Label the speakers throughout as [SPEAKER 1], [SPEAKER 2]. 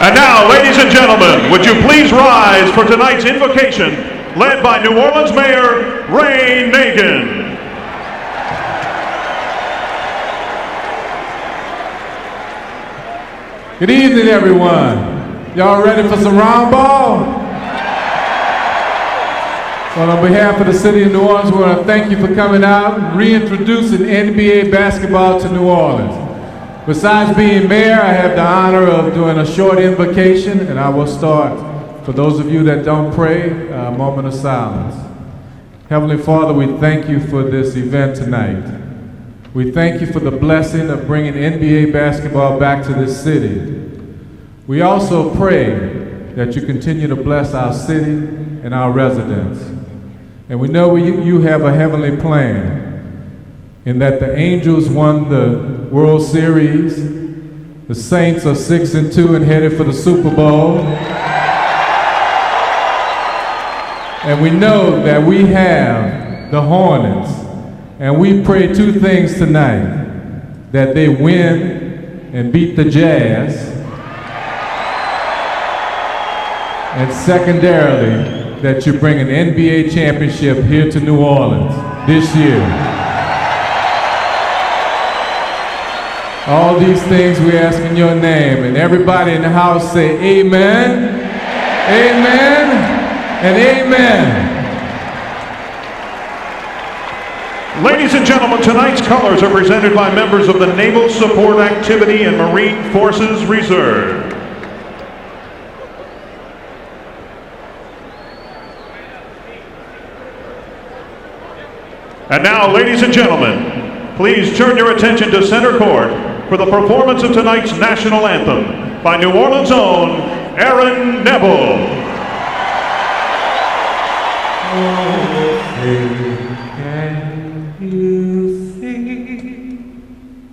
[SPEAKER 1] And now, ladies and gentlemen, would you please rise for tonight's invocation, led by New Orleans Mayor Ray Nagin.
[SPEAKER 2] Good evening, everyone. Y'all ready for some round ball? Well, on behalf of the city of New Orleans, we want to thank you for coming out and reintroducing NBA basketball to New Orleans. Besides being mayor, I have the honor of doing a short invocation, and I will start. For those of you that don't pray, a moment of silence. Heavenly Father, we thank you for this event tonight. We thank you for the blessing of bringing NBA basketball back to this city. We also pray that you continue to bless our city and our residents. And we know you have a heavenly plan, in that the Angels won the World Series, the Saints are 6-2 and headed for the Super Bowl. And we know that we have the Hornets, and we pray two things tonight: that they win and beat the Jazz, and secondarily, that you bring an NBA championship here to New Orleans this year. All these things we ask in your name, and everybody in the house say amen, amen, and amen.
[SPEAKER 1] Ladies and gentlemen, tonight's colors are presented by members of the Naval Support Activity and Marine Forces Reserve. And now, ladies and gentlemen, please turn your attention to center court for the performance of tonight's national anthem by New Orleans' own Aaron Neville.
[SPEAKER 3] Can you see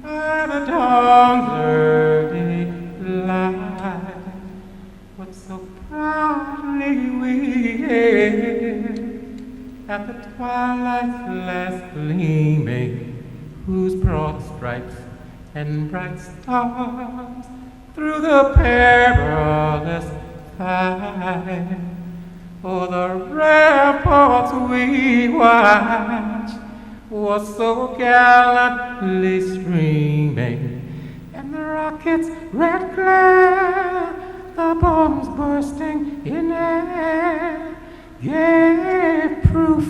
[SPEAKER 3] by the dawn's early light what so proudly we hailed at the twilight's last gleaming, whose broad stripes and bright stars through the perilous fight, o'er the ramparts we watched, was so gallantly streaming, and the rocket's red glare, the bombs bursting in air, gave proof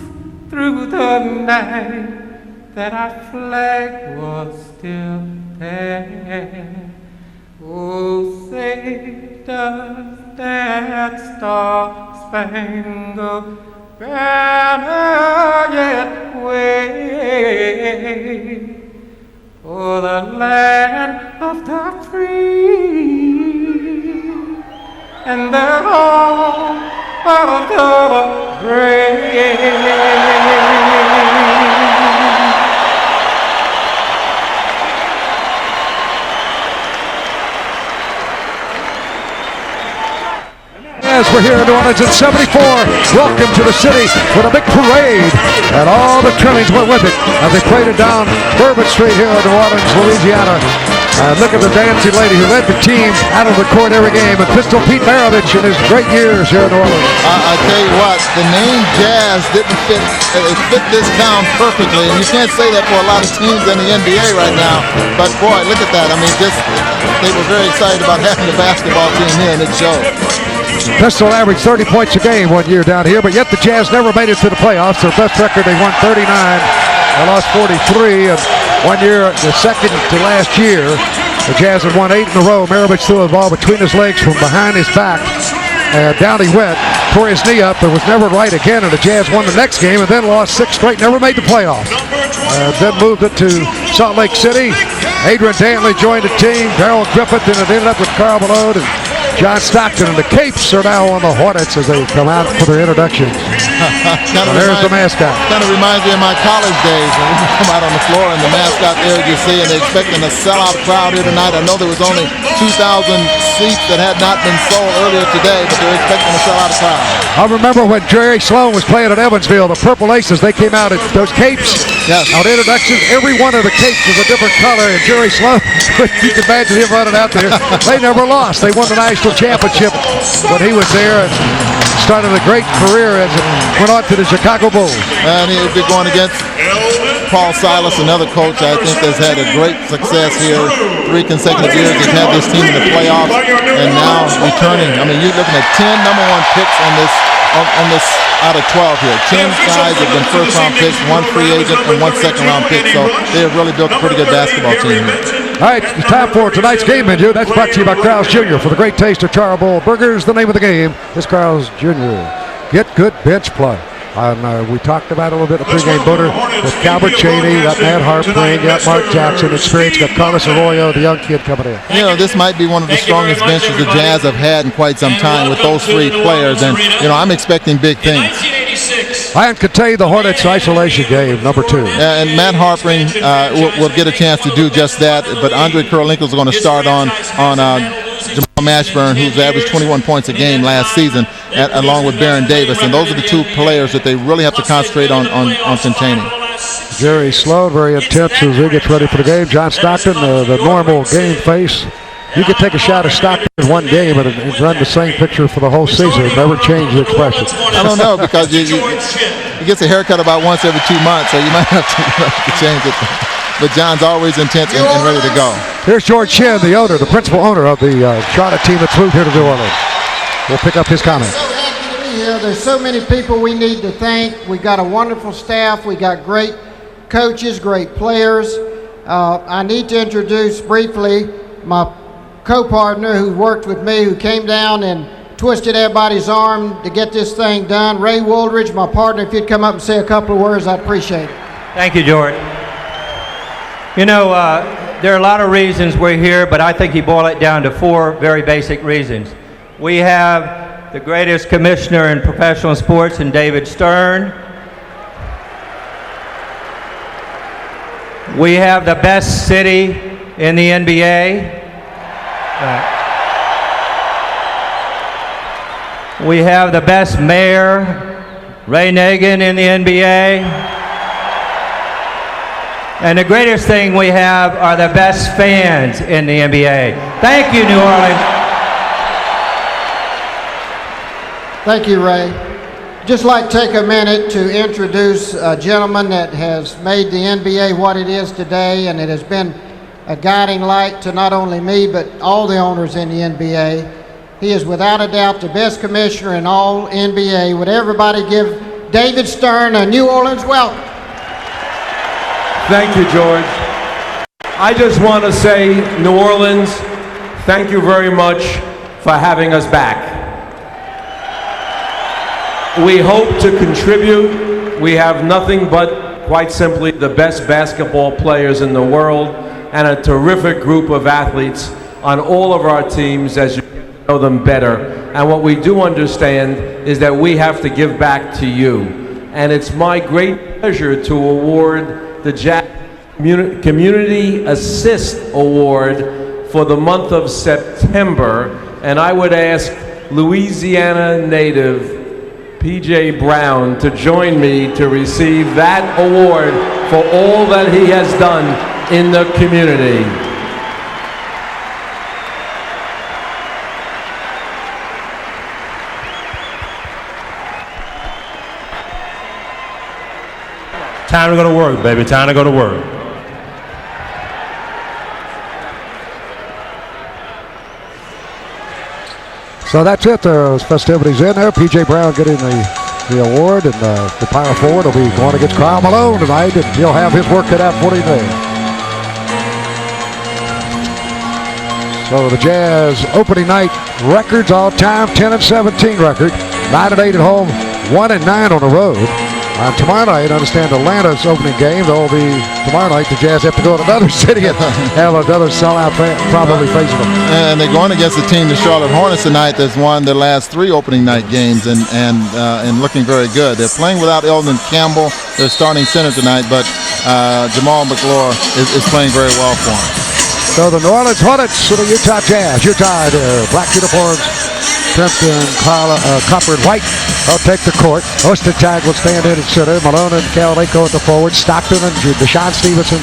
[SPEAKER 3] through the night that our flag was still there. Oh, say does that star-spangled banner yet wave o'er the land of the free and the home of the brave?
[SPEAKER 4] As we're here in New Orleans in '74, welcome to the city with a big parade, and all the trimmings went with it as they paraded down Bourbon Street here in New Orleans, Louisiana. Look at the dancing lady who led the team out of the court every game, and Pistol Pete Maravich in his great years here in New Orleans.
[SPEAKER 5] I tell you what, the name Jazz didn't fit. It fit this town perfectly, and you can't say that for a lot of teams in the NBA right now. But boy, look at that. I mean, they were very excited about having the basketball team here, and it showed.
[SPEAKER 4] Pistol averaged 30 points a game one year down here, but yet the Jazz never made it to the playoffs. Their best record, they won 39. They lost 43. And one year, the second to last year, the Jazz had won 8 in a row. Maravich threw the ball between his legs from behind his back. And down he went, tore his knee up, but was never right again. And the Jazz won the next game and then lost 6 straight, never made the playoffs. Then moved it to Salt Lake City. Adrian Dantley joined the team, Darrell Griffith, and it ended up with Karl Malone and John Stockton, and the Capes are now on the Hornets as they come out for their introductions. There's the mascot.
[SPEAKER 5] Kind of reminds me of my college days when we come out on the floor and the mascot there you see, and they're expecting a sellout crowd here tonight. I know there was only 2,000 seats that had not been sold earlier today, but they're expecting a sellout crowd.
[SPEAKER 4] I remember when Jerry Sloan was playing at Evansville, the Purple Aces, they came out at those Capes.
[SPEAKER 5] Yes.
[SPEAKER 4] On introductions, every one of the Capes was a different color, and Jerry Sloan You can imagine him running out there. They never lost. They won the national championship when he was there and started a great career as it went on to the Chicago Bulls.
[SPEAKER 5] And he'll be going against Paul Silas, another coach I think has had a great success here. 3 consecutive years he's had this team in the playoffs, and now returning. I mean, you're looking at 10 number 1 picks on this out of 12 here. 10 guys have been first-round picks, 1 free agent, and 1 second-round pick. So they have really built a pretty good basketball team here.
[SPEAKER 4] All right, it's time for tonight's game menu. That's brought to you by Karl's Jr. For the great taste of Charbowl Burgers, the name of the game is Karl's Jr. Get good bench play. And we talked about a little bit of pregame butter with Calvert Cheney, got Matt Harp playing, got Mark Jackson, experience, got Carlos Arroyo, the young kid coming in.
[SPEAKER 5] You know, this might be one of the strongest benches the Jazz have had in quite some time with those 3 players, and, you know, I'm expecting big things.
[SPEAKER 4] And contain the Hornets isolation game, number 2.
[SPEAKER 5] And Matt Harpering will get a chance to do just that, but Andre Kurolenko is going to start on Jamal Mashburn, who's averaged 21 points a game last season, along with Baron Davis. And those are the 2 players that they really have to concentrate on containing.
[SPEAKER 4] Very slow, very intense as he gets ready for the game. John Stockton, the normal game face. You could take a shot at Stockton in one game and run the same picture for the whole season. Never change the expression.
[SPEAKER 5] I don't know, because he gets a haircut about once every 2 months, so you might have to change it. But John's always intense and ready to go.
[SPEAKER 4] Here's George Shinn, the owner, the principal owner of the Charlotte team that's moved here to New Orleans. We'll pick up his comments.
[SPEAKER 6] So happy to be here. There's so many people we need to thank. We've got a wonderful staff. We got great coaches, great players. I need to introduce briefly my co-partner who worked with me, who came down and twisted everybody's arm to get this thing done. Ray Woolridge, my partner. If you'd come up and say a couple of words, I'd appreciate it.
[SPEAKER 3] Thank you, George. You know, there are a lot of reasons we're here, but I think you boil it down to 4 very basic reasons. We have the greatest commissioner in professional sports in David Stern. We have the best city in the NBA. We have the best mayor, Ray Nagin, in the NBA. And the greatest thing we have are the best fans in the NBA. Thank you, New Orleans.
[SPEAKER 6] Thank you, Ray. Just like to take a minute to introduce a gentleman that has made the NBA what it is today, and it has been a guiding light to not only me, but all the owners in the NBA. He is without a doubt the best commissioner in all NBA. Would everybody give David Stern a New Orleans welcome?
[SPEAKER 7] Thank you, George. I just want to say, New Orleans, thank you very much for having us back. We hope to contribute. We have nothing but, quite simply, the best basketball players in the world and a terrific group of athletes on all of our teams as you know them better. And what we do understand is that we have to give back to you. And it's my great pleasure to award the Jazz Community Assist Award for the month of September. And I would ask Louisiana native P.J. Brown to join me to receive that award for all that he has done in the community.
[SPEAKER 8] Time to go to work, baby. Time to go to work.
[SPEAKER 4] So that's it. Those festivities in there. P.J. Brown getting the award, and the power forward will be going against Karl Malone tonight, and he'll have his work cut out for him there. So the Jazz opening night records all time, 10-17 record, 9-8 at home, 1-9 on the road. Tomorrow night, I understand Atlanta's opening game. They'll be tomorrow night. The Jazz have to go to another city and have another sellout fan probably facing them.
[SPEAKER 5] And they're going against the team, the Charlotte Hornets tonight, that's won their last 3 opening night games and looking very good. They're playing without Eldon Campbell, their starting center tonight, but Jamal McLaur is playing very well for them.
[SPEAKER 4] So the New Orleans Hornets to the Utah Jazz. Utah, their black uniforms, trimmed in copper and white. They'll take the court. Ostertag will stand in at center. Malone and Karl at the forward. Stockton and Deshaun Stevenson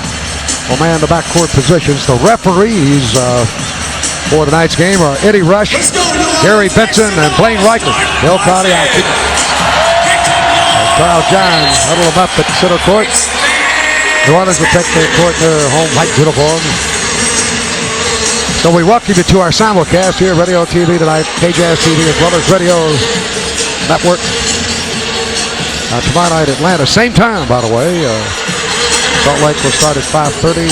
[SPEAKER 4] will man the backcourt positions. The referees for tonight's game are Eddie Rush, Gary Benson, and Blaine Reichert. Bill Crowley action. Karl John huddle them up at center court. New Orleans will take their court in their home white uniforms. So we welcome you to our simulcast here, Radio TV tonight, KJazz TV, as well as Radio Network. Tomorrow night, Atlanta, same time, by the way. Salt Lake will start at 5:30,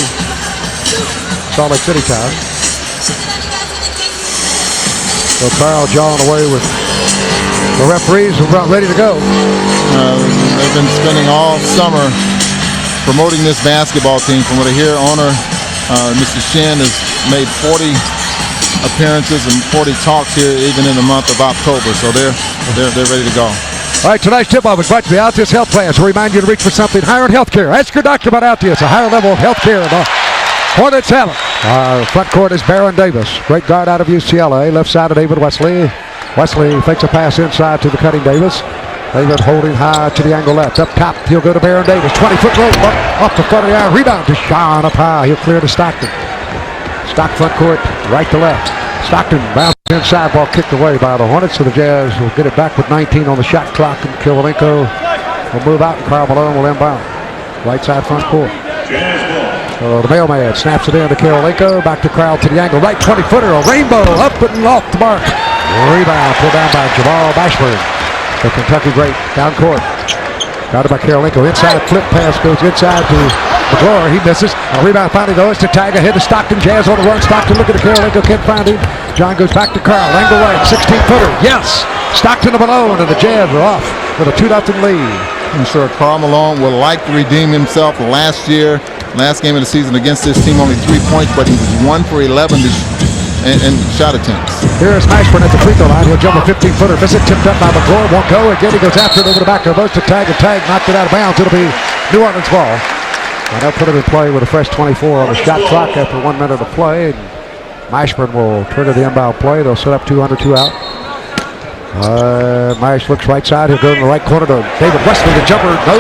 [SPEAKER 4] Salt Lake City time. So Karl John away with the referees who are about ready to go.
[SPEAKER 5] They've been spending all summer promoting this basketball team. From what I hear, owner Mr. Shin has made 40 appearances and 40 talks here even in the month of October. So they're ready to go.
[SPEAKER 4] All right, tonight's tip-off is brought to you by Altius Health Plans. We remind you to reach for something higher in healthcare. Ask your doctor about Altius, a higher level of healthcare. The Hornets have it. Our front court is Baron Davis. Great guard out of UCLA. Left side of David Wesley. Wesley fakes a pass inside to the cutting Davis. David holding high to the angle left. Up top, he'll go to Baron Davis. 20-foot roll off the front of the iron. Rebound to Sean up high. He'll clear to Stockton. Stock front court, right to left. Stockton bounces inside, ball kicked away by the Hornets. So the Jazz will get it back with 19 on the shot clock. And Kirilenko will move out, and Karl Malone will inbound. Right side front court. So the mailman snaps it in to Kirilenko. Back to Karl to the angle. Right 20-footer, a rainbow up and off the mark. Rebound pulled down by Jamal Mashburn. The Kentucky great down court. Got it by Kirilenko. Inside flip pass goes inside to McGlory. He misses. A rebound finally goes to tag ahead to Stockton. Jazz on the run. Stockton looking at Kirilenko. Can't find him. John goes back to Karl. Angle right. 16-footer. Yes. Stockton to Malone, and the Jazz are off with a 2-0 lead.
[SPEAKER 5] I'm sure Karl Malone would like to redeem himself. Last game of the season against this team, only 3 points, but he was 1 for 11 and shot attempts.
[SPEAKER 4] Here is Mashburn at the free throw line. He'll jump a 15-footer. Miss it. Tipped up by McGlory. Won't go. Again, he goes after it over the back of the to tag. Knocked it out of bounds. It'll be New Orleans ball. And they'll put it in play with a fresh 24 on the shot clock after 1 minute of play. And Mashburn will trigger the inbound play. They'll set up 2 under, 2 out. Mash looks right side. He'll go in the right corner to David Wesley. The jumper. No.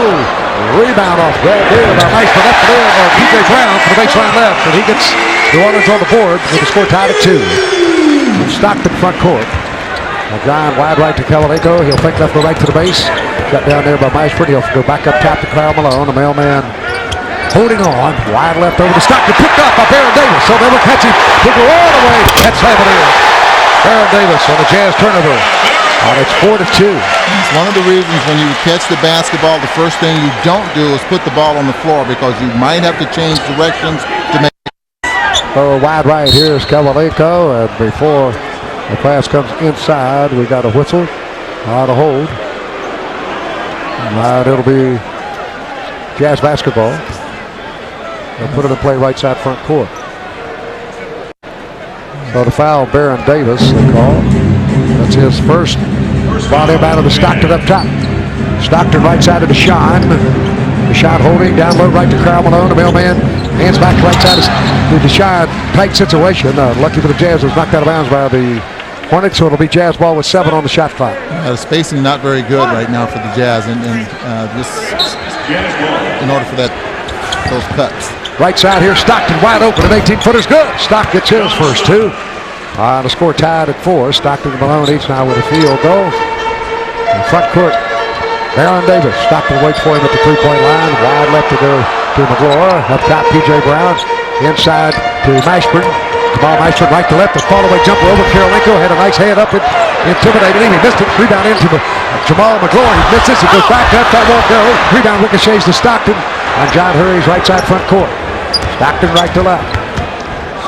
[SPEAKER 4] Rebound off grab there by Mashburn up the middle. Or P.J. Brown for the baseline left. And he gets New Orleans on the board with the score tied at 2. Stockton front court. John wide right to Kirilenko. He'll fake left, go right to the base. Shut down there by Mashburn. He'll go back up top to Karl Malone. The mailman holding on. Wide left over to Stockton. Picked up by Baron Davis. So they will catch him. He'll go all the way. That's it in. Baron Davis on the Jazz turnover. And it's 4-2.
[SPEAKER 5] It's one of the reasons when you catch the basketball, the first thing you don't do is put the ball on the floor because you might have to change directions to make.
[SPEAKER 4] So wide right here is Kirilenko, and before the pass comes inside, we got a whistle, out of hold. And it'll be Jazz basketball. They'll put it in play right side front court. So the foul, Baron Davis, they call. That's his first. Ball him out of the Stockton up top. Stockton right side of Deshaun. Deshaun holding down low right to Karl Malone. The mailman hands back right side to Deshaun. Tight situation. Lucky for the Jazz, was knocked out of bounds by the Hornets, so it'll be Jazz ball with 7 on the shot clock.
[SPEAKER 5] The spacing not very good right now for the Jazz, and just in order for those cuts.
[SPEAKER 4] Right side here, Stockton wide open. An 18-footer's good. Stock gets his first 2. The score tied at 4. Stockton and Malone each now with a field goal. In front court, Baron Davis. Stockton waits for him at the 3-point line. Wide left to go to McGlory. Up top, P.J. Brown. Inside to Mashburn. Jamal Mashburn right to left. A fall-away jumper over Kirilenko. Had a nice hand up. It intimidated him. He missed it. Rebound into Jamal McGlory. He misses. It goes back up. That won't go. Rebound ricochets to Stockton. And John Hurry's right side front court. Stockton right to left.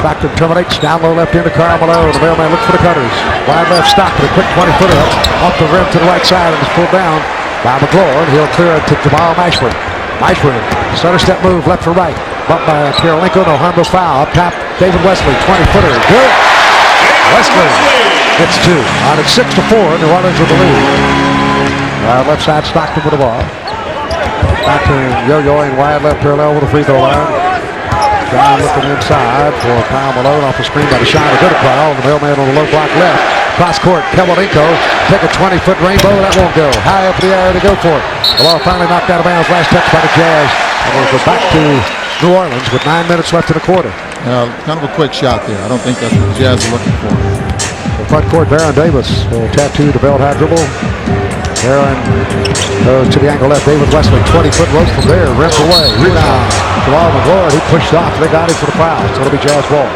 [SPEAKER 4] Stockton terminates down low left into Karl Malone. The mailman looks for the cutters. Wide left Stockton. A quick 20-footer off the rim to the right side and is pulled down by McGlory. He'll clear it to Jamal Mashburn. Mashburn, center step move left for right. Bumped by Kirilenko. No harmless foul. Up top, David Wesley. 20-footer. Good. Wesley gets 2. On it's 6-4. New Orleans with the lead. Left side Stockton with the ball. Stockton yo-yoing wide left parallel with the free throw line. John looking inside for Karl Malone off the screen by Deshaun. A good Karl. The mailman on the low block left. Cross court, Kirilenko. Take a 20-foot rainbow. That won't go. High up in the air to go for it. The ball finally knocked out of bounds. Last touch by the Jazz. And we'll go back to New Orleans with 9 minutes left in the quarter.
[SPEAKER 5] Kind of a quick shot there. I don't think that's what the Jazz are looking for.
[SPEAKER 4] The front court, Baron Davis will tattoo the belt high dribble. Baron goes to the angle left. David Wesley, 20-foot roast from there. Rips away. Rebound. Jamal McGlory, he pushed off. They got him for the foul. So it'll be Jazz ball.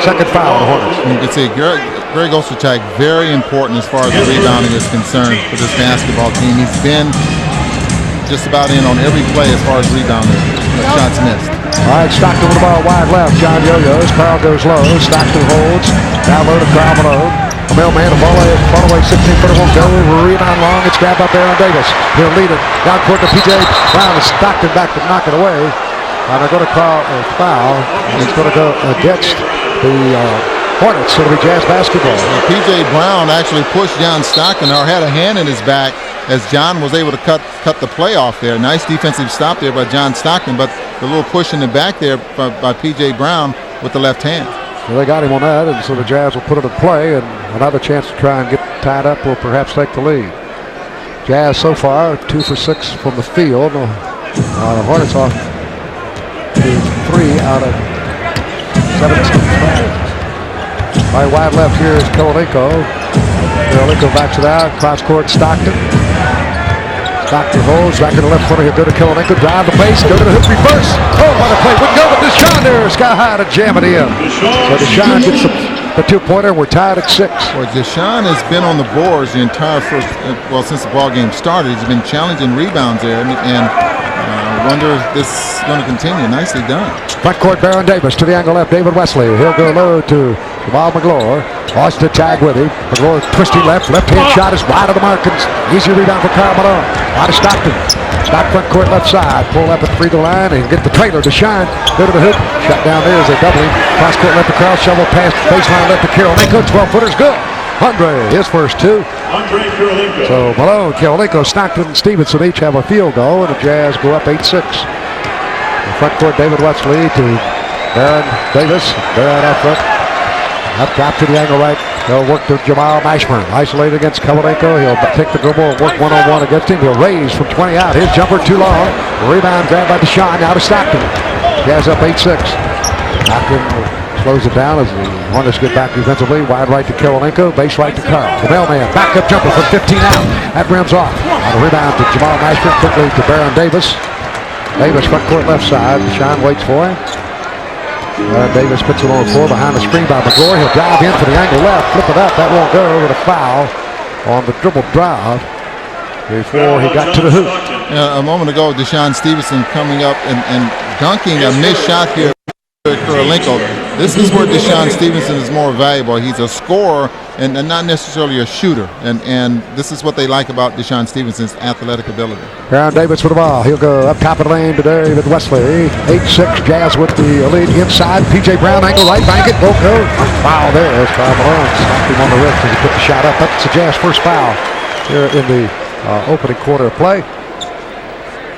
[SPEAKER 4] Second foul on the Hornets.
[SPEAKER 5] You can see Greg Ostertag, very important as far as the rebounding is concerned for this basketball team. He's been just about in on every play as far as rebounding. Shots missed.
[SPEAKER 4] All right, Stockton with the ball wide left. John Yo-Yo's. Karl goes low. Stockton holds. Down low to Karl Malone. A Malone, the ball away, 16-footer won't go. Rebound long. It's grabbed by Baron Davis. He'll lead it. Down court to P.J. Brown. Stockton back to knock it away. And they're going to call a foul. It's going to go against the Hornets. So it'll be Jazz basketball.
[SPEAKER 5] P.J. Brown actually pushed John Stockton or had a hand in his back as John was able to cut the play off there. Nice defensive stop there by John Stockton, but the little push in the back there by P.J. Brown with the left hand.
[SPEAKER 4] So they got him on that, and so the Jazz will put it in play, and another chance to try and get tied up or perhaps take the lead. Jazz so far 2 for 6 from the field. The Hornets off to 3 out of 17. By wide left here is Kirilenko. Kirilenko backs it out. Cross court Stockton. Stockton holds. Back to the left corner. He'll go to Kirilenko. Drive the base. Go to the hoop reverse. Oh, what a play. Wouldn't go, but Deshaun there. Sky high to jam it in. So Deshaun gets the two-pointer. We're tied at 6.
[SPEAKER 5] Well, Deshaun has been on the boards the entire first, since the ball game started. He's been challenging rebounds there, and I wonder if this is going to continue. Nicely done.
[SPEAKER 4] Front court, Baron Davis to the angle left. David Wesley. He'll go low to Jamal McGlory. Austin tag with him. McGlory twisting left. Left-hand shot is wide of the mark. Easy rebound for Karl Malone. Out of Stockton. Stock front court left side. Pull up at the free throw line and get the trailer to Shine. Go to the hoop. Shot down there as they double him. Cross court left to Karl. Shovel past baseline left to Kirilenko. 12-footer's good. Andre, his first 2. So Malone, Kirilenko, Stockton, and Stevenson each have a field goal, and the Jazz go up 8-6. The front court, David Wesley to Baron Davis. Baron out front. Up top to the angle right. He'll work to Jamal Mashburn. Isolated against Kirilenko. He'll take the dribble and work one-on-one against him. He'll raise from 20 out. His jumper too long. Rebound grabbed by Deshaun. Out of Stockton. Jazz up 8-6. Stockton slows it down as the Hornets get back defensively. Wide right to Kirilenko. Base right to Karl. The mailman. Back up jumper from 15 out. That rims off. On the rebound to Jamal Mashburn. Quickly to Baron Davis. Davis front court left side. Deshaun waits for him. Davis puts it on the floor behind the screen by McGlory. He'll drive in for the angle left. Flip it up. That won't go with a foul on the dribble drive before he got to the hoop.
[SPEAKER 5] A moment ago, Deshaun Stevenson coming up and dunking a missed shot here. Kirilenko. This is where Deshaun Stevenson is more valuable. He's a scorer and not necessarily a shooter. And this is what they like about Deshaun Stevenson's athletic ability.
[SPEAKER 4] Baron Davis with the ball. He'll go up top of the lane to David Wesley. 8-6 Jazz with the lead inside. P.J. Brown angle right. Bank it. Won't go. Foul there. There's Karl Malone. Slapped him on the wrist as he put the shot up. That's the Jazz first foul here in the opening quarter of play.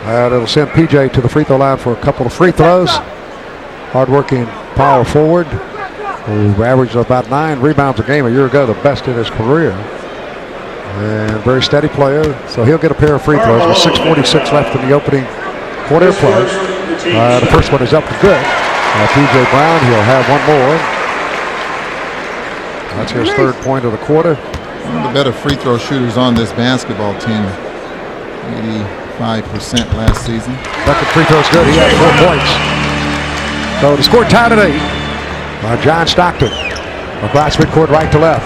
[SPEAKER 4] And it'll send P.J. to the free throw line for a couple of free throws. Hard-working power forward who averaged about 9 rebounds a game a year ago, the best in his career. And very steady player, so he'll get a pair of free throws with 6:46 left in the opening quarter of play. The first one is up and good. P.J. Brown, he'll have one more. That's his third point of the quarter.
[SPEAKER 5] One of the better free throw shooters on this basketball team. 85% last season.
[SPEAKER 4] Second free throw's good. He had 4 points. So the score tied at 8 by John Stockton. Across midcourt right to left.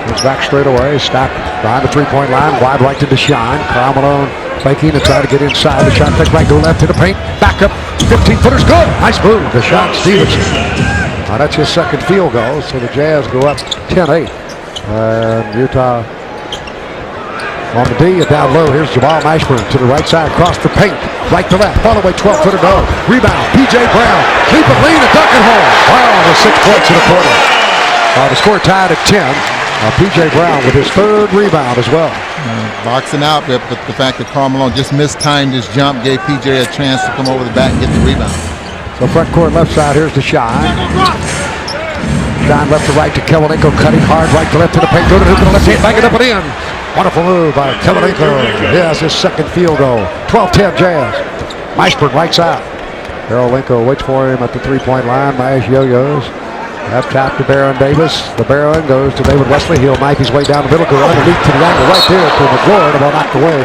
[SPEAKER 4] Goes back straight away. Stockton behind the three-point line. Wide right to Deshaun. Karl Malone faking to try to get inside. Deshaun take right, go left to the paint. Back up. 15-footer's good. Nice move. Deshaun Stevenson. That's his second field goal. So the Jazz go up 10-8. Utah on the D, down low. Here's Jamal Mashburn to the right side, across the paint, right to left, all the way 12-footer no. Rebound, P.J. Brown, keep it lead and dunk it home. Brown with 6 points in the quarter. The score tied at 10. P.J. Brown with his third rebound as well.
[SPEAKER 5] Boxing out, but the fact that Karl Malone just mistimed his jump gave P.J. a chance to come over the back and get the rebound.
[SPEAKER 4] So front court left side, here's Deshaun. Deshaun left to right to Kirilenko, cutting hard, right to left to the paint, go to the hoop to the left hand, bang it up and in. Wonderful move by Kirilenko. He has his second field goal. 12-10 Jazz. Mashburn right side. Karolinko waits for him at the three-point line. Mash yo-yos. Left tap to Baron Davis. The Baron goes to David Wesley. He'll knife his way down the middle, go underneath to the angle right there to McGlory. The ball knocked away.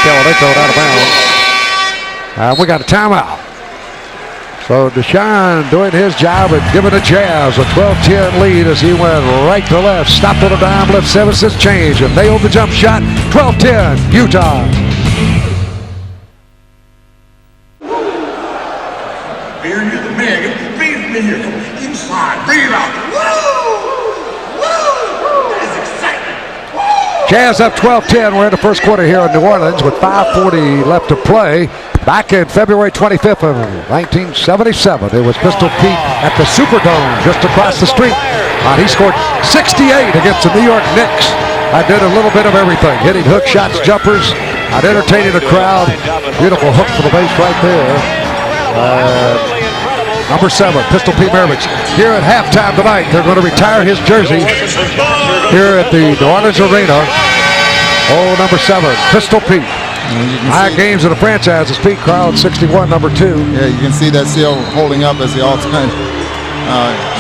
[SPEAKER 4] Karolinko out of bounds. We got a timeout. So Deshaun doing his job and giving the Jazz a 12-10 lead as he went right to left. Stopped on a dime, left 7-6 change, and nailed the jump shot. 12-10, Utah.
[SPEAKER 9] Here, you're the man. Get the beat in here. Come on, inside. Bring it out. Woo! Woo! That is exciting. Woo!
[SPEAKER 4] Jazz up 12-10. We're in the first quarter here in New Orleans with 5:40 left to play. Back in February 25th of 1977, it was Pistol Pete at the Superdome just across the street. He scored 68 against the New York Knicks. I did a little bit of everything, hitting hook shots, jumpers. I'd entertaining the crowd. Beautiful hook for the base right there. Number 7, Pistol Pete Maravich. Here at halftime tonight, they're going to retire his jersey here at the New Orleans Arena. Oh, number 7, Pistol Pete. High games of the franchise is Pete Karl at 61, number 2.
[SPEAKER 5] Yeah, you can see that still holding up as the all-time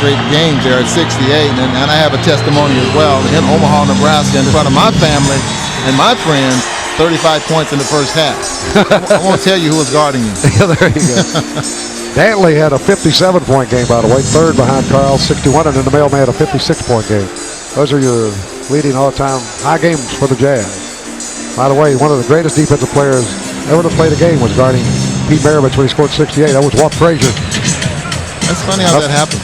[SPEAKER 5] great games there at 68. And I have a testimony as well. In Omaha, Nebraska, in front of my family and my friends, 35 points in the first half. I won't tell you who was guarding you.
[SPEAKER 4] Yeah, there you go. Dantley had a 57-point game, by the way, third behind Karl, 61, and then the mailman had a 56-point game. Those are your leading all-time high games for the Jazz. By the way, one of the greatest defensive players ever to play the game was guarding Pete Maravich when he scored 68. That was Walt Frazier.
[SPEAKER 5] That's funny how that happens.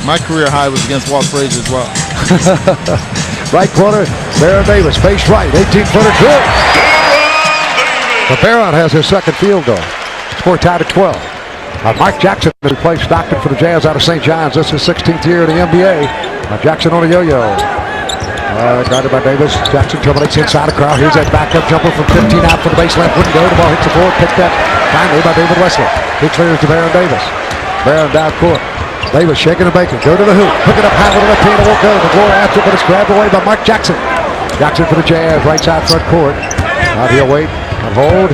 [SPEAKER 5] My career high was against Walt Frazier as well.
[SPEAKER 4] Right corner, Baron Davis, face right, 18-footer, good. But Baron has his second field goal. Score tied at 12. Mike Jackson has replaced Stockton for the Jazz out of St. John's. This is his 16th year in the NBA. Jackson on a yo-yo. Guarded by Davis. Jackson terminates inside the crowd. Here's that backup jumper from 15 out for the baseline. Wouldn't go. The ball hits the floor. Picked up finally by David Wesley. He clears to Baron Davis. Baron down court. Davis shaking and baking. Go to the hoop. Hook it up high with the left hand. It won't go. The floor after, but it's grabbed away by Mark Jackson. Jackson for the Jazz. Right side front court. Out he'll wait and hold.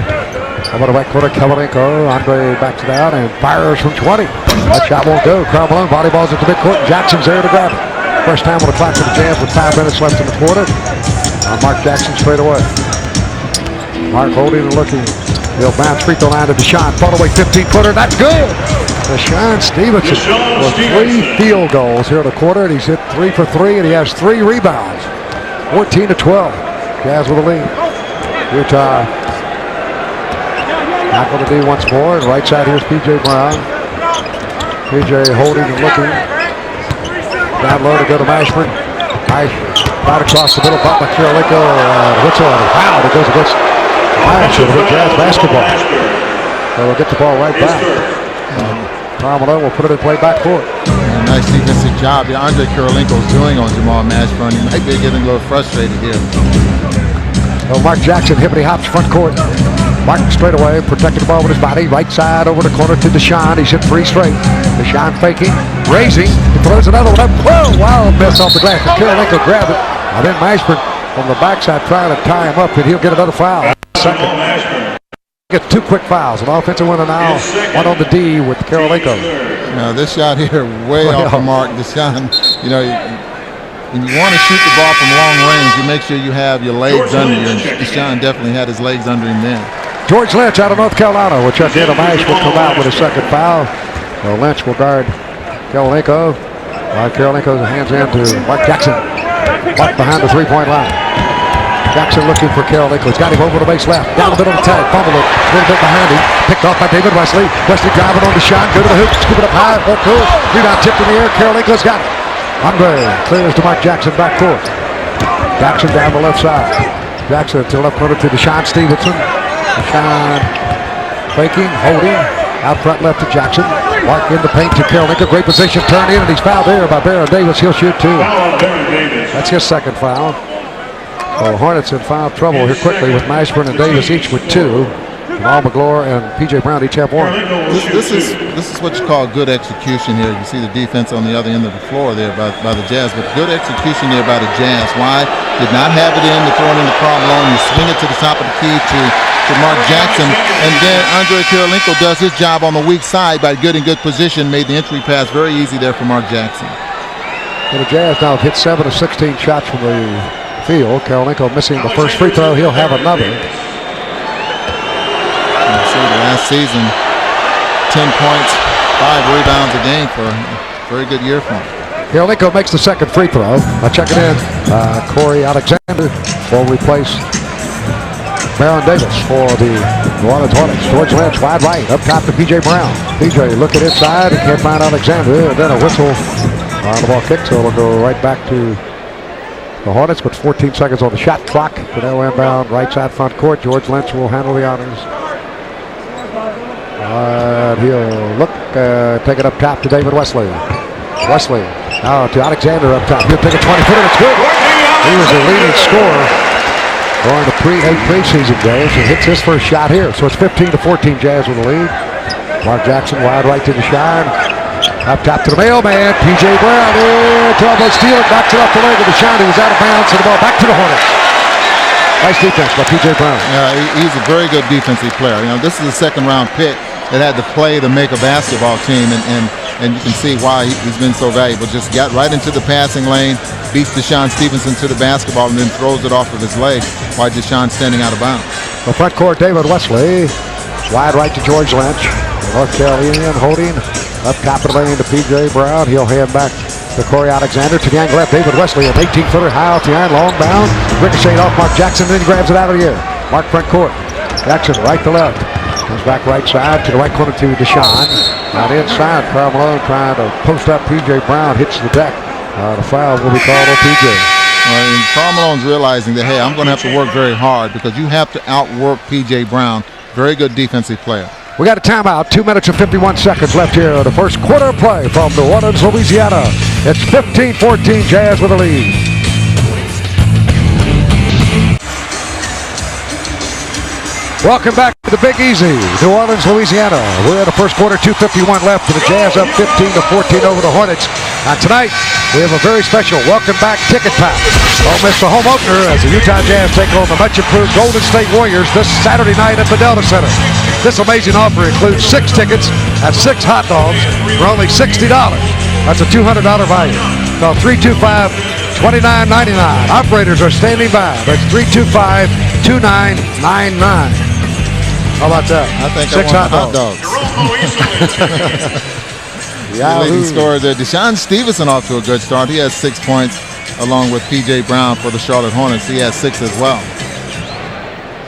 [SPEAKER 4] Over the right corner, Karolinko. Andre backs it out and fires from 20. That shot won't go. Karl Malone volleyballs at the midcourt, and Jackson's there to grab it. First time on the clock for the Jazz with 5 minutes left in the quarter. Mark Jackson straight away. Mark holding and looking. He'll bounce free throw line to Deshaun. Fought away 15-footer. That's good. Deshaun Stevenson with 3 field goals here in the quarter, and he's hit 3 for 3, and he has 3 rebounds. 14-12. Jazz with a lead. Utah. Back on the D once more, and right side here's P.J. Brown. P.J. holding and looking. Down low to go to Mashburn. Nice. Right across the middle, bump by Karolinko. Whistle on it. Wow, it goes against Mash with Jazz basketball. So they'll get the ball right back. Karl Malone will put it in play backcourt.
[SPEAKER 5] Nice defensive job Andre Karolinko is doing on Jamal Mashburn. He might be getting a little frustrated here.
[SPEAKER 4] So Mark Jackson, hippity hops front court. Mark straight away, protected the ball with his body. Right side over the corner to Deshaun. He's hit 3 straight. Deshaun faking, raising. He throws another one up. Whoa, wild miss off the glass. But Karolinko grabbed it. And then Mashburn from the backside trying to tie him up, and he'll get another foul. Second. Get 2 quick fouls. An offensive one now. One on the D with Karolinko.
[SPEAKER 5] Now this shot here way off the mark. Deshaun, you know, when you want to shoot the ball from long range, you make sure you have your legs under you. And Deshaun definitely had his legs under him then.
[SPEAKER 4] George Lynch out of North Carolina, which Chuck Mash will come out with a second foul. So Lynch will guard Karolinko. Karolinko's hands in to Mark Jackson. Mark behind the 3-point line. Jackson looking for Karolinko. He's got him over the base left. Down the middle of the tag. Fumble it. A little bit behind him. Picked off by David Wesley. Wesley driving on the shot. Go to the hoop. Scoop it up high. Oh, cool. Rebound tipped in the air. Karolinko's got it. Andre clears to Mark Jackson backcourt. Jackson down the left side. Jackson to the left corner to Deshaun Stevenson. Deshaun faking, holding. Out front left to Jackson. Mark in the paint to Karolinko. Great position. Turn in, and he's fouled there by Baron Davis. He'll shoot 2. That's his second foul. So Hornets in foul trouble here quickly with Mashburn and Davis each with 2. Jamal McGlory and P.J. Brown each have 1.
[SPEAKER 5] This is what you call good execution here. You see the defense on the other end of the floor there by the Jazz, but good execution there by the Jazz. Why? Did not have it in to throw it into Karl Malone. You swing it to the top of the key to to Mark Jackson. And then Andre Kirilenko does his job on the weak side by getting good position, made the entry pass very easy there for Mark Jackson.
[SPEAKER 4] And the Jazz now have hit 7 of 16 shots from the field. Kirilenko missing the first free throw. He'll have another.
[SPEAKER 5] Last season, 10 points, 5 rebounds a game for a very good year for him.
[SPEAKER 4] Kirilenko makes the second free throw. Check it in. Corey Alexander will replace Baron Davis for the New Orleans Hornets. George Lynch wide right, up top to P.J. Brown. P.J. looking inside, can't find Alexander, and then a whistle on the ball kick, so it'll go right back to the Hornets with 14 seconds on the shot clock. Fidel inbound, right side front court. George Lynch will handle the honors. He'll look, take it up top to David Wesley. Wesley now to Alexander up top. He'll take a 20-footer. It's good. He was the leading scorer during the preseason games and hits his first shot here. So it's 15-14 Jazz with the lead. Mark Jackson wide right to Deshaun. Up top to the mailman. P.J. Brown. Trouble steal it. Knocks it off the leg of Deshaun. He was out of bounds. And the ball back to the Hornets. Nice defense by P.J. Brown.
[SPEAKER 5] Yeah, he's a very good defensive player. You know, this is a second-round pick that had to play to make a basketball team, and you can see why he's been so valuable. Just got right into the passing lane, beats Deshaun Stevenson to the basketball, and then throws it off of his leg while Deshaun's standing out of bounds.
[SPEAKER 4] The front court, David Wesley. Wide right to George Lynch. North Carolina holding. Up top of the lane to P.J. Brown. He'll hand back to Corey Alexander. To the angle left, David Wesley, an 18-footer high off the iron, long bound. Ricochet off Mark Jackson, then he grabs it out of the air. Mark front court. Jackson right to left. Comes back right side to the right corner to Deshaun. Out inside, Karl Malone trying to post up P.J. Brown. Hits the deck. The foul will be called on P.J.
[SPEAKER 5] And Karl Malone's realizing that, hey, I'm going to have to work very hard because you have to outwork P.J. Brown. Very good defensive player.
[SPEAKER 4] We got a timeout. 2 minutes and 51 seconds left here in the first quarter of play from New Orleans, Louisiana. It's 15-14 Jazz with the lead. Welcome back to the Big Easy, New Orleans, Louisiana. We're in the first quarter, 2:51 left, and the Jazz up 15-14 over the Hornets. And tonight, we have a very special welcome back ticket pack. Don't miss the home opener as the Utah Jazz take on the much-improved Golden State Warriors this Saturday night at the Delta Center. This amazing offer includes 6 tickets and 6 hot dogs for only $60. That's a $200 value. Call 325-2999. Operators are standing by. That's 325-2999. How about that?
[SPEAKER 5] I think
[SPEAKER 4] 6
[SPEAKER 5] I want
[SPEAKER 4] hot dogs.
[SPEAKER 5] The leading scorer there. Deshaun Stevenson off to a good start. He has 6 points along with P.J. Brown for the Charlotte Hornets. He has 6 as well.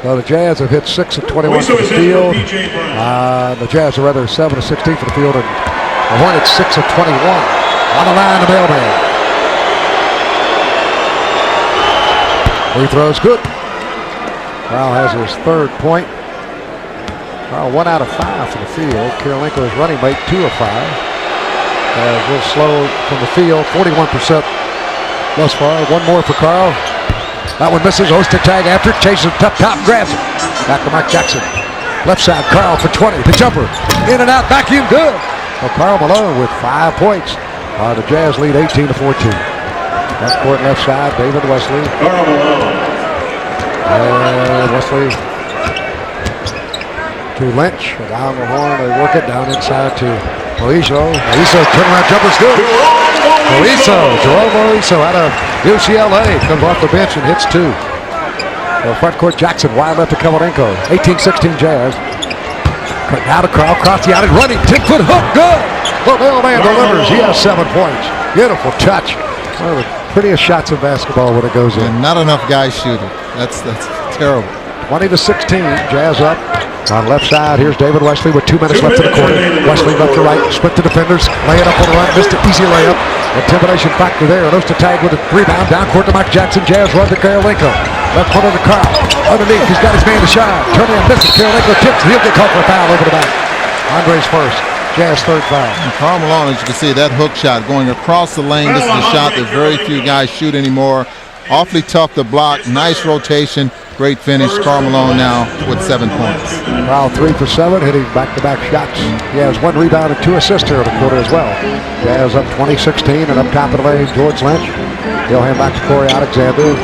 [SPEAKER 4] So the Jazz have hit 6 of 21 for the field. The Jazz are rather 7 of 16 for the field, and the Hornets 6 of 21. On the line, the mailman. Free throw's good. Karl has his 3rd point. Karl 1 out of 5 from the field. Kirilenko, his running mate, 2 of 5. A little slow from the field, 41% thus far. 1 more for Karl. That one misses. Oster tag after it. Chases it up top. Grabs it. Back to Mark Jackson. Left side. Karl for 20. The jumper. In and out. Vacuum. Good. Well, Karl Malone with 5 points. The Jazz lead 18-14. Left court, left side. David Wesley.
[SPEAKER 1] Karl Malone.
[SPEAKER 4] And Wesley to Lynch. Down the horn. They work it down inside to Moiso. Moiso turnaround jumper's good. Jerome Moiso out of UCLA comes off the bench and hits 2. Front court, Jackson wide left to Kirilenko. 18-16 Jazz. Now to Karl, across the alley, running 10-foot hook, good. The mailman delivers. He has 7 points. Beautiful touch. One of the prettiest shots of basketball when it goes in.
[SPEAKER 5] And not enough guys shooting. That's terrible.
[SPEAKER 4] 20-16, Jazz up. On left side, here's David Wesley with 2 minutes left in the quarter. Wesley left to right, split the defenders, lay it up on the run, missed an easy layup. Intimidation factor there. Oster tag with a rebound, down court to Mark Jackson. Jazz run to Kirilenko. Left corner to Karl. Underneath, he's got his man to shine. Turning and misses. Kirilenko tips. He'll get caught for a foul over the back. Andre's first. Jazz 3rd foul.
[SPEAKER 5] And Karl Malone, as you can see, that hook shot going across the lane. This is a shot that very few guys shoot anymore. Awfully tough to block. Nice rotation. Great finish. Karl Malone now with 7 points.
[SPEAKER 4] Karl 3 for 7, hitting back-to-back shots. He has 1 rebound and 2 assists here in the quarter as well. Jazz up 20-16, and up top of the lane, George Lynch. He'll hand back to Corey Alexander.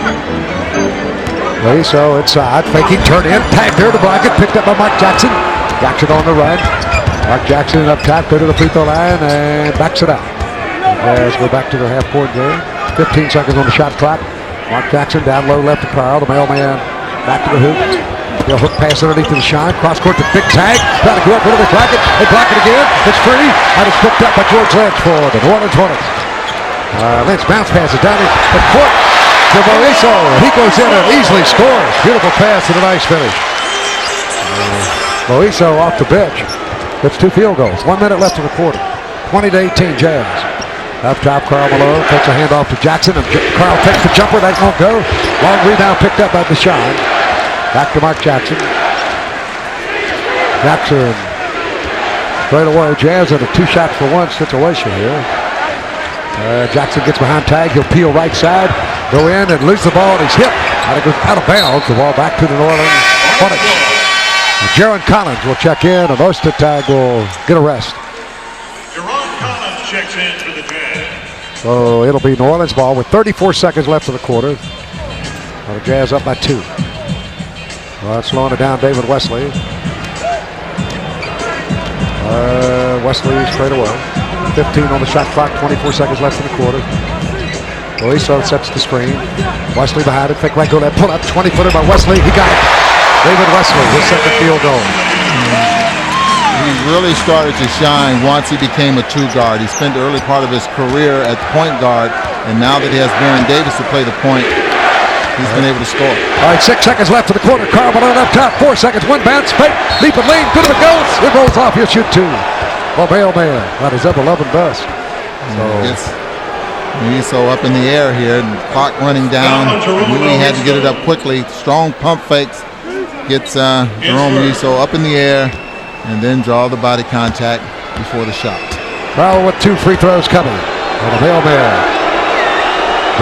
[SPEAKER 4] So inside, faking, turn in, tag there to Blackett, picked up by Mark Jackson. Jackson on the run. Mark Jackson up top, go to the free throw line and backs it out. As we're back to the half-court game. 15 seconds on the shot clock. Mark Jackson down low left to Karl, the mailman back to the hoop. He'll hook pass underneath to the shine. Cross court to big tag. Trying to go up into the bracket. They block it again. It's free. And it's picked up by George Lynch for the New Orleans Hornets. Lynch bounce passes down the court to Moiso. He goes in and easily scores. Beautiful pass and a nice finish. Moiso off the bench. Gets 2 field goals. 1 minute left in the quarter. 20-18 Jazz. Up top, Karl Malone takes a hand off to Jackson, and Karl takes the jumper. That won't go. Long rebound picked up by Deshaun. Back to Mark Jackson. Jackson straight away. Jazz in a 2-shot-for-1 situation here. Jackson gets behind tag. He'll peel right side, go in and lose the ball, and he's hit. Out of bounds. The ball back to the New Orleans Hornets. Jaron Collins will check in, and Ostertag will get a rest.
[SPEAKER 1] Jaron Collins checks in for the Jazz.
[SPEAKER 4] So it'll be New Orleans ball with 34 seconds left in the quarter. The Jazz up by 2. Well, slowing it down, David Wesley. Wesley straight away. 15 on the shot clock, 24 seconds left in the quarter. Moiso sets the screen. Wesley behind it, fake right, go that pull up, 20-footer by Wesley. He got it. David Wesley, his second field goal.
[SPEAKER 5] He really started to shine once he became a 2-guard. He spent the early part of his career at point guard, and now that he has Baron Davis to play the point, he's been able to score.
[SPEAKER 4] All right, 6 seconds left in the quarter. Karl Malone up top, 4 seconds, 1 bounce, fake, leap and lean, good to the goals. It rolls off, he'll shoot 2. Well, mailman, that is up 11 bust. So
[SPEAKER 5] it's Moiso up in the air here, and clock running down. Knew he had to get it up quickly. Strong pump fakes. Gets Jerome Moiso up in the air, and then draw the body contact before the shot.
[SPEAKER 4] Karl with 2 free throws coming. And a mailman.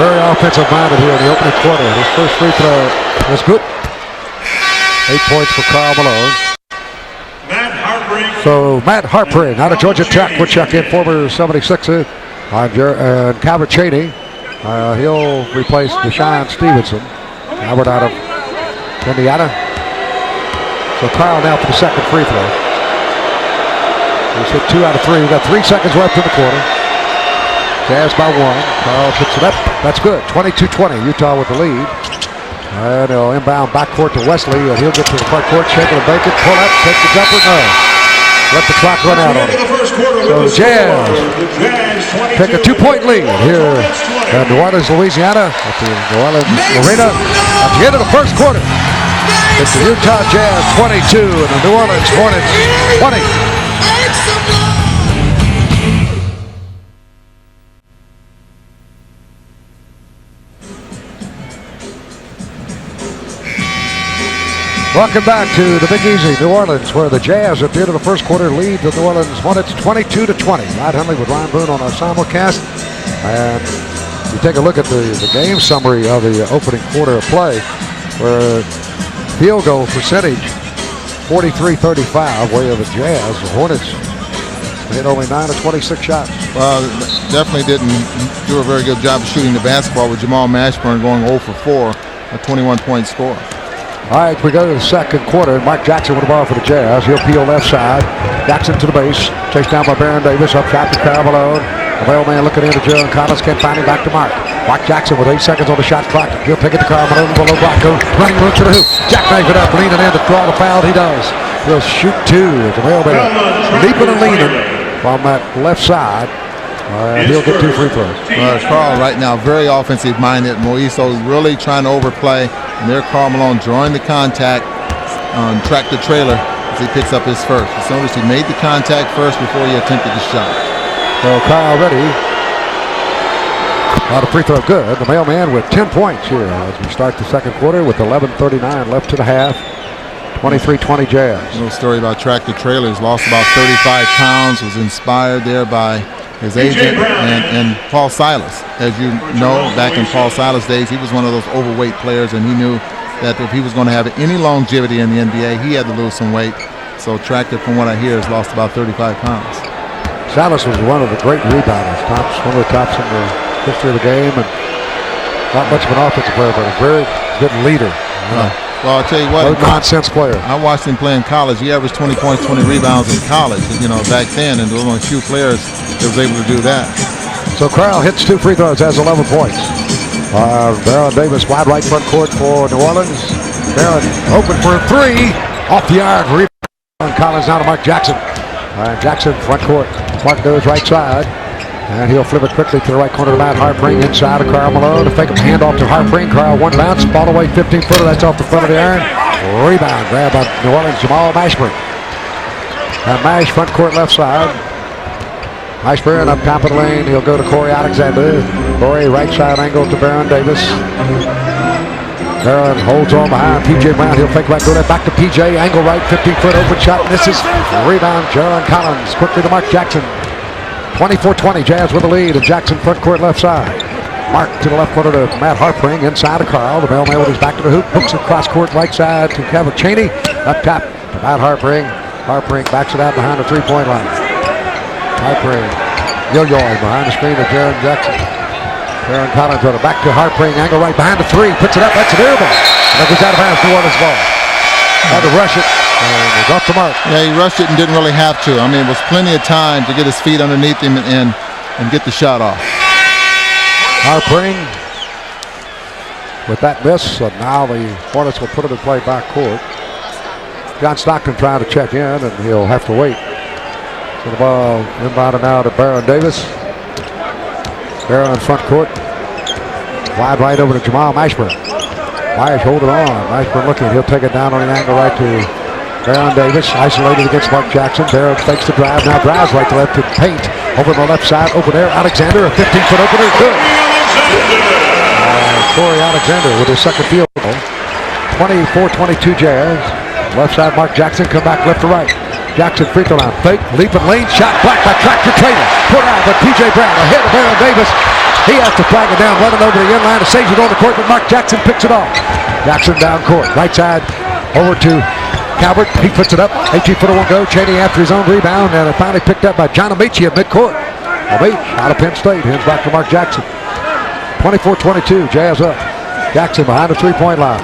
[SPEAKER 4] Very offensive minded here in the opening quarter. His first free throw was good. 8 points for Karl Malone. So Matt Harpring out of Georgia Tech will check in, former 76er. And Calvert Cheney, he'll replace Deshaun Stevenson. Albert out of Indiana. So Karl now for the second free throw. He's hit 2 out of 3. We've got 3 seconds left in the quarter. Jazz by 1. Karl puts it up. That's good. 22-20. Utah with the lead. And he'll inbound backcourt to Wesley, and he'll get to the front court, shake it and bake it, pull up, take the jumper, no. Let the clock run out on it. So the Jazz take a 2-point lead here in New Orleans, Louisiana, at the New Orleans Arena at the end of the first quarter. It's the Utah Jazz 22 and the New Orleans Hornets 20. Welcome back to the Big Easy, New Orleans, where the Jazz at the end of the first quarter lead the New Orleans Hornets 22-20. Rod Henley with Ryan Boone on our simulcast. And you take a look at the game summary of the opening quarter of play, where field goal percentage 43-35, way of the Jazz. The Hornets hit only 9 of 26 shots.
[SPEAKER 5] Well, definitely didn't do a very good job of shooting the basketball, with Jamal Mashburn going 0 for 4, a 21-point score.
[SPEAKER 4] All right, we go to the second quarter. Mark Jackson with the ball for the Jazz. He'll peel left side. Jackson to the base. Chased down by Baron Davis. Up shot to Karl Malone. The mailman looking into Jaron Collins. Can't find him. Back to Mark. Mark Jackson with 8 seconds on the shot clock. He'll pick it to Karl Malone. Below Blanco. Running room to the hoop. Jackknife it up. Leaning in to draw the foul. He does. He'll shoot 2. The mailman leaping and leaning from that left side. He'll get 2 free throws.
[SPEAKER 5] Karl right now very offensive minded. Moiso really trying to overplay. And there Karl Malone drawing the contact on tractor trailer as he picks up his first. As soon as he made the contact first before he attempted the shot.
[SPEAKER 4] So Karl ready. Not a free throw good. The mailman with 10 points here as we start the second quarter with 11:39 left to the half. 23-20 Jazz.
[SPEAKER 5] A little story about tractor trailers. Lost about 35 pounds. Was inspired there by his agent and Paul Silas. As you know, back in Paul Silas' days, he was one of those overweight players, and he knew that if he was going to have any longevity in the NBA, he had to lose some weight. So Tractor, from what I hear, has lost about 35 pounds.
[SPEAKER 4] Silas was one of the great rebounders, one of the tops in the history of the game, and not much of an offensive player, but a very good leader.
[SPEAKER 5] Well, I'll tell you what.
[SPEAKER 4] No nonsense player.
[SPEAKER 5] I watched him play in college. He averaged 20 points, 20 rebounds in college, back then, and there were only a few players that was able to do that.
[SPEAKER 4] So Karl hits 2 free throws, has 11 points. Baron Davis wide right front court for New Orleans. Baron open for a 3. Off the iron. Rebound. Collins now to Mark Jackson. Jackson front court. Mark goes right side. And he'll flip it quickly to the right corner to Matt Harpring. Inside of Karl Malone. To fake a handoff to Harpring. Karl one bounce. Ball away 15-footer. That's off the front of the iron. Rebound. Grab by New Orleans. Jamal Mashburn. Mash front court left side. Mashburn up top of the lane. He'll go to Corey Alexander. Corey right side angle to Baron Davis. Baron holds on behind P.J. Brown. He'll fake right, go back to P.J. Angle right, 15-foot open shot, misses. Rebound, Jarron Collins. Quickly to Mark Jackson. 24-20, Jazz with the lead, and Jackson front court left side. Mark to the left corner to Matt Harpring. Inside of Karl. The bellman with his back to the hoop. Hooks it cross court right side to Kevin Chaney. Up top to Matt Harpring. Harpring backs it out behind the three-point line. Harpring. Yo-yo behind the screen of Jarron Jackson. Jarron Collins on a back to Harpring, angle right behind the 3, puts it up, that's an air ball. And it goes out of bounds to Orleans ball. Had to rush it, and it off the mark.
[SPEAKER 5] Yeah, he rushed it and didn't really have to. I mean, it was plenty of time to get his feet underneath him and get the shot off.
[SPEAKER 4] Harpring with that miss, so now the Hornets will put it in play back court. John Stockton trying to check in, and he'll have to wait. So the ball inbounded now to Baron Davis. Baron in front court. Wide right over to Jamal Mashburn. Myers holding on. Mashburn looking. He'll take it down on an angle right to Baron Davis. Isolated against Mark Jackson. Baron fakes the drive. Now drives right to left to paint. Over the left side. Open there. Alexander. A 15-foot opener. Good. Corey Alexander with his second field goal. 24-22 Jazz. Left side Mark Jackson. Come back left to right. Jackson free throw line, fake, leaping lane, shot blocked by Tractor Trailer. Put out by P.J. Brown, ahead of Baron Davis. He has to flag it down, running over the end line, and saves it on the court, but Mark Jackson picks it off. Jackson down court, right side, over to Calvert. He puts it up, 18-footer won't go. Chaney after his own rebound, and it finally picked up by John Amici at midcourt. Amici out of Penn State, hands back to Mark Jackson. 24-22, Jazz up. Jackson behind the three-point line.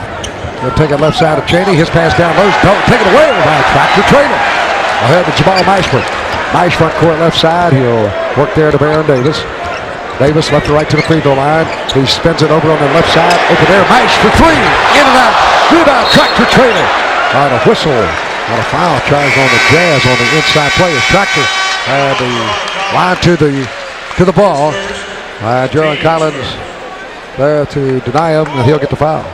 [SPEAKER 4] He'll take it left side of Chaney, his pass down low, take it away by Tractor Trailer. Ahead to Jamal Mashburn. Mash front court left side. He'll work there to Baron Davis. Davis left to right to the free throw line. He spins it over on the left side. Over there. Mash for 3. In and out. Rebound. Tractor Trailer. On a whistle. On a foul charge on the Jazz on the inside play. As Tractor had the line to the ball. Jarron Collins there to deny him, and he'll get the foul.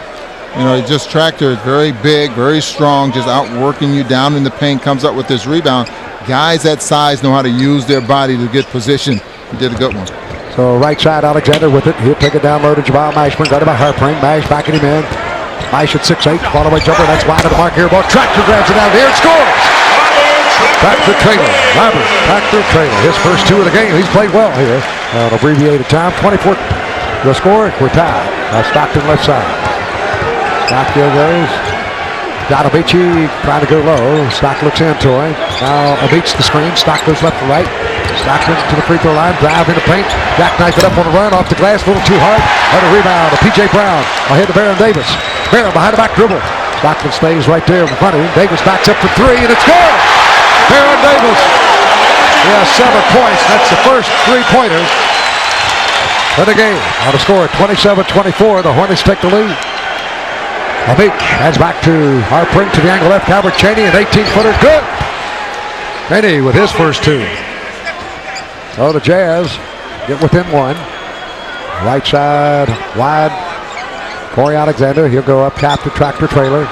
[SPEAKER 5] Just Tractor is very big, very strong, just outworking you down in the paint, comes up with this rebound. Guys that size know how to use their body to get position. He did a good one.
[SPEAKER 4] So right side, Alexander with it. He'll take it down low to Jamal Mashburn. Got him by Harpring. Mash backing him in. Mash at 6'8". Ball away jumper. That's wide of the mark here. Ball. Tractor grabs it down here and scores. Tractor Trailer. Robert. Tractor Trailer. His first 2 of the game. He's played well here. An abbreviated time. 24. The score. We're tied. Stockton left side. Stockton goes. Got Amici trying to go low. Stock looks into him. Now Amici the screen. Stock goes left to right. Stockton to the free throw line. Drive into paint. Jackknife it up on the run. Off the glass. A little too hard. And a rebound to P.J. Brown. Ahead to Baron Davis. Baron behind the back dribble. Stockton stays right there in front of him. Davis backs up for 3 and it's good. Baron Davis. He has 7 points. That's the first 3-pointer of the game. On the score 27-24. The Hornets take the lead. Amici hands back to Harpring to the angle left. Calvert Chaney, an 18-footer. Good. Chaney with his first 2. So the Jazz get within 1. Right side wide. Corey Alexander. He'll go up top to Tractor Trailer.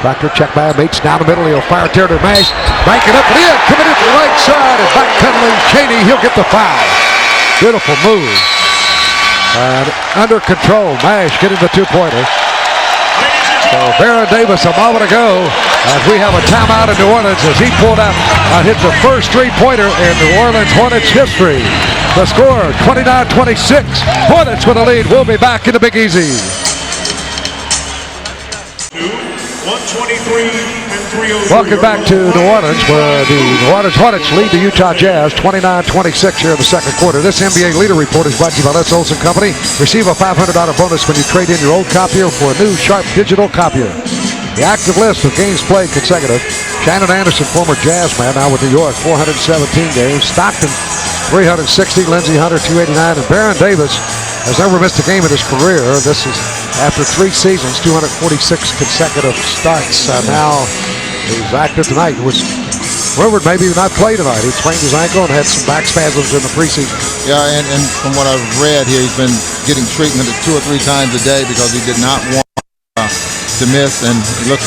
[SPEAKER 4] Tractor check by Amici down the middle. He'll fire tear to Mash. Bank it up and in. Coming to the right side and back pedaling Chaney. He'll get the foul. Beautiful move. And under control. Mash getting the 2-pointer. So Baron Davis a moment ago as we have a timeout in New Orleans as he pulled out and hit the first 3-pointer in New Orleans Hornets history. The score 29-26. Hornets with a lead. We'll be back in the Big Easy.
[SPEAKER 1] 123 and 302.
[SPEAKER 4] Welcome back to New Orleans, where the New Orleans Hornets lead the Utah Jazz 29-26 here in the second quarter. This NBA Leader Report is brought to you by Les Olson Company. Receive a $500 bonus when you trade in your old copier for a new Sharp digital copier. The active list of games played consecutive. Shannon Anderson, former Jazz man, now with New York, 417 games. Stockton, 360. Lindsey Hunter, 289. And Baron Davis has never missed a game in his career. This is after 3 seasons, 246 consecutive starts. Now he's active tonight. Was rumored maybe not play tonight. He sprained his ankle and had some back spasms in the preseason.
[SPEAKER 5] Yeah, and from what I've read here, he's been getting treatment 2 or 3 times a day because he did not want to miss, and he looks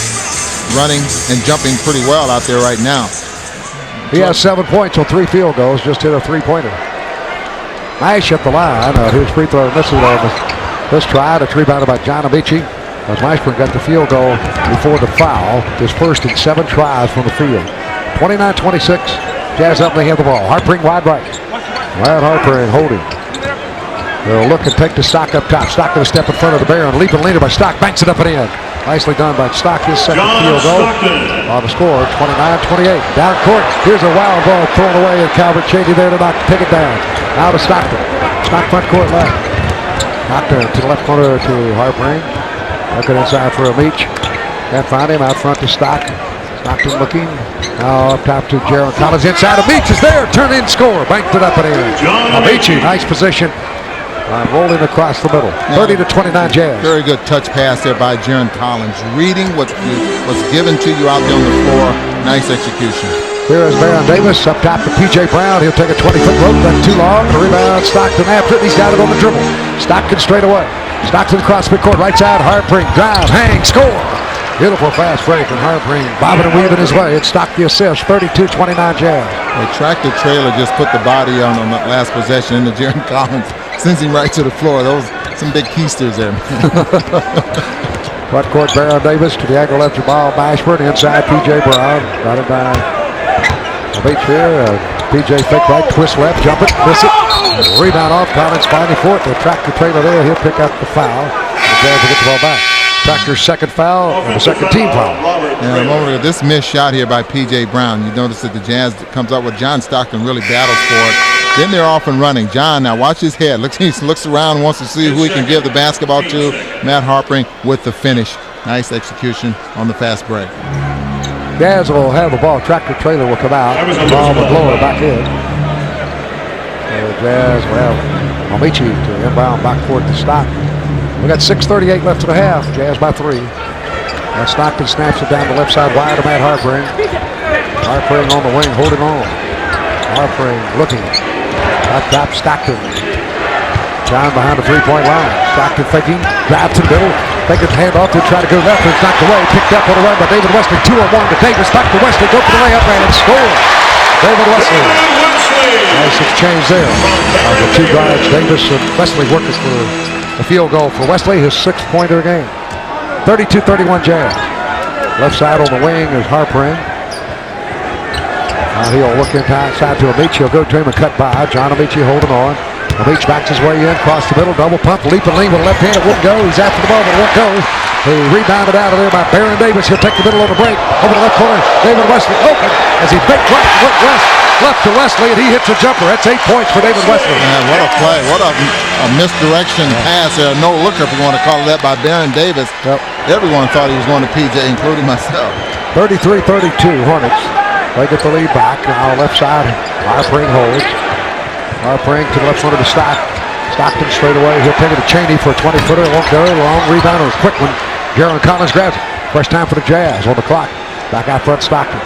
[SPEAKER 5] running and jumping pretty well out there right now.
[SPEAKER 4] He has 7 points on 3 field goals, just hit a 3-pointer. Nice at the line. His free throw misses on this try. It's rebounded by John Amici. As Weisberg got the field goal before the foul. His first in 7 tries from the field. 29-26. Jazz up, they have the ball. Harpring wide right. Brad Harpring holding. They'll look and take the Stock up top. Stock to step in front of the Baron. Leap and leaner by Stock. Banks it up and in. Nicely done by Stock. His second field goal. On the score, 29-28. Down court. Here's a wild ball thrown away, and Calvert Shady there to take it down. Now to Stockton. Stock front court left. Stockton to the left corner to Harpring. Looking inside for Amici. Can't find him. Out front to Stock. Stockton looking. Now up top to Jaron Collins. Inside. Amici is there. Turn in, score. Banked it up and in. Amici, nice position. Rolling across the middle. 30-29 Jazz.
[SPEAKER 5] Very good touch pass there by Jaron Collins. Reading what was given to you out there on the floor. Nice execution.
[SPEAKER 4] Here is Baron Davis up top to P.J. Brown. He'll take a 20-foot rope. That's too long. The rebound. Stockton after it. He's got it on the dribble. Stockton straight away. Stockton across midcourt. Right side. Harpring. Drive. Hang. Score. Beautiful fast break. And Harpring bobbing and weaving his way. It's Stock the assist. 32-29 Jazz.
[SPEAKER 5] A tractor trailer just put the body on that last possession into Jaron Collins. Sends him right to the floor. Those some big keisters there.
[SPEAKER 4] Front court, Baron Davis to the angle left ball. Bashford inside P.J. Brown. Got it by the beach here. P.J. fake right, twist left, jump it, miss it. Rebound off. Collins finding for it. The tractor trailer there. He'll pick up the foul. The Jazz will get the ball back. Tractor's second foul and the second team foul.
[SPEAKER 5] And over this missed shot here by P.J. Brown. You notice that the Jazz comes up with John Stockton really battles for it. Then they're off and running. John, now watch his head. He looks around, wants to see who he can give the basketball to. Matt Harpring with the finish. Nice execution on the fast break.
[SPEAKER 4] Jazz will have the ball. Tractor trailer will come out. The ball will blow it back in. So Jazz will have Amici to inbound back court to Stock. We got 6:38 left in the half. Jazz by 3. And Stockton snaps it down the left side wide to Matt Harpring. Harpring on the wing, holding on. Harpring looking. Up top, Stockton. Down behind the 3-point line. Stockton faking. Drive to the middle. Take his hand off to try to go left. It's knocked away. Picked up on the run by David Wesley. 2-on-1 to Davis. Back to Wesley. Go for the layup and score. David Wesley. Nice exchange there. The 2 guards, Davis and Wesley, working for a field goal for Wesley. His 6th-pointer game. 32-31 Jazz. Left side on the wing is Harpring. Now he'll look inside to Amici. He'll go to him and cut by. John Amici holding on. Amici backs his way in, across the middle, double pump, leap and lean with the left hand. It wouldn't go. He's after the ball, but it won't go. He rebounded out of there by Baron Davis. He'll take the middle on the break. Over the left corner, David Wesley open as he faked right and went left to Wesley, and he hits a jumper. That's 8 points for David Wesley.
[SPEAKER 5] Man, what a play. What a misdirection pass there. No looker, if you want to call it that, by Baron Davis.
[SPEAKER 4] Yep.
[SPEAKER 5] Everyone thought he was going to PJ, including myself.
[SPEAKER 4] 33-32 Hornets. They get the lead back. Now left side, Harpring holds. Harpring to the left corner to Stock. Stockton straight away. He'll take it to Chaney for a 20-footer. It won't go. Long rebound. It was a quick one. Jaron Collins grabs it. First time for the Jazz on the clock. Back out front, Stockton.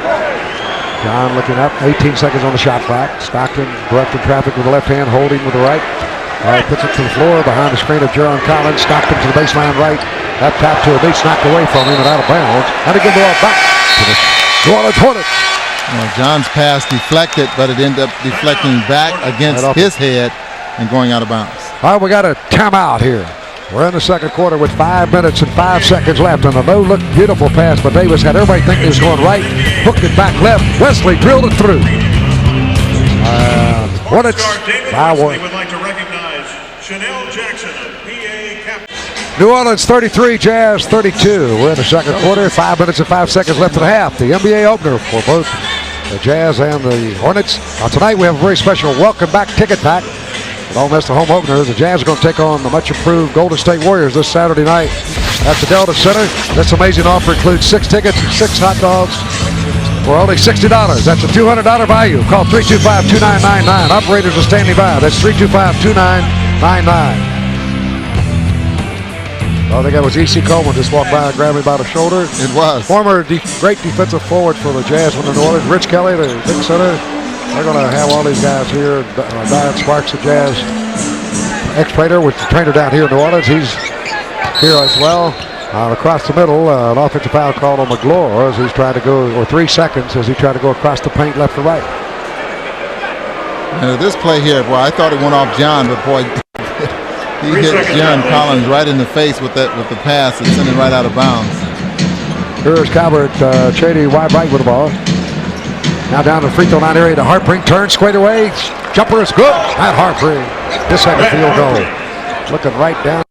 [SPEAKER 4] John looking up. 18 seconds on the shot clock. Stockton directing traffic with the left hand, holding with the right. All right, puts it to the floor behind the screen of Jaron Collins. Stockton to the baseline right. Up top to a beach, knocked away from him and out of bounds. And to give the ball back to the New Orleans Hornets.
[SPEAKER 5] John's pass deflected, but it ended up deflecting back against his head and going out of bounds.
[SPEAKER 4] All right, we got a timeout here. We're in the second quarter with 5 minutes and 5 seconds left. And a no-look beautiful pass by Davis had everybody thinking he was going right. Hooked it back left. Wesley drilled it through. Hornets by 1.
[SPEAKER 1] would like to recognize Chanel Jackson of PA Cap.
[SPEAKER 4] New Orleans 33, Jazz 32. We're in the second quarter. 5 minutes and 5 seconds left in the half. The NBA opener for both the Jazz and the Hornets. Tonight we have a very special welcome back ticket pack. Don't miss the home opener. The Jazz are going to take on the much improved Golden State Warriors this Saturday night at the Delta Center. This amazing offer includes 6 tickets and 6 hot dogs for only $60. That's a $200 value. Call 325-2999. Operators are standing by. That's 325-2999. I think that was E.C. Coleman just walked by and grabbed me by the shoulder.
[SPEAKER 5] It was.
[SPEAKER 4] Former great defensive forward for the Jazz from the New Orleans. Rich Kelly, the big center. They're going to have all these guys here. Dion Sparks, the Jazz ex-trainer, with the trainer down here in New Orleans. He's here as well. Across the middle, an offensive foul called on McGlure as he's trying to go, or 3 seconds as he tried to go across the paint left to right.
[SPEAKER 5] This play here, boy, I thought it went off John, but boy, he hit John Collins right in the face with the pass and sent it right out of bounds.
[SPEAKER 4] Here's Calvert, Cheney wide right with the ball. Now down to the free throw line area to Harpring, turns straight away. Jumper is good. At Harpring, his second field goal. Looking right down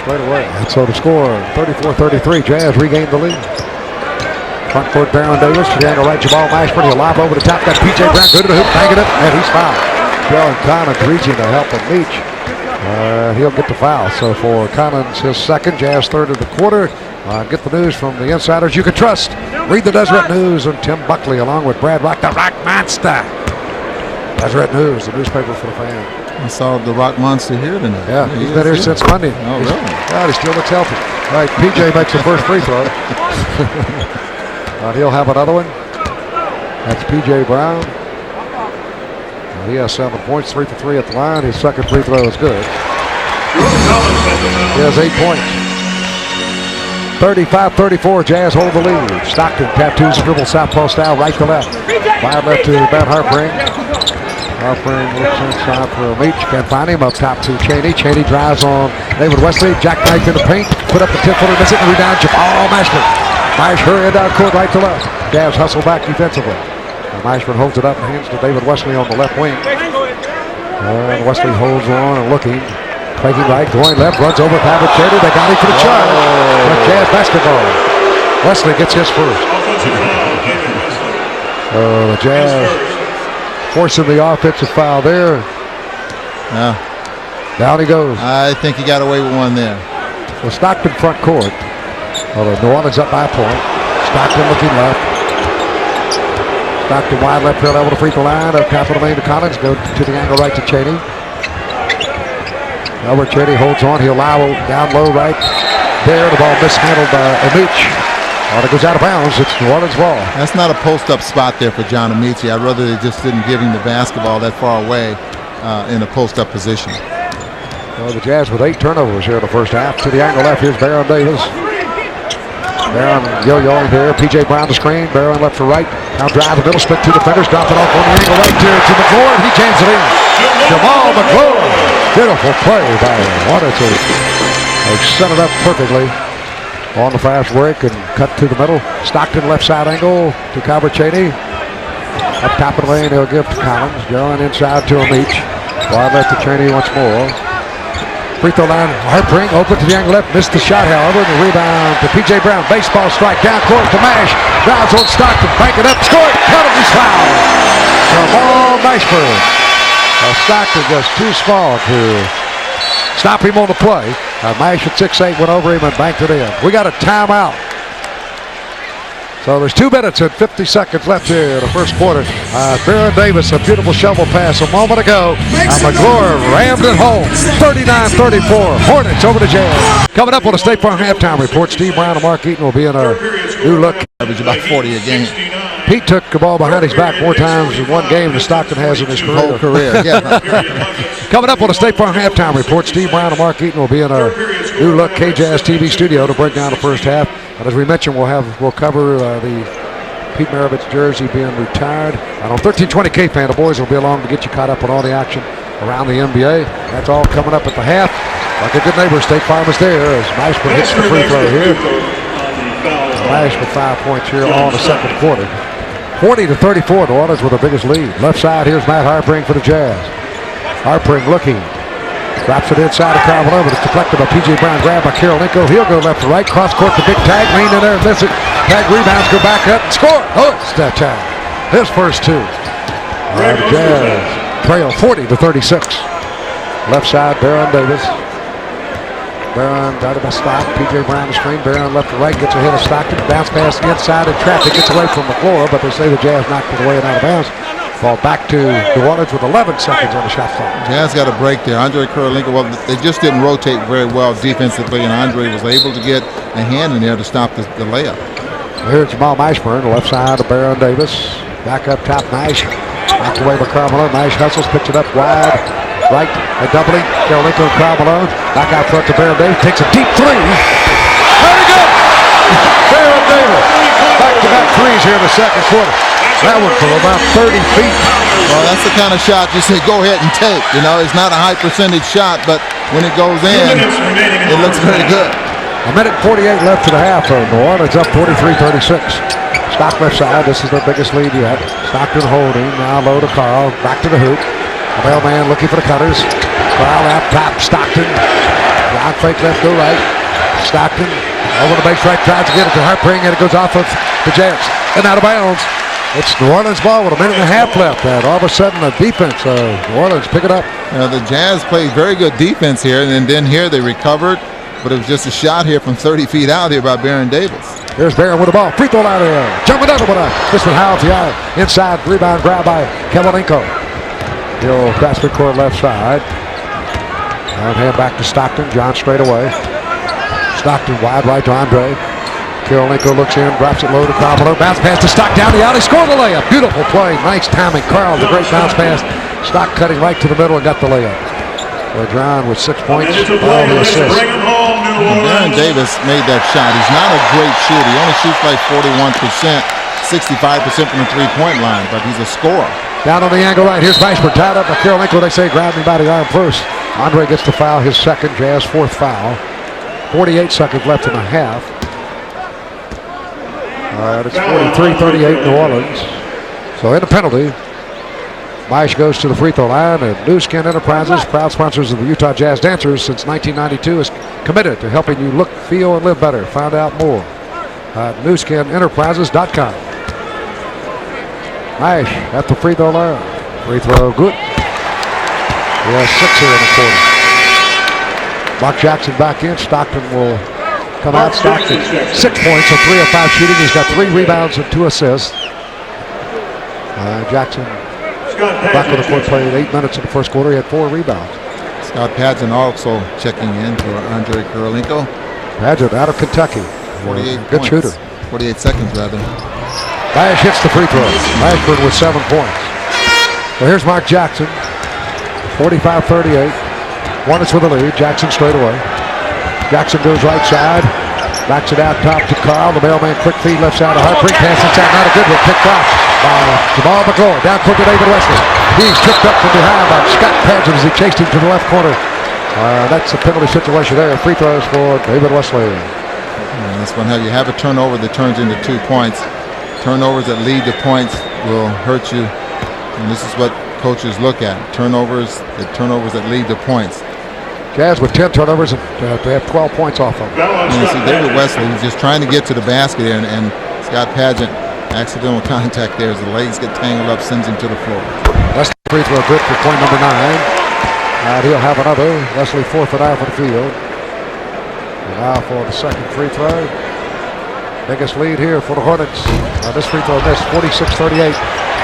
[SPEAKER 4] straight away. And so the score, 34-33. Jazz regained the lead. Front court, Baron Davis. To the angle right, Jamal Mashburn. He'll lob over the top. Got P.J. Brown good to the hoop, banging it, and he's fouled. Jalen Collins reaching to help him reach. He'll get the foul. So for Collins, his second, Jazz third of the quarter. Get the news from the insiders you can trust. Read the Deseret News and Tim Buckley along with Brad Rock, the Rock Monster. Deseret News, the newspaper for the fan.
[SPEAKER 5] I saw the Rock Monster here tonight.
[SPEAKER 4] Yeah, he's been here since Monday.
[SPEAKER 5] Oh, really?
[SPEAKER 4] God, he still looks healthy. All right, P.J. makes the first free throw. He'll have another one. That's P.J. Brown. He has 7 points, 3 for 3 at the line. His second free throw is good. He has 8 points. 35-34, Jazz hold the lead. Stockton tattoos dribble southpaw style, right to left. Wide left to Ben Harpring. Harpring looks inside for Meach. Can't find him. Up top to Cheney. Cheney drives on David Wesley. Jackknife in the paint. Put up the 10-footer. Miss it. Rebound. Jamal Mashburn. Mashburn down court right to left. Jazz hustle back defensively. Mashburn holds it up and hands to David Wesley on the left wing. And Wesley holds on and looking. Faking right, going left, runs over Pavlichetty. They got him for the charge. Jazz basketball. Wesley gets his first. The Jazz forcing the offensive foul there. Down he goes.
[SPEAKER 5] I think he got away with one there.
[SPEAKER 4] So Stockton front court. New Orleans up by a point. Stockton looking left. Stockton wide left field level to free throw line. Up top of the lane to Collins. Go to the angle right to Cheney. Albert Cheney holds on. He'll allow down low right there. The ball mishandled by Amici. It goes out of bounds. It's New Orleans ball.
[SPEAKER 5] That's not a post-up spot there for John Amici. I'd rather they just didn't give him the basketball that far away in a post-up position.
[SPEAKER 4] Well, the Jazz with 8 turnovers here in the first half. To the angle left, here's Baron Davis. Baron yo-yoing there. P.J. Brown to screen. Baron left to right. Now drive the middle, split 2 defenders. Dropped it off on the angle right to McGlure. He jams it in. Jamal McGlure. Beautiful play by Hornets. They set it up perfectly on the fast break and cut to the middle. Stockton left side angle to Calvert Cheney. Up top of the lane, he'll give to Collins. Going inside to Amici. Wide left to Cheney once more. Free throw line, Harpring open to the angle left. Missed the shot, however. The rebound to P.J. Brown. Baseball strike down court to Mash. Drives on Stockton. Bank it up. Score it. Penalty foul. Jamal Mashburn. Stockton just too small to stop him on the play. Mash at 6'8" went over him and banked it in. We got a timeout. So there's 2 minutes and 50 seconds left here in the first quarter. Baron Davis, a beautiful shovel pass a moment ago. McGlure rammed it home. 39-34. Hornets over the Jazz. Coming up on the State Farm halftime report, Steve Brown and Mark Eaton will be in a new look.
[SPEAKER 5] Average about 40 a game.
[SPEAKER 4] Pete took the ball behind his back more times in one game than Stockton has in his
[SPEAKER 5] whole career. Yeah.
[SPEAKER 4] Coming up on the State Farm halftime report, Steve Brown and Mark Eaton will be in our new look KJazz TV studio to break down the first half. And as we mentioned, we'll cover the Pete Maravich jersey being retired. And on 1320 K-Fan, the boys will be along to get you caught up on all the action around the NBA. That's all coming up at the half. Like a good neighbor, State Farm is there as Mashburn hits the free throw here. Mash with 5 points here on the second quarter. 40-34, New Orleans with the biggest lead. Left side, here's Matt Harpring for the Jazz. Harpring looking. Drops it inside of Karl Malone, but it's deflected by P.J. Brown. Grabbed by Karolinko. He'll go left to right. Cross court, the big tag. Lean in there and miss it. Tag rebounds, go back up and score. Oh, it's that time. His first two. The Jazz trail 40-36. Left side, Baron Davis. Baron guarded by Stock. P.J. Brown the screen. Baron left to right, gets ahead of Stockton. Bounce pass inside in traffic. Gets away from the floor, but they say the Jazz knocked it away and out of bounds. Ball back to New Orleans with 11 seconds on the shot clock.
[SPEAKER 5] Jazz got a break there. Andre Karolinko, well, they just didn't rotate very well defensively, and Andre was able to get a hand in there to stop the layup.
[SPEAKER 4] Here's Jamal Mashburn, left side of Baron Davis. Back up top, Nash. Knocked away by Karl Malone. Nash hustles, picks it up wide. Right, a doubling. Karolinko and Karl Malone. Back out front to Baron Davis. Takes a deep three. Very good! Baron Davis. Back-to-back threes here in the second quarter. That one from about 30 feet.
[SPEAKER 5] Well, that's the kind of shot you say go ahead and take. You know, it's not a high percentage shot, but when it goes in, it looks very good.
[SPEAKER 4] A minute 48 left to the half. New Orleans up 43-36. Stock left side. This is their biggest lead yet. Stockton holding. Now low to Karl. Back to the hoop. The mailman looking for the cutters. Karl out top. Stockton. Round fake left, go right. Stockton over the base right. Tries to get it to Harpring, and it goes off of the Jazz. And out of bounds. It's New Orleans ball with a minute and a half left. And all of a sudden, the defense of New Orleans pick it up.
[SPEAKER 5] The Jazz played very good defense here, and then here they recovered. But it was just a shot here from 30 feet out here by Baron Davis.
[SPEAKER 4] Here's Baron with the ball. Free throw line there. Jumping another one up. This one high off the eye. Inside, rebound grab by Karolinko. He'll cross the court left side. And hand back to Stockton. John straight away. Stockton wide right to Andre. Karolinko looks in, drops it low to Karl Malone. Bounce pass to Stock down the alley. Score the layup. Beautiful play. Nice timing. Karl, the great bounce pass. Stock cutting right to the middle and got the layup. John with 6 points. All the assists.
[SPEAKER 5] Baron Davis made that shot. He's not a great shooter. He only shoots like 41%, 65% from the three-point line, but he's a scorer.
[SPEAKER 4] Down on the angle right. Here's Mashburn tied up by Karolinko. They say grab me by the arm first. Andre gets the foul, his second. Jazz fourth foul. 48 seconds left in the half. It's 43-38 New Orleans. So in the penalty, Maish goes to the free throw line, and New Skin Enterprises, proud sponsors of the Utah Jazz Dancers since 1992, is committed to helping you look, feel, and live better. Find out more at newskinenterprises.com. Maish at the free throw line. Free throw good. He has 6 here in the quarter. Mark Jackson back in. Stockton will come out. Stockton 6 points on 3 of 5 shooting. He's got 3 rebounds and 2 assists. Jackson back on the court, played 8 minutes in the first quarter. He had 4 rebounds.
[SPEAKER 5] Scott Padgett also checking in for Andre Karolinko.
[SPEAKER 4] Padgett out of Kentucky.
[SPEAKER 5] 48
[SPEAKER 4] good
[SPEAKER 5] points.
[SPEAKER 4] shooter.
[SPEAKER 5] 48 seconds rather.
[SPEAKER 4] Bash hits the free throw. Mashburn with 7 points. So here's Mark Jackson. 45-38. Hornets with the lead. Jackson straight away. Jackson goes right side. Backs it out top to Karl. The mailman quick feed left side of Harpring. Pass inside. Not a good one. Picked off by Jamal McClure. Down quick to David Wesley. He's tripped up from behind by Scott Padgett as he chased him to the left corner. That's a penalty situation there. Free throws for David Wesley.
[SPEAKER 5] And this one, you have a turnover that turns into 2 points. Turnovers that lead to points will hurt you. And this is what coaches look at. Turnovers that lead to points.
[SPEAKER 4] Jazz with 10 turnovers, and they have 12 points off of them.
[SPEAKER 5] You see David Wesley, he's just trying to get to the basket here, and Scott Padgett, accidental contact there as the legs get tangled up, sends him to the floor.
[SPEAKER 4] That's the free throw good for point number 9. He'll have another. Wesley 4 for 9 for the field. And now for the second free throw. Biggest lead here for the Hornets. This free throw missed, 46-38.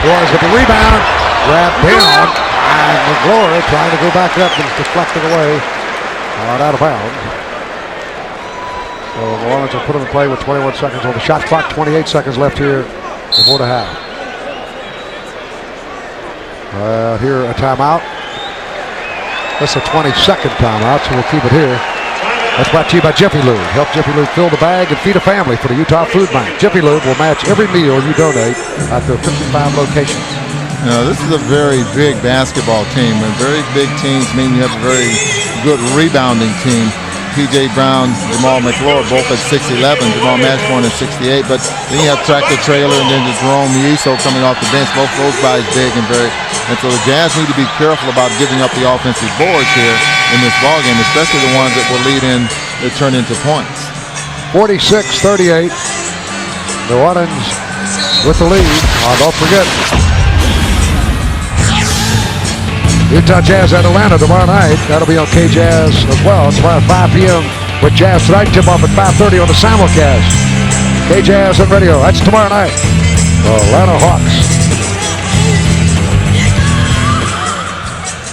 [SPEAKER 4] Warriors with the rebound. Grab down. And McGlory trying to go back up and deflected away. Out of bounds. So the Orleans will put him in play with 21 seconds on the shot clock. 28 seconds left here before the half. Here a timeout. That's a 20-second timeout, so we'll keep it here. That's brought to you by Jiffy Lube. Help Jiffy Lube fill the bag and feed a family for the Utah Food Bank. Jiffy Lube will match every meal you donate at their 55 locations.
[SPEAKER 5] Now, this is a very big basketball team, and very big teams mean you have a very good rebounding team. P.J. Brown, Jamal McClure, both at 6'11", Jamal Mashburn at 68, but then you have Tractor Trailer and then Jerome Yuso coming off the bench. Both those guys big and so the Jazz need to be careful about giving up the offensive boards here in this ballgame, especially the ones that will lead in that turn into points.
[SPEAKER 4] 46-38. New Orleans with the lead. Don't forget, Utah Jazz at Atlanta tomorrow night. That'll be on K-Jazz as well. Tomorrow at 5 p.m. with Jazz Tonight. Tip off at 5:30 on the simulcast. K-Jazz and radio. That's tomorrow night. The Atlanta Hawks.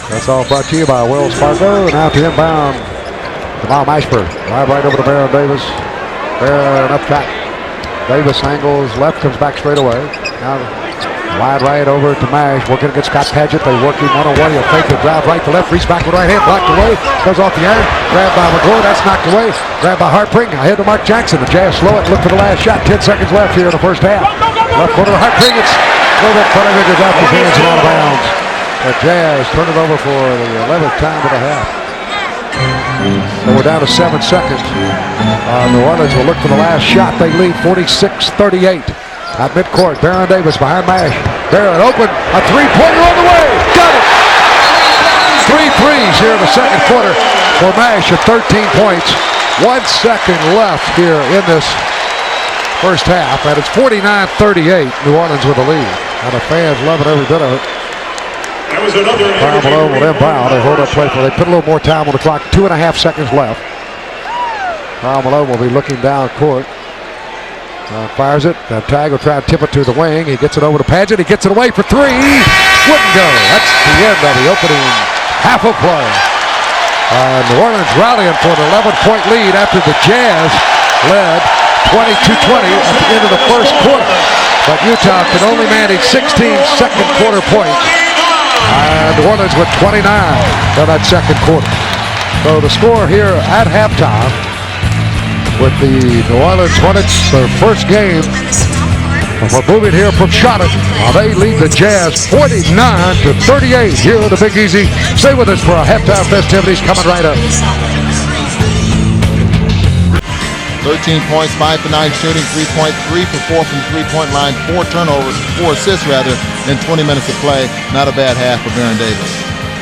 [SPEAKER 4] That's all brought to you by Wells Fargo. Now to inbound. Jamal Mashburn. Right over to Baron Davis. Baron up top. Davis angles left, comes back straight away. Now wide right over to Mash, working against Scott Padgett. They work him one-on-one. He'll fake it, drive right to left, reach back with right hand, blocked away. Goes off the iron, grabbed by McGraw, that's knocked away. Grabbed by Hartpring, ahead to Mark Jackson. The Jazz slow it, look for the last shot. 10 seconds left here in the first half. Left corner to Hartpring, it's a little bit front of it, goes out his hands and out of bounds. The Jazz turn it over for the 11th time of the half. So we're down to 7 seconds. New Orleans will look for the last shot. They lead 46-38. At midcourt, Baron Davis behind Mash. Baron open, a three-pointer on the way. Got it! 3 threes here in the second quarter for Mash at 13 points. 1 second left here in this first half, and it's 49-38. New Orleans with the lead. And the fans loving every bit of it.
[SPEAKER 1] That was another.
[SPEAKER 4] Karl Malone will inbound. They hold up play for. They put a little more time on the clock. 2.5 seconds left. Karl Malone will be looking down court. Fires it. Tag will try to tip it to the wing. He gets it over to Padgett. He gets it away for 3. Wouldn't go. That's the end of the opening half of play. New Orleans rallying for an 11-point lead after the Jazz led 22-20 at the end of the first quarter. But Utah can only manage 16 second quarter points. And New Orleans with 29 in that second quarter. So the score here at halftime with the New Orleans Hornets, their first game. And we're moving here from Charlotte. They lead the Jazz 49-38 here at the Big Easy. Stay with us for our halftime festivities coming right up.
[SPEAKER 5] 13 points, 5 for 9 shooting, 3 for 4 from the three-point line, 4 turnovers, 4 assists rather, in 20 minutes of play. Not a bad half for Baron Davis.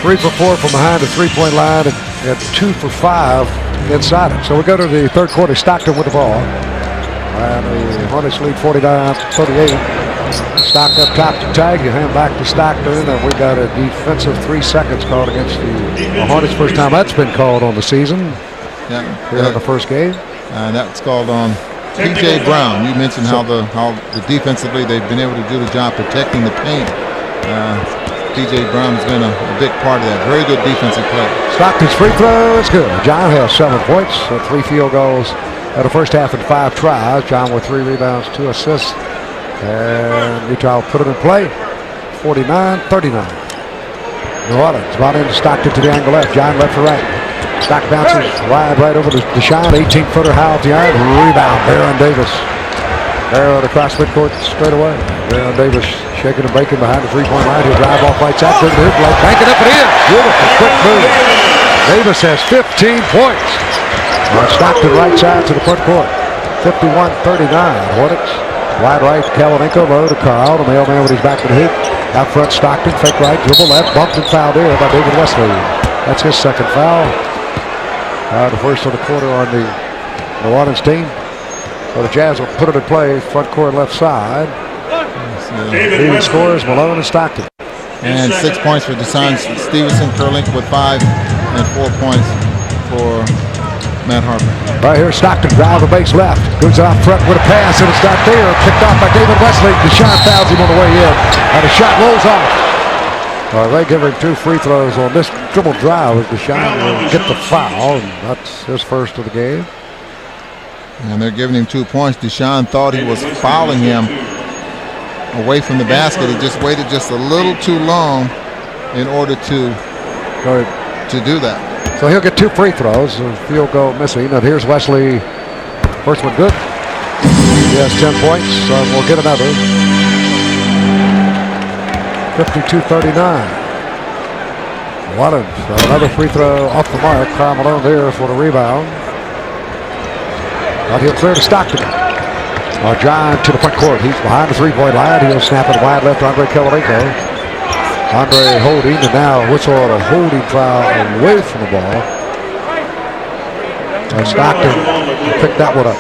[SPEAKER 4] 3 for 4 from behind the three-point line and 2 for 5 inside it. So we go to the third quarter. Stockton with the ball. And the Hornets lead 49-38. Stockton up top to Tag. You hand back to Stockton, and we got a defensive 3 seconds called against the Hornets. First time that's been called on the season. Here in the first game.
[SPEAKER 5] And that's called on P.J. Brown. You mentioned how defensively they've been able to do the job protecting the paint. P.J. Brown has been a big part of that. Very good defensive play.
[SPEAKER 4] Stockton's free throw is good. John has 7 points, 3 field goals in the first half and 5 tries. John with 3 rebounds, 2 assists. And Utah will put it in play. 49-39. New Orleans brought into Stockton to the angle left. John left to right. Stock bounces wide right over to Deshaun. 18-footer high off the iron. Rebound, Baron Davis. Baron across midcourt straight away. Baron Davis shaking and baking behind the three-point line. He'll drive off right side. Banking up and in. Beautiful, quick move. Davis has 15 points. Stockton right side to the front court. 51-39. Hornets. Wide right, Kavalenko. Low to Karl. The mailman with his back to the hoop. Out front, Stockton. Fake right, dribble left. Bumped and fouled in by David Wesley. That's his second foul. The first of the quarter on the New Orleans team. So the Jazz will put it in play, front court left side. Leading scorers, Malone and Stockton.
[SPEAKER 5] And 6 points for Deshaun Stevenson. Kurlink with 5 and 4 points for Matt Harper.
[SPEAKER 4] Right here, Stockton drive the base left. Goes out front with a pass, and it's not there. Picked off by David Wesley. Deshaun fouls him on the way in. And the shot rolls off. They give him 2 free throws on this dribble drive as Deshaun will get the foul, and that's his first of the game.
[SPEAKER 5] And they're giving him 2 points. Deshaun thought he was fouling him away from the basket. He just waited just a little too long in order to do that.
[SPEAKER 4] So he'll get 2 free throws, a field goal missing. And here's Wesley. First one good. He has 10 points, so we'll get another. 52-39. Another free throw off the mark. Karl Malone there for the rebound. But he'll clear to Stockton. John to the front court. He's behind the three-point line. He'll snap it wide left to Andre Kavalenko. Andre holding, and now whistle on a holding foul away from the ball. Stockton picked that one up.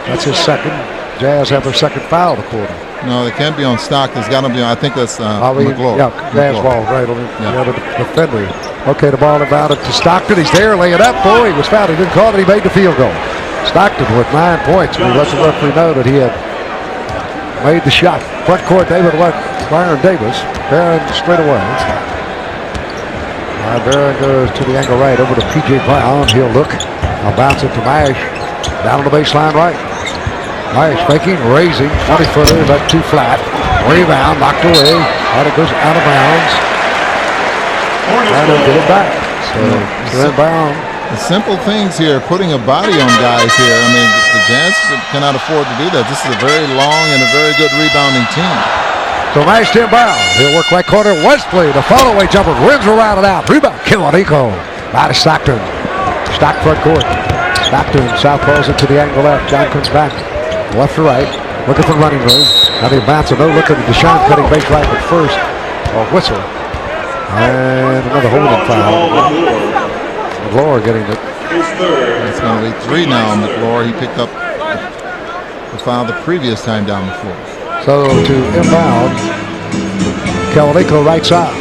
[SPEAKER 4] That's his second. Jazz have their second foul of the quarter.
[SPEAKER 5] No, they can't be on Stockton. It's got to be on, I think that's McLaurin.
[SPEAKER 4] Yeah, Jazz ball right on the other defender. Okay, the ball inbounded to Stockton. He's there, laying up. Boy, he was fouled. He didn't call it. He made the field goal. Stockton with 9 points. We let the referee know that he had made the shot. Front court, Byron Davis. Barron straight away. Barron goes to the angle right over to P.J. Brown. He'll look. I'll bounce it to Mash. Down on the baseline right. Mash faking, raising. 20-footer, left too flat. Rebound, knocked away. It goes out of bounds. And they'll get it back. So, inbound.
[SPEAKER 5] The simple things here, putting a body on guys here. I mean, the Jazz cannot afford to do that. This is a very long and a very good rebounding team.
[SPEAKER 4] So Mash to inbound. He'll work right corner. Wesley, the follow-away jumper. Rims around it out. Rebound. Kill-Nico. Out of Stockton. Stock front court. Stockton southpaws it to the angle left. John comes back. Left to right. Looking for running room. Now they bounce a no look at Deshaun cutting base right at first. Whistle. And another holding foul. McLaurin getting it.
[SPEAKER 5] It's going to be 3 now on McLaurin. He picked up the foul the previous time down the floor.
[SPEAKER 4] So to inbound, Kill-Nico right side.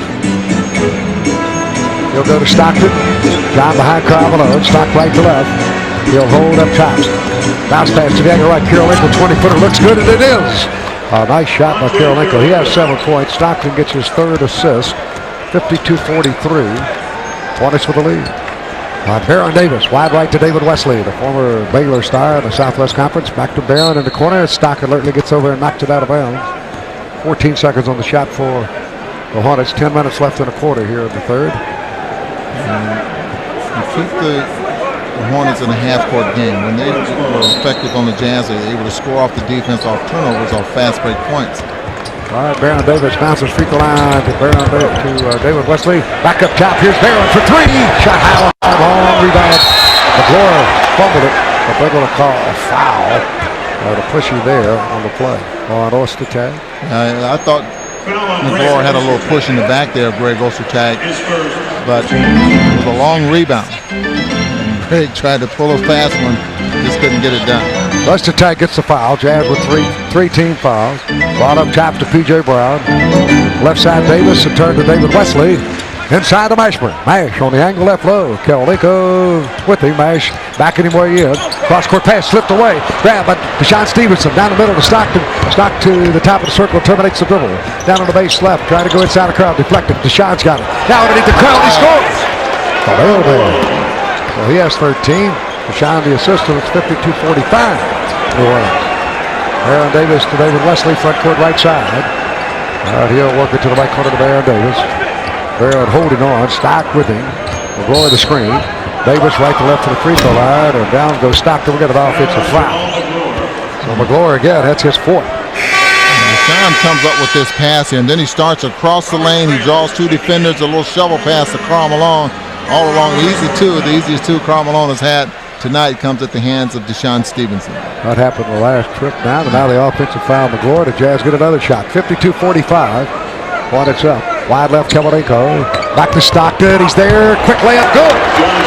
[SPEAKER 4] He'll go to Stockton. Down behind Karl Malone. Stock right to left. He'll hold up top. Bounce pass to the angle right. Kill-Nico 20-footer looks good, and it is. A nice shot by Kill-Nico. He has 7 points. Stockton gets his 3rd assist. 52-43. Hornets with the lead. Barron Davis, wide right to David Wesley, the former Baylor star in the Southwest Conference. Back to Barron in the corner. Stock alertly gets over and knocks it out of bounds. 14 seconds on the shot for the Hornets. 10 minutes left in a quarter here in the third.
[SPEAKER 5] You keep the Hornets in a half-court game. When they were effective on the Jazz, they were able to score off the defense, off turnovers, off fast break points.
[SPEAKER 4] All right, Barron Davis bounces free throw line to David Wesley. Back up top. Here's Barron for 3. Shot high, long rebound. McLaurin fumbled it, but they're going to call a foul to push you there on the play. On Ostertag.
[SPEAKER 5] I thought McLaurin had a little push in the back there of Greg Ostertag, but it was a long rebound. Greg tried to pull a fast one, just couldn't get it done.
[SPEAKER 4] Ostertag gets the foul. Jazz with three team fouls. Ball up top to P.J. Brown. Left side Davis and turn to David Wesley. Inside to Mashburn. Mash on the angle left low. Kill-Nico with him. Mash backing him where he is. Cross court pass slipped away. Grab by Deshaun Stevenson down the middle to Stockton. Stock to the top of the circle. Terminates the dribble. Down on the base left. Trying to go inside the crowd. Deflected. Deshaun's got it. Now underneath the crowd. He scores. Well, he has 13. Deshaun the assist. It's 52-45. New Orleans. Barron Davis to David Wesley. Front court right side. All right, he'll work it to the right corner to Barron Davis. Barron holding on, Stock with him. McLaurin the screen. Davis right to left to the free throw line, and down goes Stockton. We got an offensive foul. So McLaurin again, that's his 4th.
[SPEAKER 5] Deshaun comes up with this pass here, and then he starts across the lane. He draws 2 defenders, a little shovel pass to Karl Malone. All along, easy 2. The easiest 2 Karl Malone has had tonight comes at the hands of Deshaun Stevenson.
[SPEAKER 4] That happened the last trip down, and now the offensive foul. McLaurin, the Jazz get another shot. 52-45. Hornets up. Wide left, Kill-Nico. Back to Stockton. He's there. Quick layup. Good.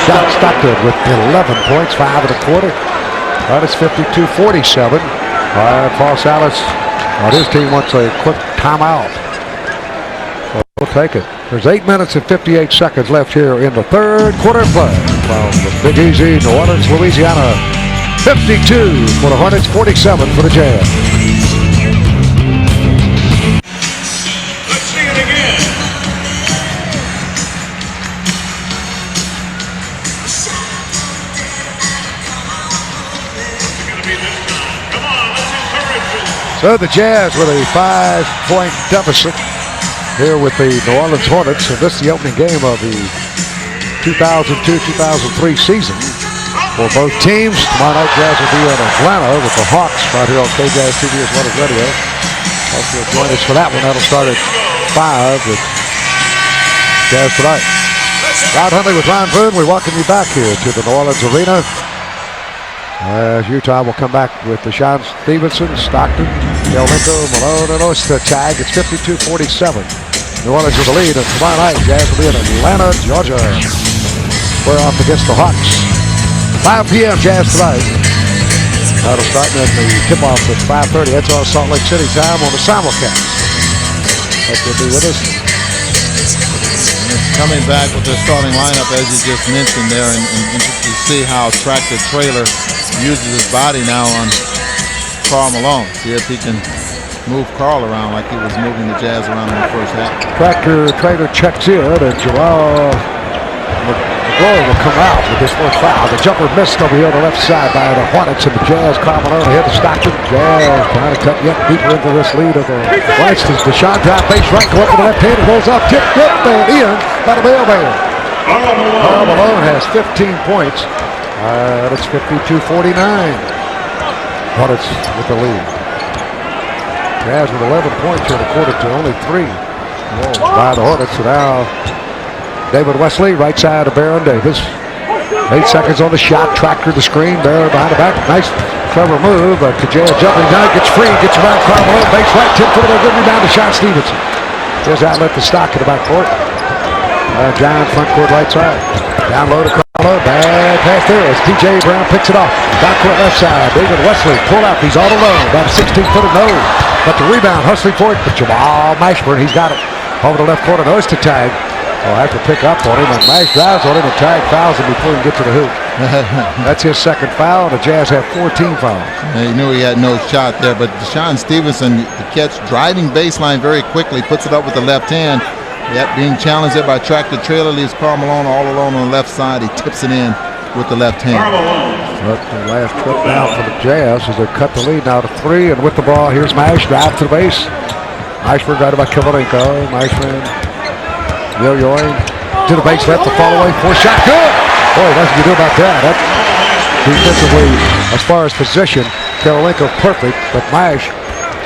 [SPEAKER 4] Shot Stockton with 11 points, 5 in a quarter. Right, it's 52-47. All right, Paul Salas. His team wants a quick timeout. So we'll take it. There's 8 minutes and 58 seconds left here in the third quarter play. From the Big Easy, New Orleans, Louisiana. 52 for the Hornets, 47 for the Jazz. So the Jazz with a 5-point deficit here with the New Orleans Hornets. And this is the opening game of the 2002-2003 season for both teams. Tomorrow night, Jazz will be in Atlanta with the Hawks right here on KJazz TV as well as radio. Hope you'll join us for that one. That'll start at 5 with Jazz tonight. Rod Hundley with Ron Boone. We welcome you back here to the New Orleans Arena. As Utah will come back with Deshaun Stevenson, Stockton, Kill-Nico, Malone, and Ostertag. It's 52-47. New Orleans with the lead, and tomorrow night, Jazz will be in Atlanta, Georgia. We're off against the Hawks. 5 p.m. Jazz tonight. That'll start in the tip-off at 5:30. That's our Salt Lake City time on the simulcast. Hope you'll be with us.
[SPEAKER 5] Coming back with their starting lineup, as you just mentioned there, and interested to see how Tractor Trailer uses his body now on Karl Malone. See if he can move Karl around like he was moving the Jazz around in the first half.
[SPEAKER 4] Tractor Trailer checks in, and Jamal McGlory will come out with his first foul. The jumper missed over here on the left side by the Hornets, and the Jazz. Karl Malone ahead to Stockton. Jazz trying to cut yet deeper into this lead of the Hornets. Deshaun drive base right, go up to the left hand, rolls up, tip, and in by the mailman. Karl Malone has 15 points. It's 52-49. Hornets with the lead. Jazz with 11 points here in the quarter to only 3 by the Hornets. So now David Wesley, right side of Baron Davis. 8 seconds on the shot. Tractor the screen. Baron behind the back. Nice, clever move. Jazz jumping down, gets free, gets around Karl Malone. Base right, 10 foot of a good rebound to Sean Stevenson. There's outlet to Stock in the back court. John front court right side. Down low to Karl Malone. Bad pass there as P.J. Brown picks it off. Back court left side. David Wesley pull out. He's all alone. About a 16-footer no. But the rebound hustling for it. But Jamal Mashburn, he's got it. Over the left corner. Notice to tag. Will have to pick up on him, and Mash drives on him and tag fouls him before he can get to the hoop. That's his second foul. The Jazz have 14 fouls.
[SPEAKER 5] He knew he had no shot there, but Deshaun Stevenson, the catch, driving baseline very quickly, puts it up with the left hand. Yet being challenged there by Tractor Trailer, leaves Karl Malone all alone on the left side. He tips it in with the left hand.
[SPEAKER 4] But the last trip down for the Jazz as they cut the lead now to 3, and with the ball, here's Mash, drive to the base. Mashburn got it by Kovalenko. Mashburn yo-yoing to the base, left the fall away, 4-shot, good! Boy, nothing you do about that. Defensively, as far as position, Kovalenko perfect, but Mash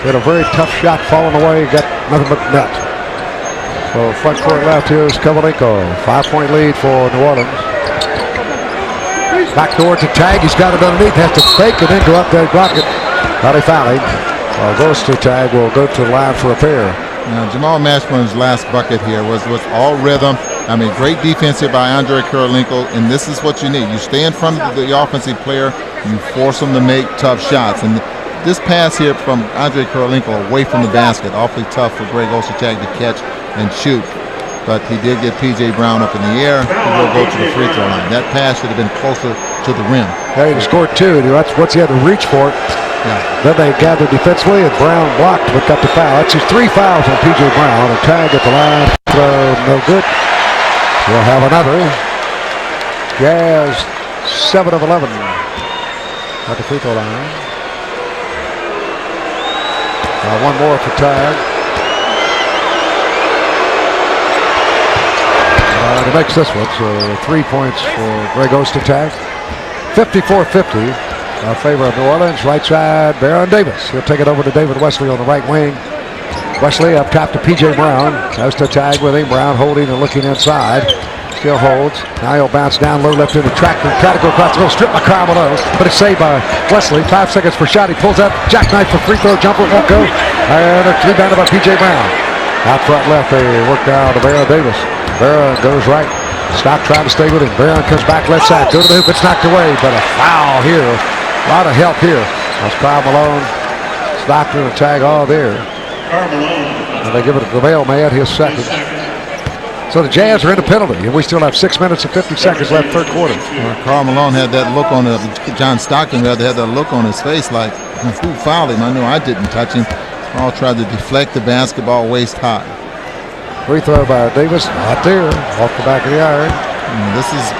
[SPEAKER 4] had a very tough shot falling away, got nothing but net. So front court left here is Kovalenko. 5-point lead for New Orleans. Back door to tag, he's got it underneath, has to fake and then go up there and block it. Now they foul him. Goes to tag, will go to the line for a pair.
[SPEAKER 5] Now, Jamal Mashburn's last bucket here was all rhythm. I mean, great defense here by Andre Kirilenko, and this is what you need. You stay in front of the offensive player, you force them to make tough shots. And this pass here from Andre Kirilenko away from the basket, awfully tough for Greg Ostertag to catch and shoot. But he did get P.J. Brown up in the air. He will go to the free throw line. That pass should have been closer to the rim.
[SPEAKER 4] Yeah, he scored 2. That's once he had to reach for it. Yeah. Then they gathered defensively, and Brown blocked but got the foul. That's his 3 fouls on P.J. Brown. A tag at the line, no good. We'll have another. Jazz 7 of 11 at the free throw line. One more for tag. He makes this one, so 3 points for Greg Ostertag. 54-50. Favor of New Orleans, right side, Baron Davis. He'll take it over to David Wesley on the right wing. Wesley up top to P.J. Brown. Has to tag with him. Brown holding and looking inside. Still holds. Now he'll bounce down low left into Tractor. Try to go across the middle. Strip by Karl Malone. But it's saved by Wesley. 5 seconds for shot. He pulls up. Jackknife for free throw. Jumper won't go. And it's rebounded by P.J. Brown. Out front left, they work down to Baron Davis. Baron goes right. Stock trying to stay with him. Baron comes back left side. Go to the hoop. It's knocked away. But a foul here. A lot of help here. That's Karl Malone. Stockton and tag all there. And they give it to the mailman, his second. So the Jazz are in the penalty, and we still have 6 minutes and 50 seconds left, third quarter.
[SPEAKER 5] Karl Malone had that look on it. John Stockton had that look on his face like, who fouled him? I know I didn't touch him. Karl tried to deflect the basketball waist high.
[SPEAKER 4] Free throw by Davis, not there, off the back of the iron.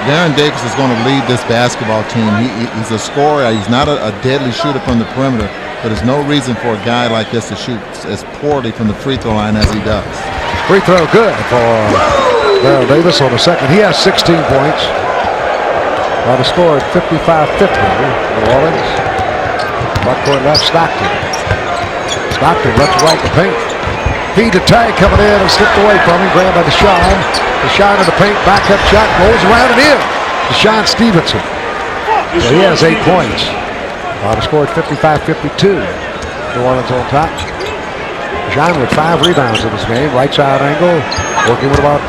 [SPEAKER 5] Baron Davis is going to lead this basketball team. He's a scorer. He's not a deadly shooter from the perimeter, but there's no reason for a guy like this to shoot as poorly from the free throw line as he does.
[SPEAKER 4] Free throw good for Baron Davis on the second. He has 16 points. By the score at 55-50. New Orleans. Buckcourt left Stockton. Stockton left to right to paint. Feed to tag coming in and slipped away from him. Grabbed by Deshaun. Deshaun in the paint. Back up shot. Rolls around and in. Deshaun Stevenson. So he has 8 points. The score at 55-52. New Orleans on top. John with 5 rebounds in this game. Right side angle. Working with about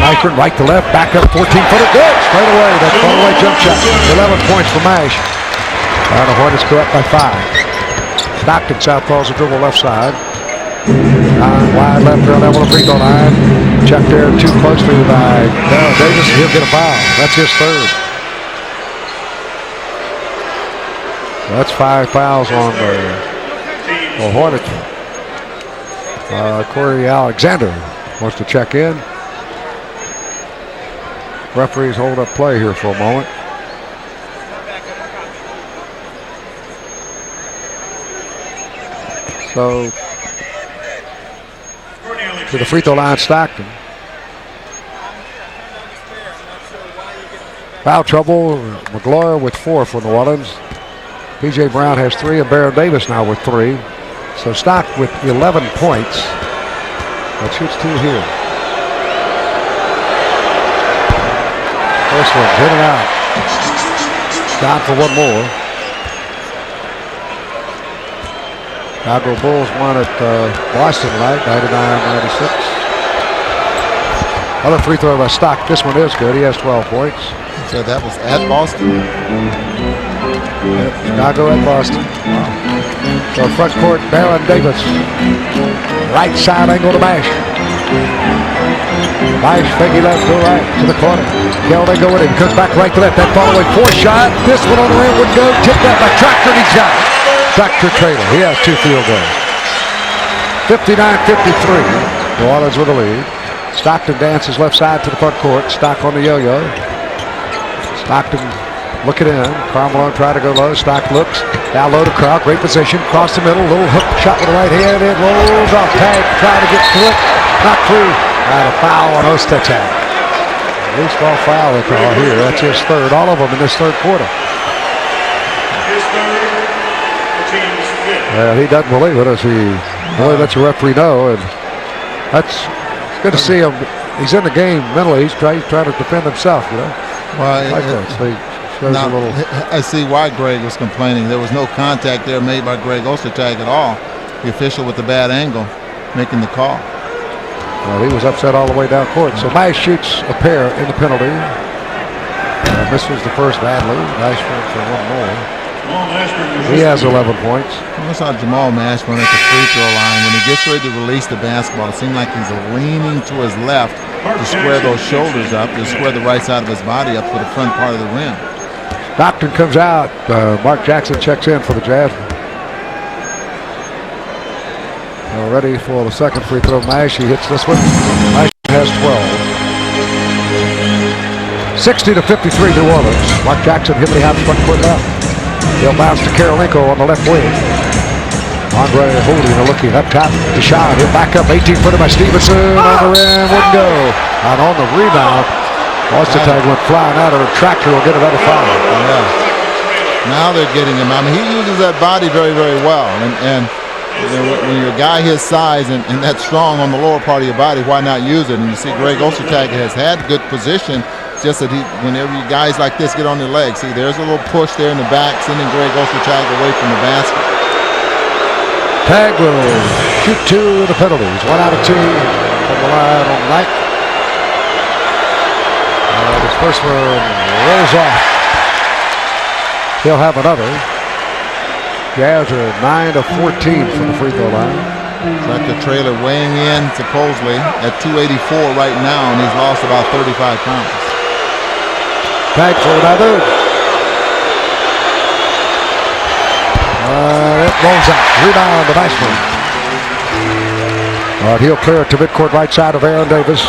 [SPEAKER 4] Mashburn, right to left. Back up 14-footer. Good. Straight away. That far-away jump shot. 11 points for Mash. And the Hornets go up by 5. Stockton southpaws the dribble left side. Wide left around that one free throw line. Checked there too closely by Davis. He'll get a foul. That's his third. That's 5 fouls on the Hornets. Corey Alexander wants to check in. Referees hold up play here for a moment. So to the free throw line, Stockton. Foul trouble. McGloire with 4 for New Orleans. P.J. Brown has 3 and Baron Davis now with 3. So Stock with 11 points. That shoots 2 here. First one hit it out. Down for one more. Chicago Bulls won at Boston tonight, 99-96. Other free throw by Stock. This one is good. He has 12 points.
[SPEAKER 5] So that was at Boston?
[SPEAKER 4] Yep, Chicago at Boston. So front court, Baron Davis. Right side angle to Mash. Mash, fakey left, go right to the corner. Kell, they go with him. Comes back right to left. That following 4 shot. This one on the rim would go. Tipped up by Tractor, and he's got it. Tractor Traylor. He has 2 field goals. 59-53. New Orleans with the lead. Stockton dances left side to the front court. Stock on the yo-yo. Stockton looking in. Karl Malone tried to go low. Stock looks. Down low to Karl. Great position. Cross the middle. Little hook shot with the right hand. It rolls off. Tag. Trying to get through it. Not through. And a foul on Ostech. Loose ball foul they call here. That's his third. All of them in this third quarter.
[SPEAKER 1] His third, the team's fifth.
[SPEAKER 4] Well, he doesn't believe it, as he really lets the referee know. And that's good to see him. He's in the game mentally. He's trying to defend himself, you know.
[SPEAKER 5] Well,
[SPEAKER 4] like that. So he shows a little.
[SPEAKER 5] I see why Greg was complaining. There was no contact there made by Greg Ostertag at all. The official with the bad angle making the call.
[SPEAKER 4] Well, he was upset all the way down court. So Mash shoots a pair in the penalty. This was the first badly. Mashburn for one more. He has 11 points.
[SPEAKER 5] I saw Jamal Mashburn at the free throw line. When he gets ready to release the basketball, it seemed like he's leaning to his left to square those shoulders up, to square the right side of his body up for the front part of the rim.
[SPEAKER 4] Stockton comes out. Mark Jackson checks in for the Jazz. Ready for the second free throw. Mash, he hits this one. Mash has 12. 60-53 New Orleans. Mark Jackson, Hibbity Hops, front foot left. He'll bounce to Karolinko on the left wing. Andre holding and looking up top to shot. He'll back up 18-footer by Stevenson on the rim. Wouldn't go. And on the rebound, Ostertag went flying out of the Tractor. Will get another foul.
[SPEAKER 5] Yeah. Now they're getting him. I mean, he uses that body very, very well. And when you're a guy his size and that strong on the lower part of your body, why not use it? And you see Greg Ostertag has had good position. It's just that whenever you guys like this get on their legs, see, there's a little push there in the back, sending Greg Ostertag away from the basket.
[SPEAKER 4] Tag will shoot 2 of the penalties. 1 out of 2 from the line on the night. This first one rolls off. He'll have another. Jazz are 9-14 from the free throw line.
[SPEAKER 5] Tractor Trailer weighing in supposedly at 284 right now, and he's lost about 35 pounds.
[SPEAKER 4] Tag for another. It rolls out. Rebound to Mashburn. He'll clear it to midcourt right side of Baron Davis.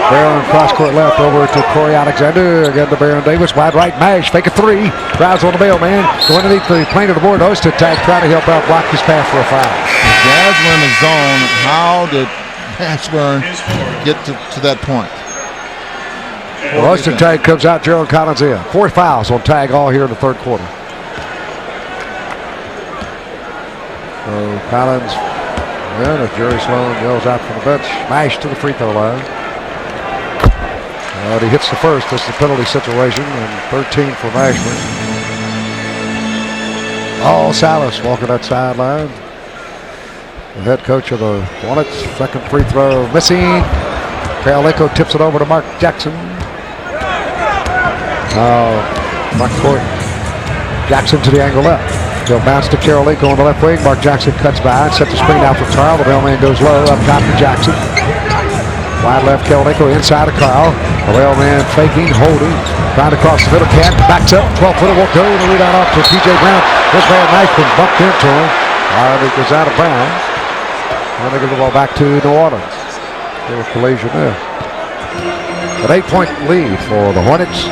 [SPEAKER 4] Baron cross court left over to Corey Alexander. Again to Baron Davis. Wide right, Mash. Fake a 3. Drives on the mailman. Going underneath the plane of the board. Ostertag trying to help out block his path for a foul.
[SPEAKER 5] The Jazz were in the zone. How did Mashburn get to that point?
[SPEAKER 4] Well, Ostertag comes out. Gerald Collins in. 4 fouls on Tag all here in the third quarter. So Collins, and as Jerry Sloan yells out from the bench, Mash to the free throw line. He hits the first. This is the penalty situation, and 13 for Mashburn. Salas walking that sideline. the head coach of the Hornets. Second free throw missing. Karl tips it over to Mark Jackson. Front court. Jackson to the angle left. He'll bounce to Karl on the left wing. Mark Jackson cuts by and sets the screen out for Karl. The mailman goes low up top to Jackson. Wide left, Karl inside of Karl. The mailman faking, holding, trying to cross the middle. Can't. Backs up. 12-footer will go. The rebound off to P.J. Brown. This man Nashville bumped into him. It goes out of bounds. And they give the ball back to New Orleans. Little collision there. An 8-point lead for the Hornets.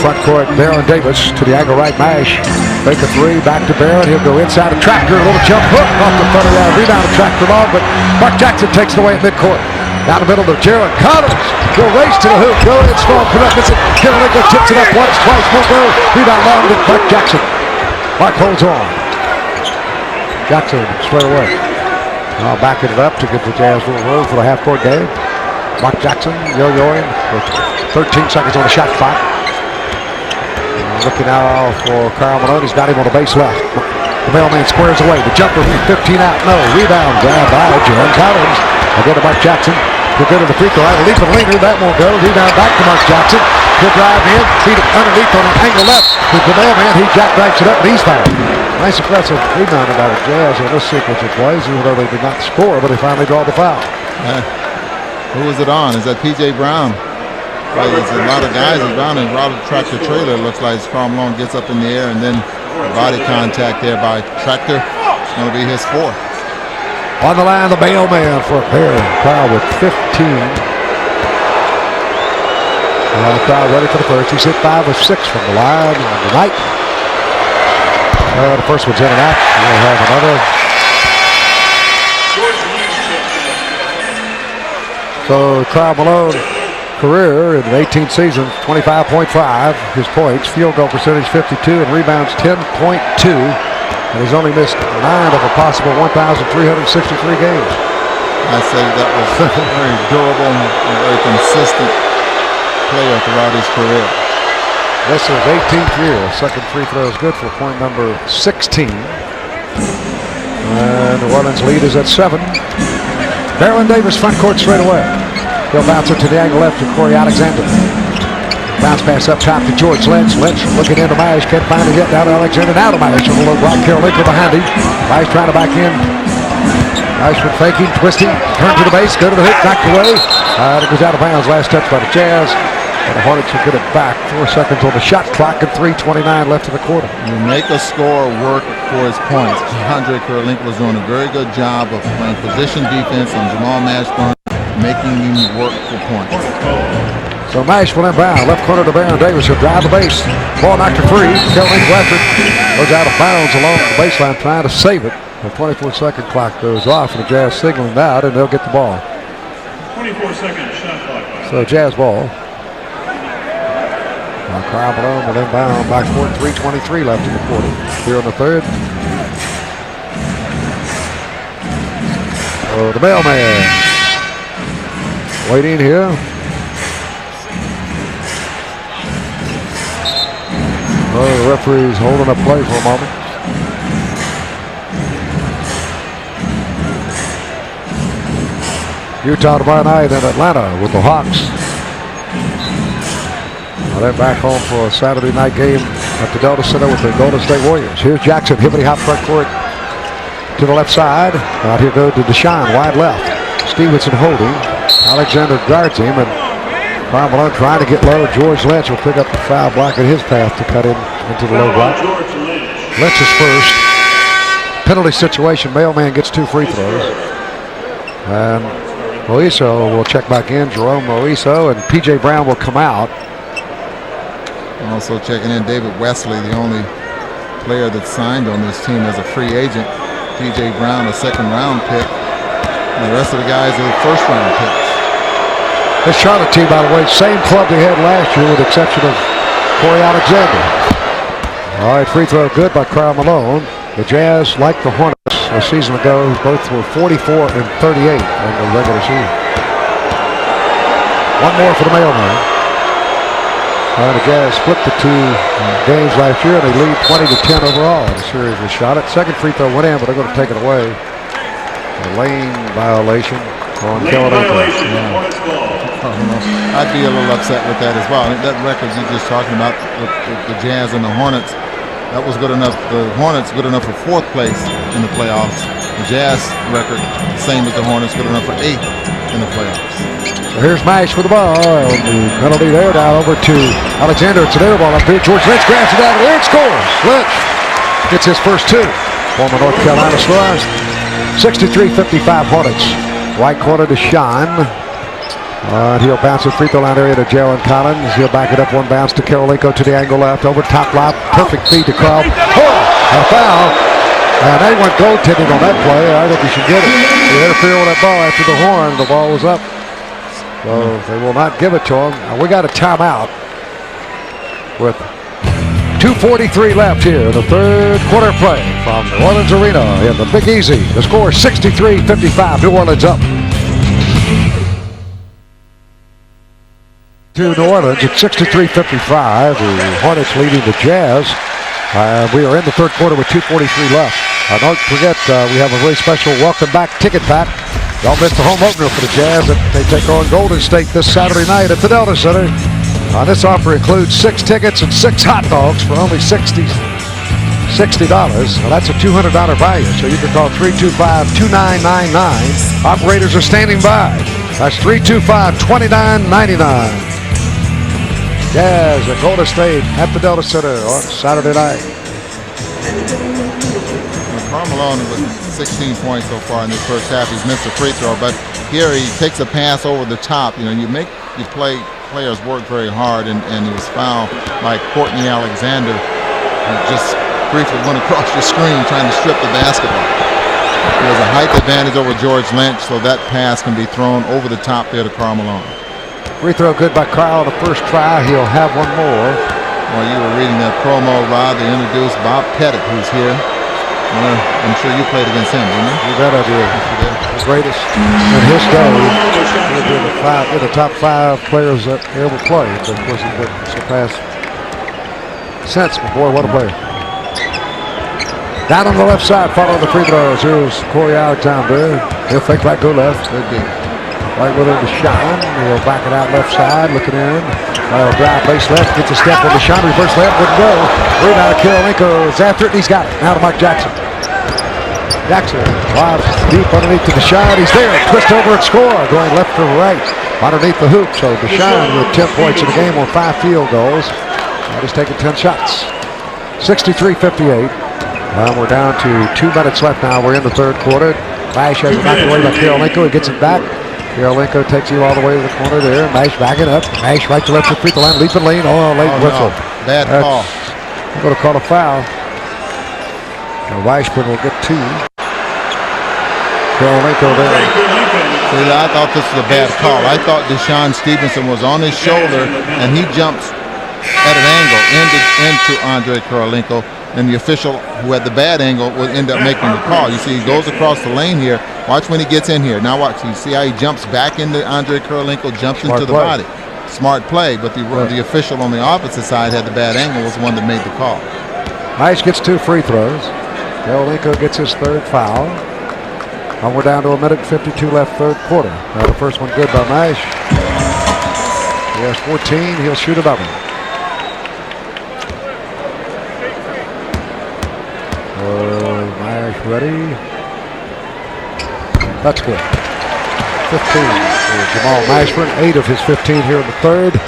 [SPEAKER 4] Front court, Baron Davis to the angle right mash. Fake a three, back to Barron. He'll go inside a Tractor. A little jump hook off the front of the rebound. A Tractor long, but Mark Jackson takes it away at midcourt. Down the middle to Jared Collins. He'll race to the hoop. Go in, strong, put up, miss it. Karolinko tips it up once, twice, won't go. Rebound long to Mark Jackson. Mark holds on. Jackson straight away. Now backing it up to get the Jazz a little room for the half-court game. Mark Jackson yo-yoing with 13 seconds on the shot clock. Looking now for Karl Malone. He's got him on the base left. The mailman squares away. The jumper from 15 out. No. Rebound. Grab by Jared Collins. Again to Mark Jackson. He'll go to the free throw. Leap and leaner. That won't go. Rebound back to Mark Jackson. He'll drive in. Feed it underneath on an angle left. With the mailman, he jackknives it up and he's fouled. Nice aggressive rebound by the Jazz on this sequence of plays, even though they did not score, but they finally draw the foul.
[SPEAKER 5] Who is it on? Is that P.J. Brown? Well, there's a lot of guys around and Robert Tractor trailer. Looks like Karl Malone gets up in the air and then body contact there by Tractor. It's going to be his fourth.
[SPEAKER 4] On the line, the mailman for a pair. Karl with 15. Karl ready for the first. He's hit 5 of 6 from the line on the night. The first one's in and out. We'll have another. So Karl Malone, career in 18 seasons, 25.5. His points, field goal percentage 52, and rebounds 10.2. And he's only missed 9 of a possible 1,363 games.
[SPEAKER 5] I say that was very durable and very consistent player throughout his career.
[SPEAKER 4] This is 18th year. Second free throw is good for point number 16. And New Orleans lead is at 7. Baron Davis front court straight away. He'll bounce it to the angle left to Corey Alexander. Bounce pass up top to George Lynch. Lynch looking into Myers. Can't find it yet. Down to Alexander. Now to Myers. On the low block. Karolinko behind him. Myers trying to back in. Myers faking, twisting. Turn to the base. Go to the hook. Knocked away. It goes out of bounds. Last touch by the Jazz. And the Hornets will get it back. 4 seconds on the shot clock and 3:29 left in the quarter.
[SPEAKER 5] You make a scorer work for his points. Andre Karolinko was doing a very good job of playing position defense on Jamal Mashburn, making him work for points.
[SPEAKER 4] So Mashburn inbound. Left corner to Baron Davis. He'll drive the base. Ball knocked free. Karolinko after it. Goes out of bounds along the baseline trying to save it. The 24-second clock goes off and the Jazz signaling out and they'll get the ball.
[SPEAKER 1] 24-second shot clock.
[SPEAKER 4] So Jazz ball. Karl Malone will inbound back court. 3:23 left in the quarter. Here in the third. Oh, the mailman waiting here. Oh, the referee's holding up play for a moment. Utah tomorrow night in Atlanta with the Hawks. They're back home for a Saturday night game at the Delta Center with the Golden State Warriors. Here's Jackson, hippity hop front court to the left side. Out here go to Deshaun, wide left. Stevenson holding. Alexander guards him, and Karl Malone trying to get low. George Lynch will pick up the foul, blocking his path to cut him into the low block. Lynch is first. Penalty situation. Mailman gets 2 free throws. And Moiso will check back in. Jerome Moiso, and P.J. Brown will come out.
[SPEAKER 5] Also checking in David Wesley, the only player that signed on this team as a free agent. P.J. Brown, a second-round pick. And the rest of the guys are first-round picks.
[SPEAKER 4] This Charlotte team, by the way, same club they had last year with the exception of Corey Alexander. All right, free throw good by Karl Malone. The Jazz, like the Hornets a season ago, both were 44 and 38 in the regular season. One more for the mailman. The Jazz split the two games last year. They lead 20-10 overall. The series was shot at. Second free throw went in, but they're going to take it away. A lane violation on Carolina.
[SPEAKER 5] I'd be a little upset with that as well. I mean, that record you're just talking about with the Jazz and the Hornets, that was good enough. The Hornets good enough for 4th place in the playoffs. The Jazz record, same as the Hornets, good enough for 8th in the playoffs.
[SPEAKER 4] So here's Mash with the ball. The penalty there, down over to Alexander. It's an air ball up here. George Lynch grabs it out of there and scores. Lynch gets his first 2. Former North Carolina Stars. 63-55 Hornets. Right corner to Sean. He'll bounce the free throw line area to Jaron Collins. He'll back it up one bounce to Karolinko to the angle left. Over top left. Perfect feed to Karl. A foul. And they went goaltending on that play. I think he should get it. He interfered with that ball after the horn. The ball was up. So they will not give it to him. We got a timeout with 2:43 left here in the third quarter play from New Orleans Arena in the Big Easy. The score is 63-55. New Orleans up. To New Orleans at 63-55. The Hornets leading the Jazz. We are in the third quarter with 2:43 left. Don't forget, we have a very special welcome back ticket pack. Don't miss the home opener for the Jazz. They take on Golden State this Saturday night at the Delta Center. This offer includes 6 tickets and 6 hot dogs for only $60. Well, that's a $200 value, so you can call 325-2999. Operators are standing by. That's 325-2999. Jazz at Golden State at the Delta Center on Saturday night.
[SPEAKER 5] Karl Malone with 16 points so far in this first half. He's missed a free throw, but here he takes a pass over the top. You know, you make your players work very hard, and he was fouled by Courtney Alexander, who just briefly went across the screen trying to strip the basketball. He has a height advantage over George Lynch, so that pass can be thrown over the top there to Karl Malone.
[SPEAKER 4] Free throw good by Karl on the first try. He'll have one more.
[SPEAKER 5] Well, you were reading that promo, Rod. They introduced Bob Pettit, who's here. I'm sure you played against him, didn't you?
[SPEAKER 4] You bet I did. The greatest in his day. In the top 5 players that ever played. But of course, he didn't surpass since. But boy, what a player. Down on the left side, following the free throws. Here's Corey Alexander. He'll fake right, go left. Good game. Right with him to Sean. He'll back it out left side, looking in. Drive base left, gets a step on the Sean. Reverse left, wouldn't go. Rebound, Karolinko is after it, and he's got it. Now to Mike Jackson. Jackson drives deep underneath to Deshaun. He's there. Twist over and score. Going left to right underneath the hoop. So Deshaun with 10 points in the game on 5 field goals. He's taking 10 shots. 63-58. We're down to 2 minutes left now. We're in the third quarter. Mash has it knocked away by Karolinko. He gets it back. Karolinko takes you all the way to the corner there. Mash backing up. Mash right to left to the free throw line. Leaping lane. Late whistle.
[SPEAKER 5] No. Bad call.
[SPEAKER 4] I'm going to call a foul. Weishman will get 2. Karolinko there.
[SPEAKER 5] See, I thought this was a bad call. I thought Deshaun Stevenson was on his shoulder, and he jumps at an angle into Andre Karolinko, and the official who had the bad angle would end up making the call. You see, he goes across the lane here. Watch when he gets in here. Now watch. You see how he jumps back into Andre Karolinko, jumps into the body. Smart play, but the official on the opposite side had the bad angle, was the one that made the call.
[SPEAKER 4] Mash gets 2 free throws. Karolinko gets his 3rd foul. And we're down to 1:52 left, third quarter. Now the first one good by Mash. He has 14. He'll shoot another. Mash ready. That's good. 15 for Jamal Mashburn. 8 of his 15 here in the third.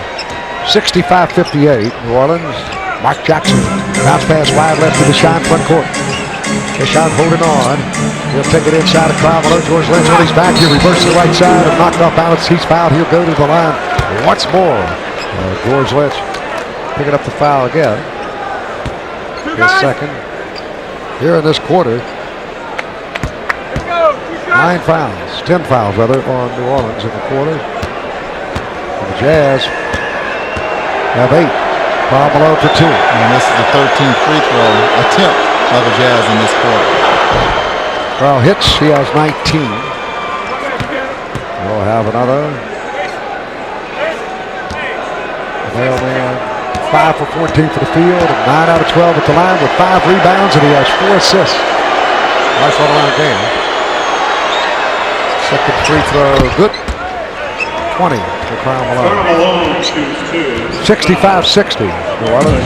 [SPEAKER 4] 65-58. New Orleans. Mark Jackson. Bounce pass wide left to the Deshaun front court. Deshaun holding on. He'll take it inside of Karl Malone. George Lynch when he's back here. Reverse to the right side and knocked off balance. He's fouled. He'll go to the line once more. George Lynch picking up the foul again. His second. Here in this quarter. 9 fouls. 10 fouls rather on New Orleans in the quarter. And the Jazz have 8. Karl Malone for 2.
[SPEAKER 5] And this is the 13th free throw attempt of the Jazz in this quarter.
[SPEAKER 4] Karl hits. He has 19. We'll have another. Mailman 5 for 14 for the field, and 9 out of 12 at the line with 5 rebounds, and he has 4 assists. Nice all-around game. Second free throw, good. 20 for Karl Malone. 65-60. New Orleans.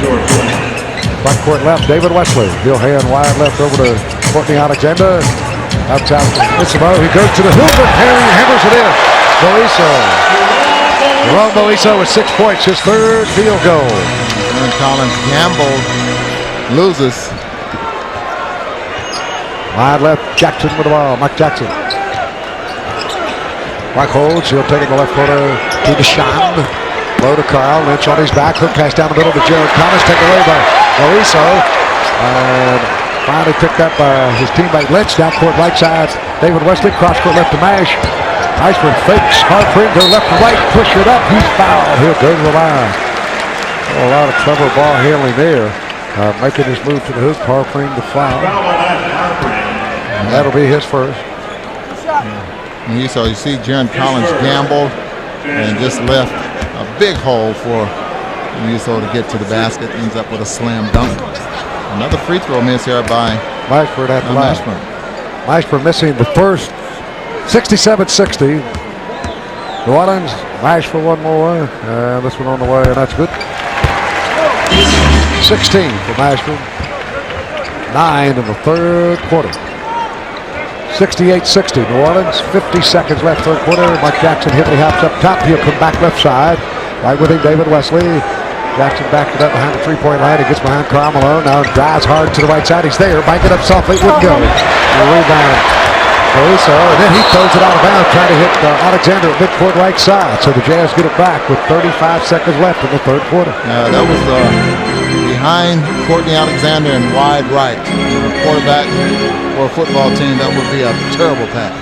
[SPEAKER 4] Front court left, David Wesley. He'll hand wide left over to Courtney Alexander. Up top, Issimo. He goes to the hoop and hammers it in. Jerome Moiso with 6 points, his 3rd field goal.
[SPEAKER 5] And Collins gambled, loses.
[SPEAKER 4] Wide left, Jackson with the ball. Mike Jackson. Mike holds. He'll take it to the left corner to Deshaun. Low to Karl. Lynch on his back. Hook pass down the middle to Jared Thomas. Taken away by Moiso. And finally picked up by his teammate Lynch. Down court right side. David Wesley. Cross court left to Mash. Iceman fakes. Harpring go left to right. Push it up. He's fouled. He'll go to the line. Oh, a lot of clever ball handling there. Making his move to the hoop. Harpring to foul. And that'll be his first.
[SPEAKER 5] So you see Jaron Collins gambled and just left a big hole for Muso to get to the basket. Ends up with a slam dunk. Another free throw miss here by
[SPEAKER 4] Mashburn at the last. Mashburn missing the first. 67-60. New Orleans, Mash for one more. This one on the way, and that's good. 16 for Mashburn. 9 in the 3rd quarter. 68-60, New Orleans, 50 seconds left, 3rd quarter. Mike Jackson hippity hops up top. He'll come back left side. Right with him, David Wesley. Jackson backed it up behind the 3-point line. He gets behind Karl Malone. Now drives hard to the right side. He's there. Bank it up softly. It wouldn't go. The rebound. Caruso, and then he throws it out of bounds, trying to hit Alexander at midcourt right side. So the Jazz get it back with 35 seconds left in the 3rd quarter.
[SPEAKER 5] That was behind Courtney Alexander and wide right. Quarterback for a football team, that would be a terrible pass.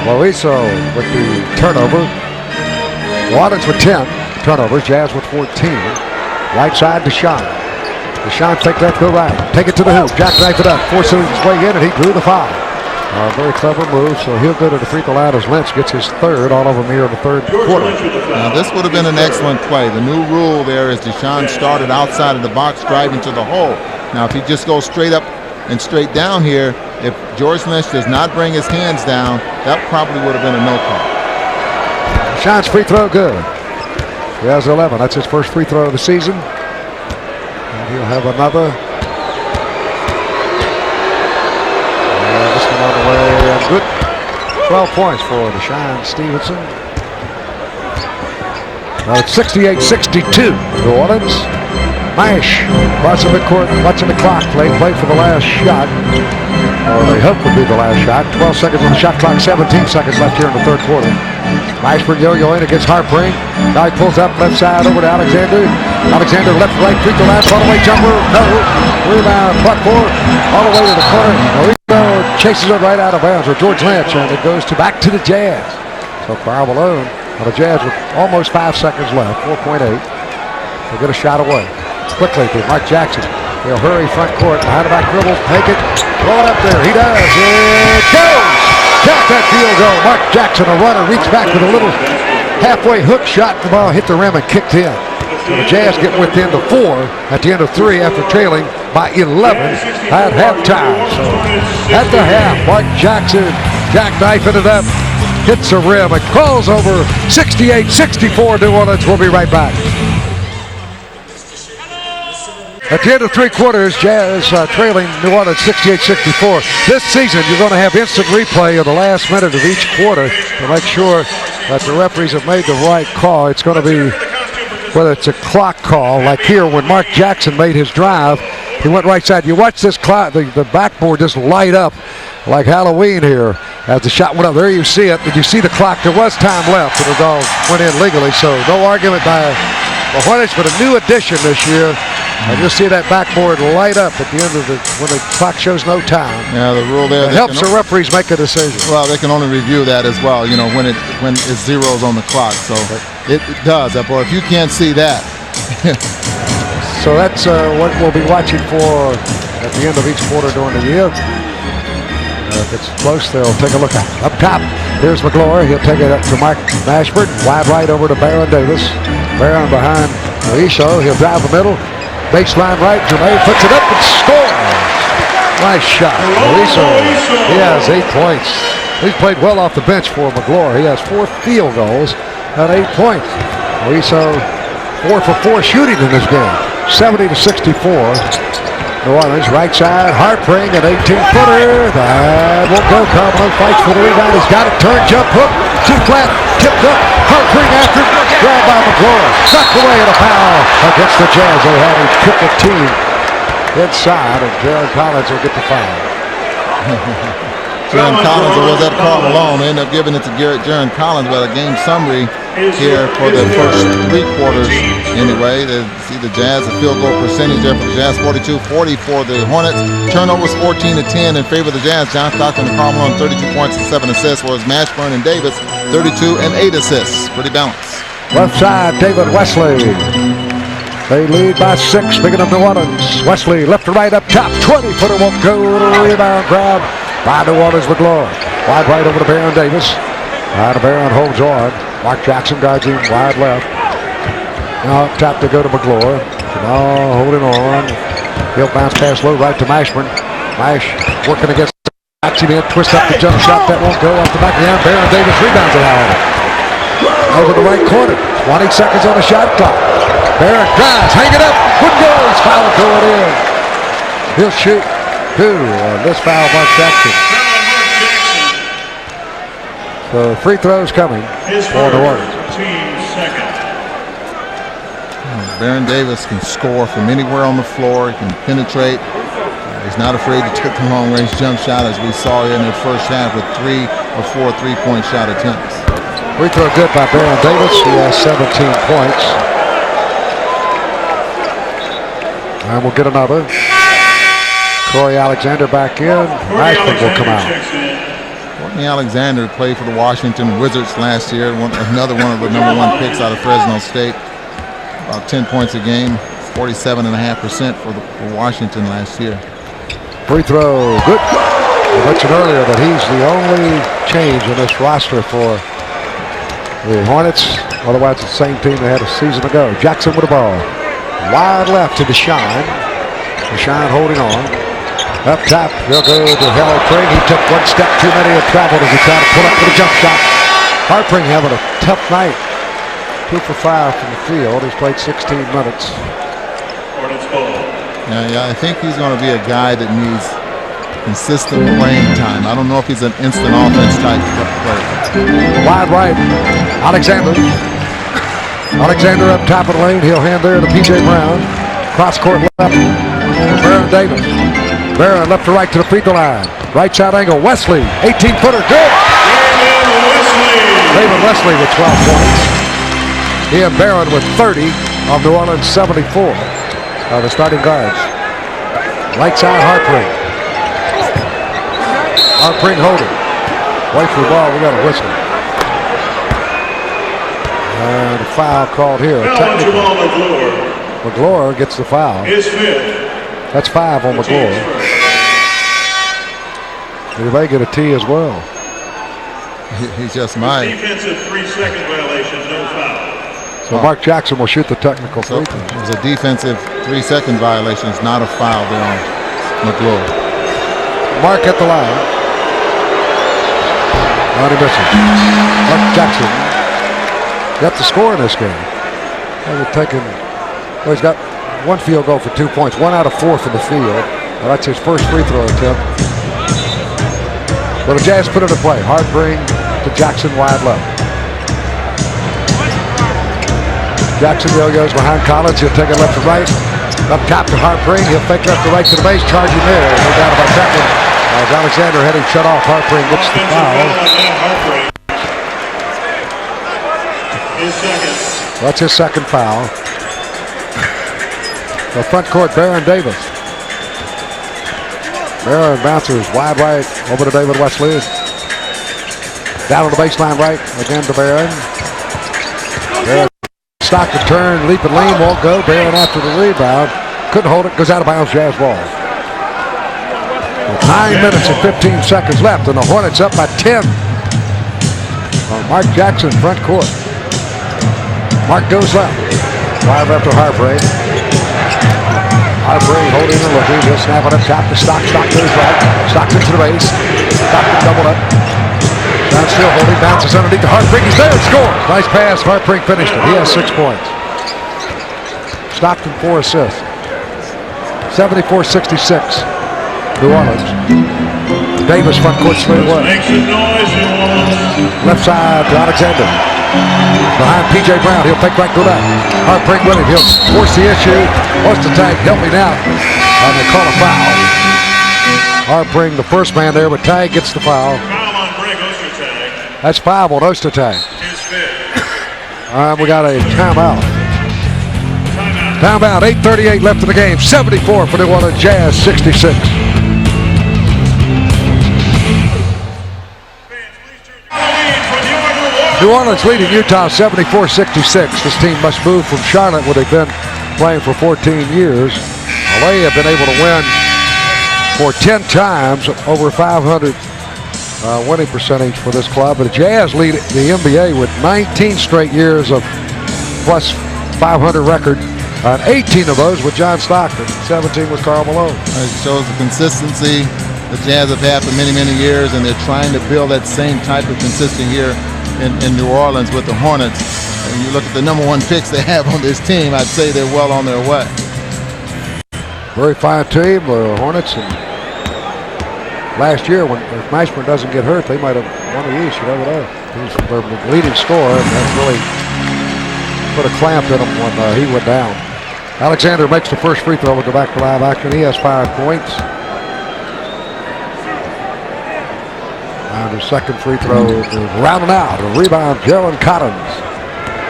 [SPEAKER 4] Moiso with the turnover. New Orleans with 10 turnovers. Jazz with 14. Right side to Deshaun. Deshaun take left, go right. Take it to the hoop. Jackknife it up. Forcing his way in, and he drew the foul. Very clever move, so he'll go to the free throw line as Lynch gets his 3rd all over here in the 3rd quarter.
[SPEAKER 5] Now this would have been an excellent play. The new rule there is Deshaun started outside of the box driving to the hole. Now if he just goes straight up and straight down here, if George Lynch does not bring his hands down, that probably would have been a no call.
[SPEAKER 4] Deshaun's free throw good. He has 11. That's his first free throw of the season. And he'll have another. On the way, and good. 12 points for Deshaun Stevenson. Now it's 68-62. New Orleans. Mash. Watching the court, watching the clock. Play for the last shot. Or they hope would be the last shot. 12 seconds on the shot clock. 17 seconds left here in the 3rd quarter. Mashburn yo-yo in against Harpring. Now he pulls up left side over to Alexander. Alexander left, right, free throw line, all-the-way jumper. No. Rebound, butt four. All the way to the corner. Chases it right out of bounds with George Lynch, and it goes back to the Jazz. So Karl Malone on the Jazz with almost 5 seconds left, 4.8. They'll get a shot away. Quickly to Mike Jackson. He'll hurry front court, behind the back dribble, take it, throw it up there. He does. It goes. Count that field goal. Mark Jackson, a runner, reached back with a little halfway hook shot. The ball hit the rim and kicked in. So the Jazz get within the 4 at the end of 3 after trailing by 11 at halftime. So at the half, Mark Jackson jackknifing it up, hits the rim, and crawls over. 68-64 New Orleans. We'll be right back. At the end of 3 quarters, Jazz trailing New Orleans 68-64. This season, you're going to have instant replay of the last minute of each quarter to make sure that the referees have made the right call. It's going to be, whether it's a clock call, like here when Mark Jackson made his drive, he went right side. You watch this clock, the backboard just light up like Halloween here as the shot went up. There you see it. Did you see the clock? There was time left, and it all went in legally, so no argument by the Hornets, but a new addition this year. And you'll see that backboard light up at the end of when the clock shows no time.
[SPEAKER 5] Yeah, the rule there.
[SPEAKER 4] It helps the referees make a decision.
[SPEAKER 5] Well, they can only review that as well, you know, when it's zeros on the clock. So it does, boy, if you can't see that.
[SPEAKER 4] So that's what we'll be watching for at the end of each quarter during the year. If it's close, they'll take a look at it. Up top, here's McGlory. He'll take it up to Mike Mashburn. Wide right over to Baron Davis. Baron behind Iso, he'll drive the middle. Baseline right, Jermaine puts it up and scores. Nice shot. Iso, he has 8 points. He's played well off the bench for McGlure. He has 4 field goals and 8 points. Iso 4 for 4 shooting in this game. 70-64. New Orleans, right side, Harpring, an 18-footer. That won't go. Karl fights for the rebound. He's got it. Turn, jump, hook, too flat, tipped up. Harpring after, grabbed by McGlure. Knocked away at a foul against the Jazz. They have a triple team inside, and Jaron Collins will get the foul.
[SPEAKER 5] Jaron Collins, or was that Karl Malone? They ended up giving it to Jaron Collins, but a game summary here for the first 3 quarters anyway. They see the Jazz, a field goal percentage there for the Jazz, 42-40 for the Hornets. Turnovers 14-10 in favor of the Jazz. John Stockton and Karl Malone, 32 points and 7 assists, whereas Mashburn and Davis, 32 and 8 assists. Pretty balanced.
[SPEAKER 4] Left side, David Wesley. They lead by 6, picking up New Orleans. Wesley left to right up top, 20-footer won't go. Rebound grab by New Orleans McGlure. Wide right over to Baron Davis. Baron holds on. Mark Jackson guards him wide left. Now up top to go to McGlure. Now holding on. He'll bounce pass low right to Mashburn. Mash working against Jackson in. Twist up the jump shot. That won't go off the back of the hand. Baron Davis rebounds it out. Over the right corner. 20 seconds on the shot clock. Baron drives. Hang it up. Wouldn't go. He's fouled going in. He'll shoot 2 on this foul, Mark Jackson. So free throws coming for New Orleans.
[SPEAKER 5] Baron Davis can score from anywhere on the floor. He can penetrate. He's not afraid to take the long-range jump shot, as we saw in the first half with 3 or 4 three-point shot attempts.
[SPEAKER 4] Free throw good by Baron Davis. He has 17 points. And we'll get another. Corey Alexander back in. Mashburn will come out.
[SPEAKER 5] Courtney Alexander played for the Washington Wizards last year. Another one of the #1 picks out of Fresno State. About 10 points a game. 47.5% for Washington last year.
[SPEAKER 4] Free throw good. I mentioned earlier that he's the only change in this roster for the Hornets. Otherwise, it's the same team they had a season ago. Jackson with the ball. Wide left to Deshaun. Deshaun holding on. Up top, he'll go to Harpring. He took 1 step too many and traveled as he tried to pull up for the jump shot. Harpring having a tough night. 2 for 5 from the field. He's played 16 minutes.
[SPEAKER 5] Yeah, I think he's going to be a guy that needs consistent playing time. I don't know if he's an instant offense type player.
[SPEAKER 4] Wide right, Alexander. Alexander up top of the lane. He'll hand there to P.J. Brown. Cross court left for Baron Davis. Baron left to right to the free throw line. Right side angle. Wesley, 18-footer, good. David Wesley with 12 points. He and Baron with 30 of New Orleans 74 are the starting guards. Right side, Harpring. Harpring holding. Wait for the ball. We got a whistle. And a foul called here. Technical. McGlure gets the foul. That's 5 on McGlure. He may get a T as well.
[SPEAKER 5] He just might.
[SPEAKER 1] Defensive 3-second violation, no foul.
[SPEAKER 4] So Mark Jackson will shoot the technical free throw.
[SPEAKER 5] It was a defensive 3-second violation. It's not a foul there on McGlure.
[SPEAKER 4] Mark at the line. Ronnie misses. Mark Jackson got the score in this game. He's got 1 field goal for 2 points. 1 out of 4 from the field. Well, that's his first free throw attempt. But the Jazz put it in play. Harpring to Jackson wide left. Jackson goes behind Collins. He'll take it left to right. Up top to Harpring. He'll fake left to right to the base. Charging there. No doubt about that one. As Alexander had him shut off. Harpring gets the foul. That's his second foul. The front court, Baron Davis. Baron bounces wide right over to David Wesley. Down on the baseline right again to Baron. Baron stock the turn, leap and lean, won't go. Baron after the rebound. Couldn't hold it, goes out of bounds, Jazz ball. 9 minutes and 15 seconds left, and the Hornets up by 10. Mark Jackson, front court. Mark goes left. Wide left to Hargrave. Hargrave holding and looking. He'll snap it up top to Stockton. Stockton to his right. Stockton to the base. Stockton doubled up. John still holding. Bounces underneath to Hargrave. He's there and scores. Nice pass. Hargrave finished it. He has 6 points. Stockton 4 assists. 74-66. New Orleans. Davis front court straight away.
[SPEAKER 1] Make some noise, New Orleans.
[SPEAKER 4] Left side to Alexander. Behind P.J. Brown, he'll take back to that. Hartbrink with him, he'll force the issue. Wants to tag, help me now. And they call a foul. Hartbrink, the first man there, but Tag gets the foul.
[SPEAKER 1] Foul on Greg Ostertag.
[SPEAKER 4] That's 5 on Ostertag.
[SPEAKER 1] His fifth.
[SPEAKER 4] All right, we got a timeout. Timeout, 8:38 left in the game. 74 for New Orleans Jazz, 66. New Orleans leading Utah 74-66. This team must move from Charlotte, where they've been playing for 14 years. Well, they have been able to win for 10 times, over 500 winning percentage for this club. But the Jazz lead the NBA with 19 straight years of plus 500 record. 18 of those with John Stockton, 17 with Karl Malone.
[SPEAKER 5] It shows the consistency the Jazz have had for many, many years, and they're trying to build that same type of consistency here in New Orleans with the Hornets. And you look at the #1 picks they have on this team, I'd say they're well on their way.
[SPEAKER 4] Very fine team, the Hornets. And last year, when if Mashburn doesn't get hurt, they might have won the East. You never know. He's their leading scorer, and that really put a clamp in him when he went down. Alexander makes the first free throw. We'll go back to live action. He has 5 points. And his second free throw is rounded out. A rebound, Jalen Collins.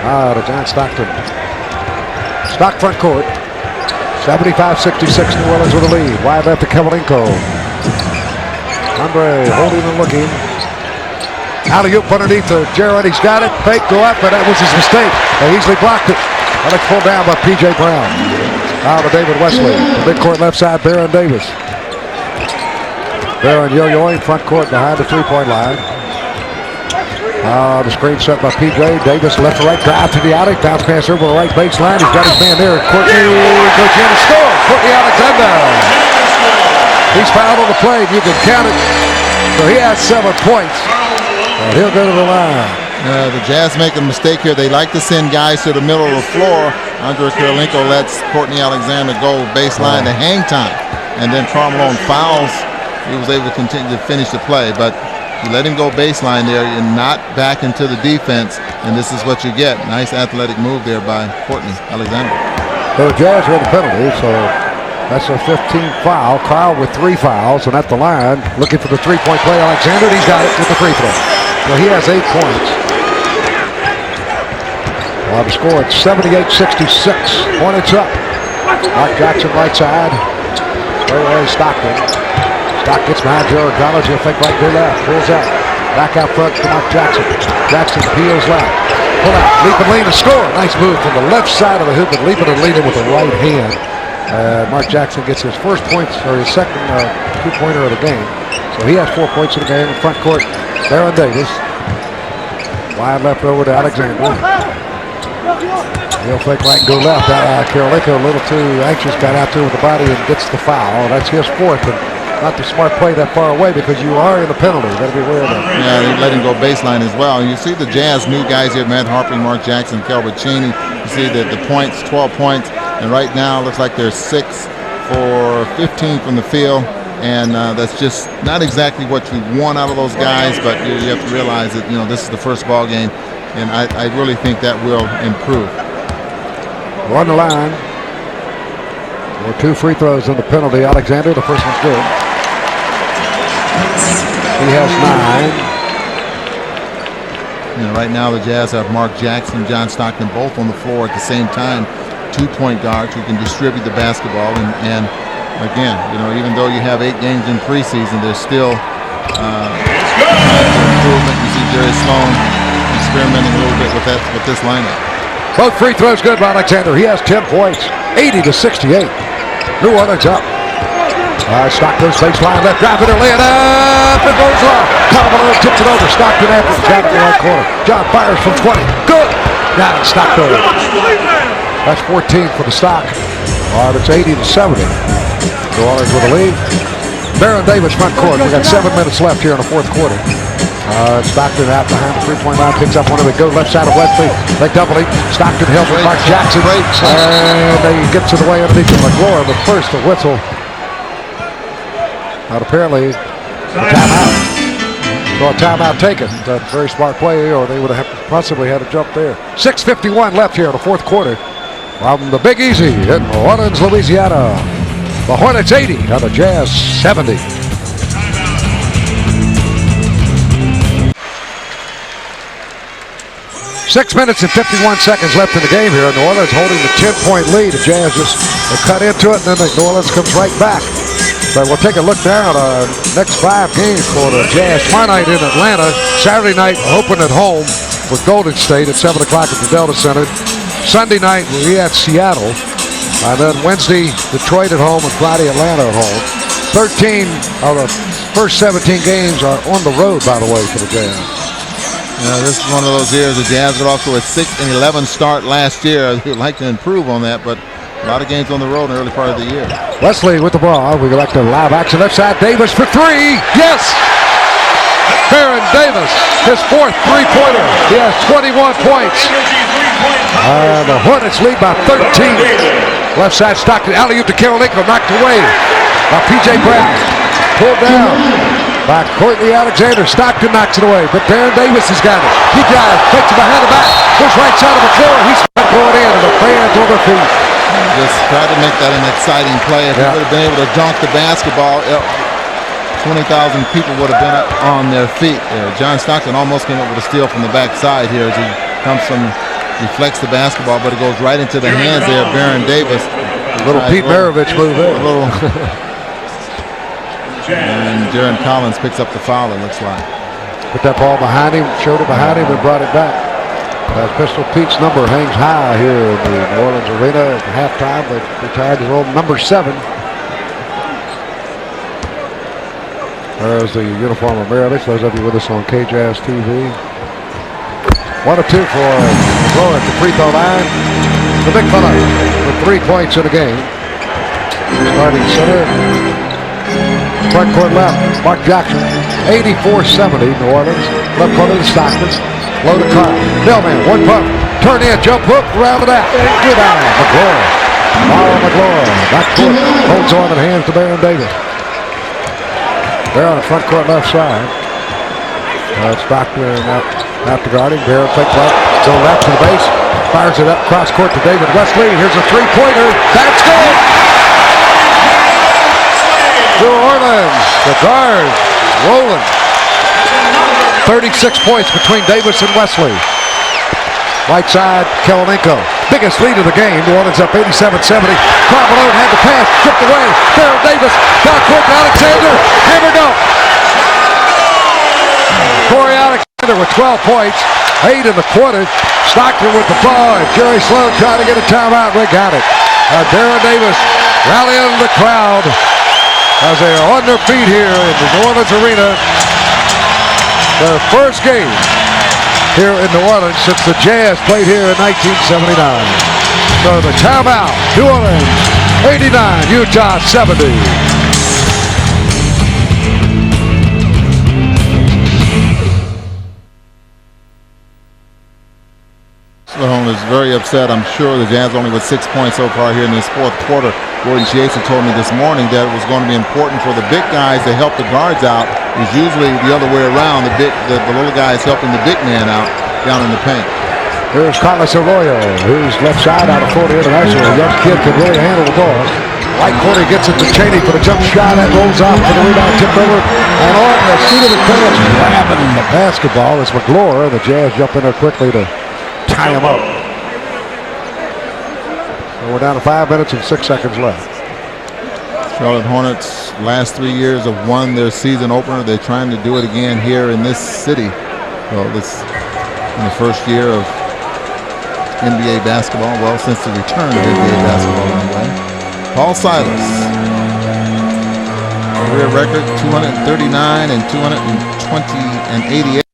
[SPEAKER 4] To John Stockton. Stock front court. 75-66, New Orleans with the lead. Wide left to Kawalinko. Andre holding and looking. Alley-oop underneath to Jarrett. He's got it. Fake, go up, but that was his mistake. They easily blocked it. And it's pulled down by P.J. Brown. Out to David Wesley. The midcourt left side, Baron Davis. Baron yo-yoing front court behind the three-point line. The screen set by P.J. Davis left to right, drive to the alley, bounce pass over the right baseline. He's got his man there. Courtney goes in and scores. Courtney Alexander. He's fouled on the play. You can count it. So he has 7 points. And he'll go to the line.
[SPEAKER 5] The Jazz make a mistake here. They like to send guys to the middle of the floor. Andre Karolinko lets Courtney Alexander go baseline to hang time. And then Karl Malone fouls. He was able to continue to finish the play. But you let him go baseline there and not back into the defense. And this is what you get. Nice athletic move there by Courtney Alexander.
[SPEAKER 4] So the Jazz are the penalty. So that's a 15th foul. Karl with 3 fouls. And at the line, looking for the three-point play. Alexander, he's got it with the free throw. So he has 8 points. The score at 78-66. Hornets up. Mark Jackson right side. Straight away Stockton. Stock gets behind Jared Collins. He'll fake right to left. Pulls out. Back out front to Mark Jackson. Jackson peels left. Pull out. Leap and lean and score. Nice move from the left side of the hoop, and leaping and leaning with the right hand. Mark Jackson gets his first points, or his second 2-pointer of the game. So he has 4 points in the game. In front court, Baron Davis. Wide left over to Alexander. He'll fake right and go left. Karolinko a little too anxious, got out there with the body and gets the foul. That's his 4th, and not the smart play that far away because you are in the penalty. You got to be aware of that.
[SPEAKER 5] Yeah, they let him go baseline as well. You see the Jazz new guys here, Matt Harper, Mark Jackson, Calvert Cheney. You see the points, 12 points, and right now it looks like they're 6 for 15 from the field. And that's just not exactly what you want out of those guys, but you have to realize that, this is the first ball game, and I really think that will improve.
[SPEAKER 4] On the line. There were 2 free throws in the penalty. Alexander, the first one's good. He has 9.
[SPEAKER 5] Right now the Jazz have Mark Jackson, John Stockton both on the floor at the same time. 2-point guards who can distribute the basketball, and again, even though you have 8 games in preseason, there's still improvement. You see Jerry Sloan experimenting a little bit with this lineup.
[SPEAKER 4] Both free throws good by Alexander. He has 10 points, 80-68. New Orleans up. Stockton's baseline left, driving it, laying up, it goes off. Malone tips it over. Stockton after the shot in the right corner. John fires from 20. Good. Got it, Stockton. That's 14 for the Stock. All right, it's 80-70. New Orleans with the lead. Baron Davis front court. We got 7 minutes left here in the fourth quarter. Stockton out behind the three-point line, picks up one of it. Go left side of Wesley. They double it. Stockton held with Mark Jackson. And they get to the way underneath the McGlure. But first, the whistle. But apparently, a timeout. So a timeout taken. That's a very smart play, or they would have possibly had a jump there. 6:51 left here in the fourth quarter. From the Big Easy in Orleans, Louisiana. The Hornets 80 and the Jazz 70. Six minutes and 51 seconds left in the game here. New Orleans holding the 10-point lead. The Jazz just cut into it, and then New Orleans comes right back. But we'll take a look now at our next 5 games for the Jazz. Tomorrow night in Atlanta. Saturday night open at home with Golden State at 7 o'clock at the Delta Center. Sunday night we're at Seattle. And then Wednesday, Detroit at home, and Friday, Atlanta at home. 13 of the first 17 games are on the road, by the way, for the Jazz.
[SPEAKER 5] This is one of those years the Jazz got off to a 6-11 start last year. We'd like to improve on that, but a lot of games on the road in the early part of the year.
[SPEAKER 4] Wesley with the ball. We like to live action left side. Davis for 3. Yes! Baron Davis, his 4th three-pointer. He has 21 points. The Hornets lead by 13. Left side Stockton, alley-oop to Karl, knocked away by P.J. Brown. Pulled down by Courtney Alexander. Stockton knocks it away, but Baron Davis has got it. He drives, takes it behind the back, goes right side of the floor. He's going in, and the fans on their feet.
[SPEAKER 5] Just tried to make that an exciting play. If he would have been able to dunk the basketball, 20,000 people would have been on their feet there. John Stockton almost came up with a steal from the backside here as he comes from, deflects the basketball, but it goes right into the hands there of Baron Davis.
[SPEAKER 4] A little Pete Maravich move there.
[SPEAKER 5] And Jaron Collins picks up the foul, it looks like.
[SPEAKER 4] Put that ball behind him, showed it behind him, and brought it back. As Pistol Pete's number hangs high here in the New Orleans Arena at halftime, but retired his old number 7. There's the uniform of Maravich. Those of you with us on KJazz TV. 1 of 2 for McGlure at the free throw line. The big fella with 3 points in the game. Starting center. Front court left, Mark Jackson. 84-70, New Orleans. Left corner to Stockton. Low to Karl. Millman, 1 pump. Turn in, jump hook, round it out. Good eye, McGlure. McGlure. Back foot. Holds on and hands to Baron Davis. They're on the front court left side. Stockton out to guard him. Barrett takes left. Go left to the base. Fires it up cross court to David Wesley. Here's a 3-pointer. That's good! New Orleans. The guards rolling. 36 points between Davis and Wesley. Right side, Kalinenko. Biggest lead of the game. New Orleans up 87-70. Karl Malone had the pass. Tripped away. Baron Davis. Down court to Alexander. Hammer dunk. Corey Alexander with 12 points. 8 in the quarter. Stockton with the ball. And Jerry Sloan trying to get a timeout. They got it. Baron Davis rallying the crowd as they are on their feet here in the New Orleans Arena. Their first game here in New Orleans since the Jazz played here in 1979. So the timeout, New Orleans 89, Utah 70.
[SPEAKER 5] Malone is very upset. I'm sure the Jazz only with 6 points so far here in this fourth quarter. Gordon Chiesa told me this morning that it was going to be important for the big guys to help the guards out. It's usually the other way around. The little guys helping the big man out down in the paint.
[SPEAKER 4] Here's Carlos Arroyo, who's left side out of Florida International. A young kid can really handle the ball. Right corner gets it to Cheney for the jump shot. That rolls off for the rebound, tipped over. And on the seat of the pants, grabbing the basketball is McGlure. The Jazz jump in there quickly to tie him up. So we're down to 5 minutes and 6 seconds left.
[SPEAKER 5] Charlotte Hornets last 3 years have won their season opener. They're trying to do it again here in this city. So this in the first year of NBA basketball. Well, since the return of NBA basketball anyway. Paul Silas. Career record 239 and 220 and 88.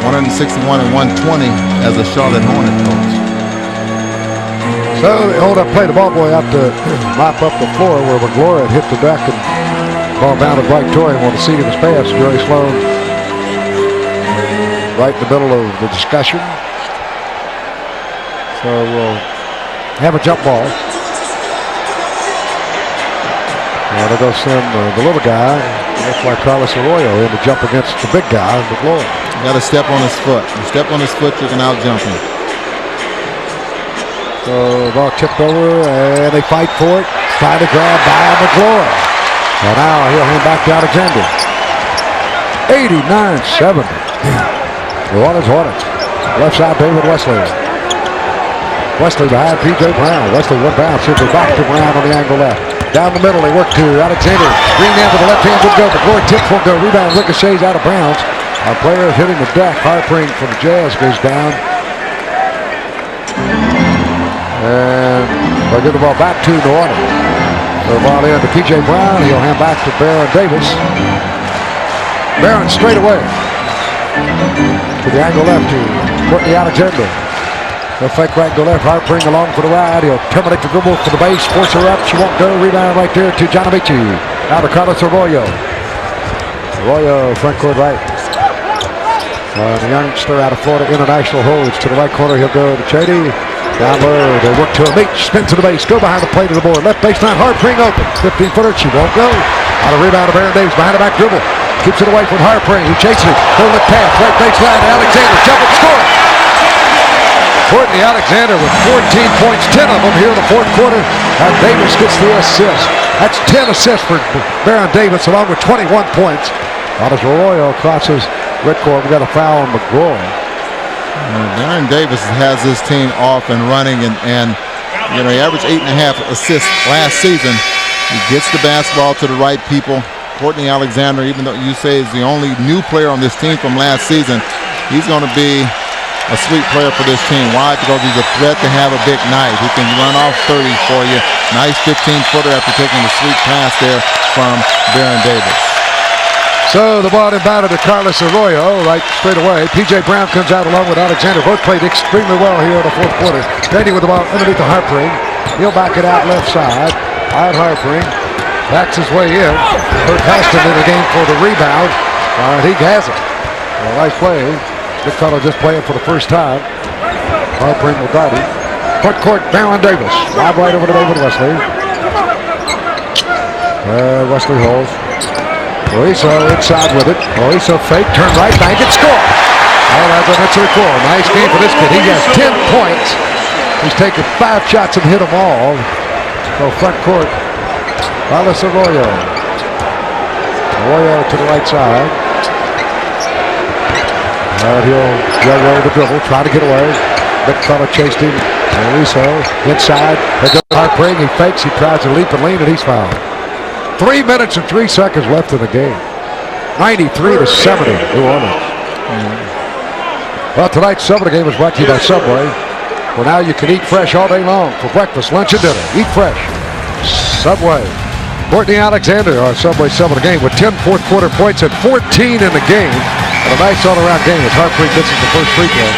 [SPEAKER 5] 161 and 120 as a Charlotte Hornet coach.
[SPEAKER 4] So they hold up, play the ball boy out to mop up the floor where McGlory had hit the deck and ball bounded right to him on the seat of his pants. Jerry Sloan right in the middle of the discussion. So we'll have a jump ball. And they're going to send the little guy, looks like Carlos Arroyo, in to jump against the big guy, McGlory.
[SPEAKER 5] You got to step on his foot. You step on his foot, you can out jump him.
[SPEAKER 4] So ball tipped over, and they fight for it. Trying to grab by McGlory. And now he'll hand back to Alexander. 89-70. The Orleans Hornets. Left side, David Wesley. Wesley behind P.J. Brown. Wesley one bounce, simply back to Brown on the angle left. Down the middle, they work to Alexander. Green hand to the left hand, would go. McGlory tips, won't go. Rebound, ricochets out of bounds. Our player is hitting the deck. Harpring from the Jazz goes down. And they'll give the ball back to New Orleans. The ball in to P.J. Brown. He'll hand back to Baron Davis. Baron straight away. To the angle left to Courtney Alexander. They'll fake right, go left. Harpring along for the ride. He'll terminate the dribble for the base. Force her up. She won't go. Rebound right there to John Amici. Now to Carlos Arroyo. Arroyo front court right. The youngster out of Florida International holds to the right corner. He'll go to Chady. Down low, they work to a meet, spin to the base, go behind the plate of the board. Left baseline, Harpring open. 15-footer, she won't go. Out of rebound to Baron Davis, behind the back dribble. Keeps it away from Harpring, who chases it. Full look pass, right baseline to Alexander. Jump and score. Courtney Alexander with 14 points, 10 of them here in the fourth quarter. And Davis gets the assist. That's 10 assists for Baron Davis, along with 21 points. Carlos Arroyo crosses midcourt. We got a foul on McGlory.
[SPEAKER 5] Baron Davis has his team off and running, and you know, he averaged 8.5 assists last season. He gets the basketball to the right people. Courtney Alexander, even though you say is the only new player on this team from last season, he's going to be a sweet player for this team. Why? Because he's a threat to have a big night. He can run off 30 for you. Nice 15-footer after taking the sweet pass there from Baron Davis.
[SPEAKER 4] So the ball inbounded to Carlos Arroyo right straight away. P.J. Brown comes out along with Alexander. Both played extremely well here in the fourth quarter. Grady with the ball underneath the Harpring. He'll back it out left side. Out Harpring. Backs his way in. Kurt Haston in the game for the rebound. He has it. Nice play. Good fellow just playing for the first time. Harpring will guard him. Front court, Baron Davis. Lob right over to David Wesley. Wesley holds. Oiso inside with it. Oiso fake, turn right, bank it, score. Oh, that's a victory for him. Nice game for this kid. He has 10 points. He's taken 5 shots and hit them all. So front court, Carlos Arroyo. Arroyo to the right side. He'll go the dribble, try to get away. Big fella chased him. Oiso inside. They go to Harpring. He fakes. He tries to leap and lean, and he's fouled. 3 minutes and 3 seconds left in the game. 93-70, New Orleans. Well, tonight's Subway game is brought to you by Subway. Well, now you can eat fresh all day long for breakfast, lunch, and dinner. Eat fresh. Subway. Courtney Alexander, our Subway sub of the game, with 10 fourth quarter points and 14 in the game. And a nice all-around game as Harpring gets the first free throw.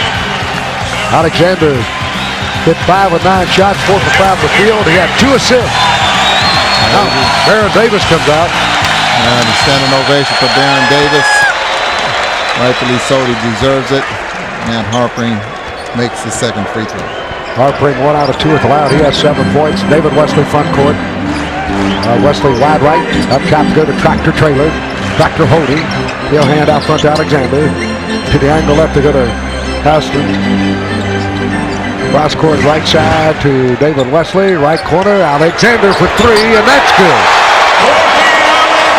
[SPEAKER 4] Alexander hit 5 of 9 shots, 4 for 5 for field. He had 2 assists. Now, Baron Davis comes out.
[SPEAKER 5] And a standing ovation for Baron Davis. Rightfully so, he deserves it. And Harpring makes the second free throw.
[SPEAKER 4] Harpring 1 out of 2 at the line. He has 7 points. David Wesley front court. Wesley wide right. Up top to go to Tractor Trailer. Tractor holding. He'll hand out front to Alexander. To the angle left to go to Houston. Cross court right side to David Wesley. Right corner. Alexander for 3, and that's good.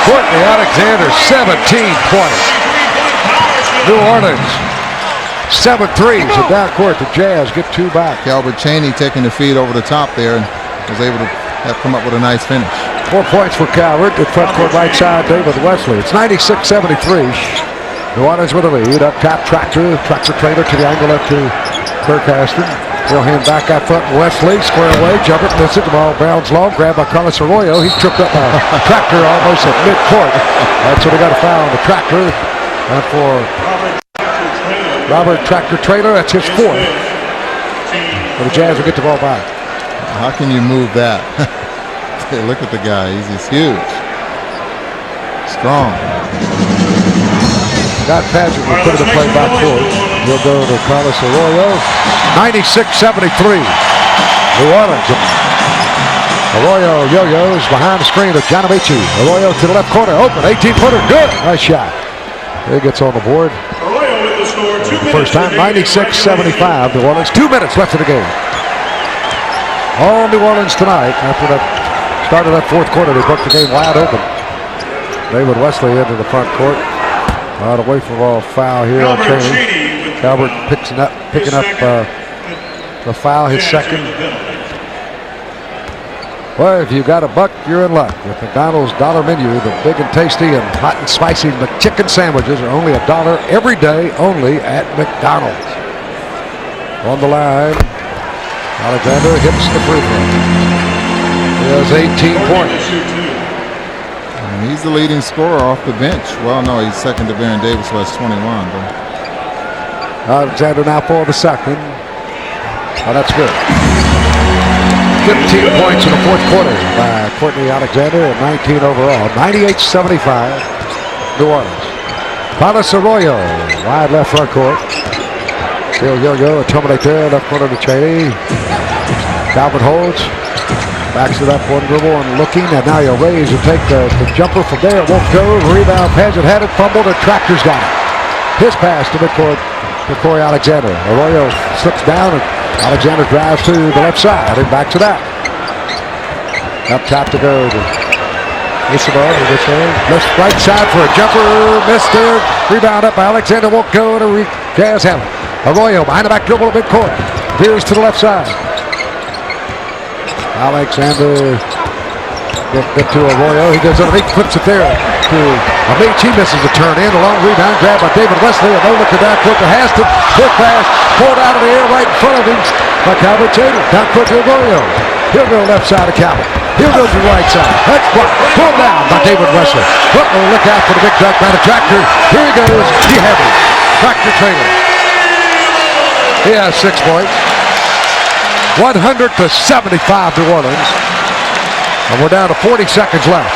[SPEAKER 4] Courtney Alexander, 17 points. New Orleans, 7 threes. And down court, the Jazz get 2 back.
[SPEAKER 5] Calvert Chaney taking the feed over the top there and was able to come up with a nice finish.
[SPEAKER 4] 4 points for Calvert. At front court right side, David Wesley. It's 96-73. New Orleans with a lead. Up top, Tractor Trailer to the angle left to Kirk Haston. He'll hand back out front. Wesley, square away, jump it, miss it. The ball bounds long, grabbed by Carlos Arroyo. He's tripped up by Tractor almost at midcourt. That's what they got a foul on the Tractor. And for Robert Tractor Trailer, that's his 4th. And the Jazz will get the ball back.
[SPEAKER 5] How can you move that? Hey, look at the guy. He's huge. Strong.
[SPEAKER 4] Scott Patrick will put it in play back court. He'll go to Carlos Arroyo. 96-73. New Orleans. Arroyo yo-yos behind the screen of Gianamici. Arroyo to the left corner. Open. 18-footer. Good. Nice shot. He gets on the board.
[SPEAKER 1] Arroyo with the score.
[SPEAKER 4] The first time. 96-75. New Orleans. 2 minutes left in the game. All New Orleans tonight. After that start of that fourth quarter, they broke the game wide open. David Wesley into the front court. Right away from all foul here on Cheney. Calvert picking up the foul, his second. Well, if you've got a buck, you're in luck. With McDonald's dollar menu, the big and tasty and hot and spicy McChicken sandwiches are only $1 every day, only at McDonald's. On the line, Alexander hits the free throw. He has 18 points.
[SPEAKER 5] And he's the leading scorer off the bench. Well, no, he's second to Baron Davis, who has 21. But
[SPEAKER 4] Alexander now for the second. Oh, that's good. 15 points in the fourth quarter by Courtney Alexander and 19 overall. 98-75, New Orleans. Carlos Arroyo, wide left front court. Still yo-yo, a terminate there, left corner to Cheney. Calvin holds. Backs it up one dribble and looking, and now he'll raise and take the jumper from there. It won't go. Rebound, Paget had it, fumbled, and Tractor's got it. His pass to midcourt to Corey Alexander. Arroyo slips down, and Alexander drives to the left side and back to that. Up top to go to Isabel. Left right side for a jumper. Missed there. Rebound up. Alexander won't go to Jazz Hamlet. Arroyo behind the back dribble at midcourt. Veers to the left side. Alexander get to Arroyo. He goes underneath, flips it there to Amici. He misses the turn in. A long rebound grab by David Wesley. A no look at that quick to Haston. Quick pass. Pulled out of the air right in front of him by Calvert Taylor. Down quick to Arroyo. He'll go left side of Calvert. He'll go to the right side. That's blocked. Pulled down by David Wesley. Look out for the big duck by the Tractor. Here he goes. He has it. Tractor Taylor. He has 6 points. 100-75 New Orleans. And we're down to 40 seconds left.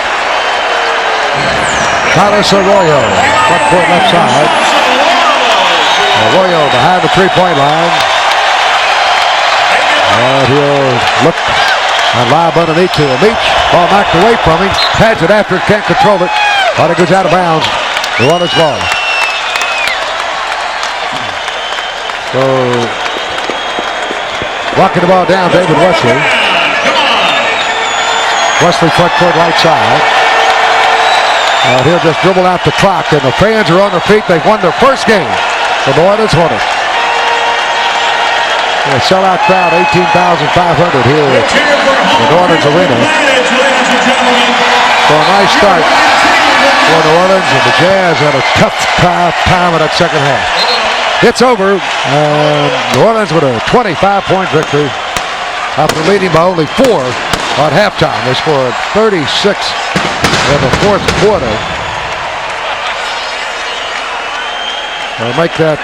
[SPEAKER 4] Carlos Arroyo, front court left side. Arroyo behind the three-point line. And he'll look and lob underneath to Amici. Ball knocked away from him. Pads it after, can't control it. But it goes out of bounds. New Orleans ball. So, walking the ball down, David Wesley. Wesley front court right side. He'll just dribble out the clock, and the fans are on their feet. They've won their first game. The Orleans Hornets. A sellout crowd, 18,500 here at the New Orleans Arena. So a nice start for New Orleans, and the Jazz had a tough time in that second half. It's over, and New Orleans with a 25-point victory after leading by only 4 at halftime. They scored 36 in the fourth quarter. They'll make that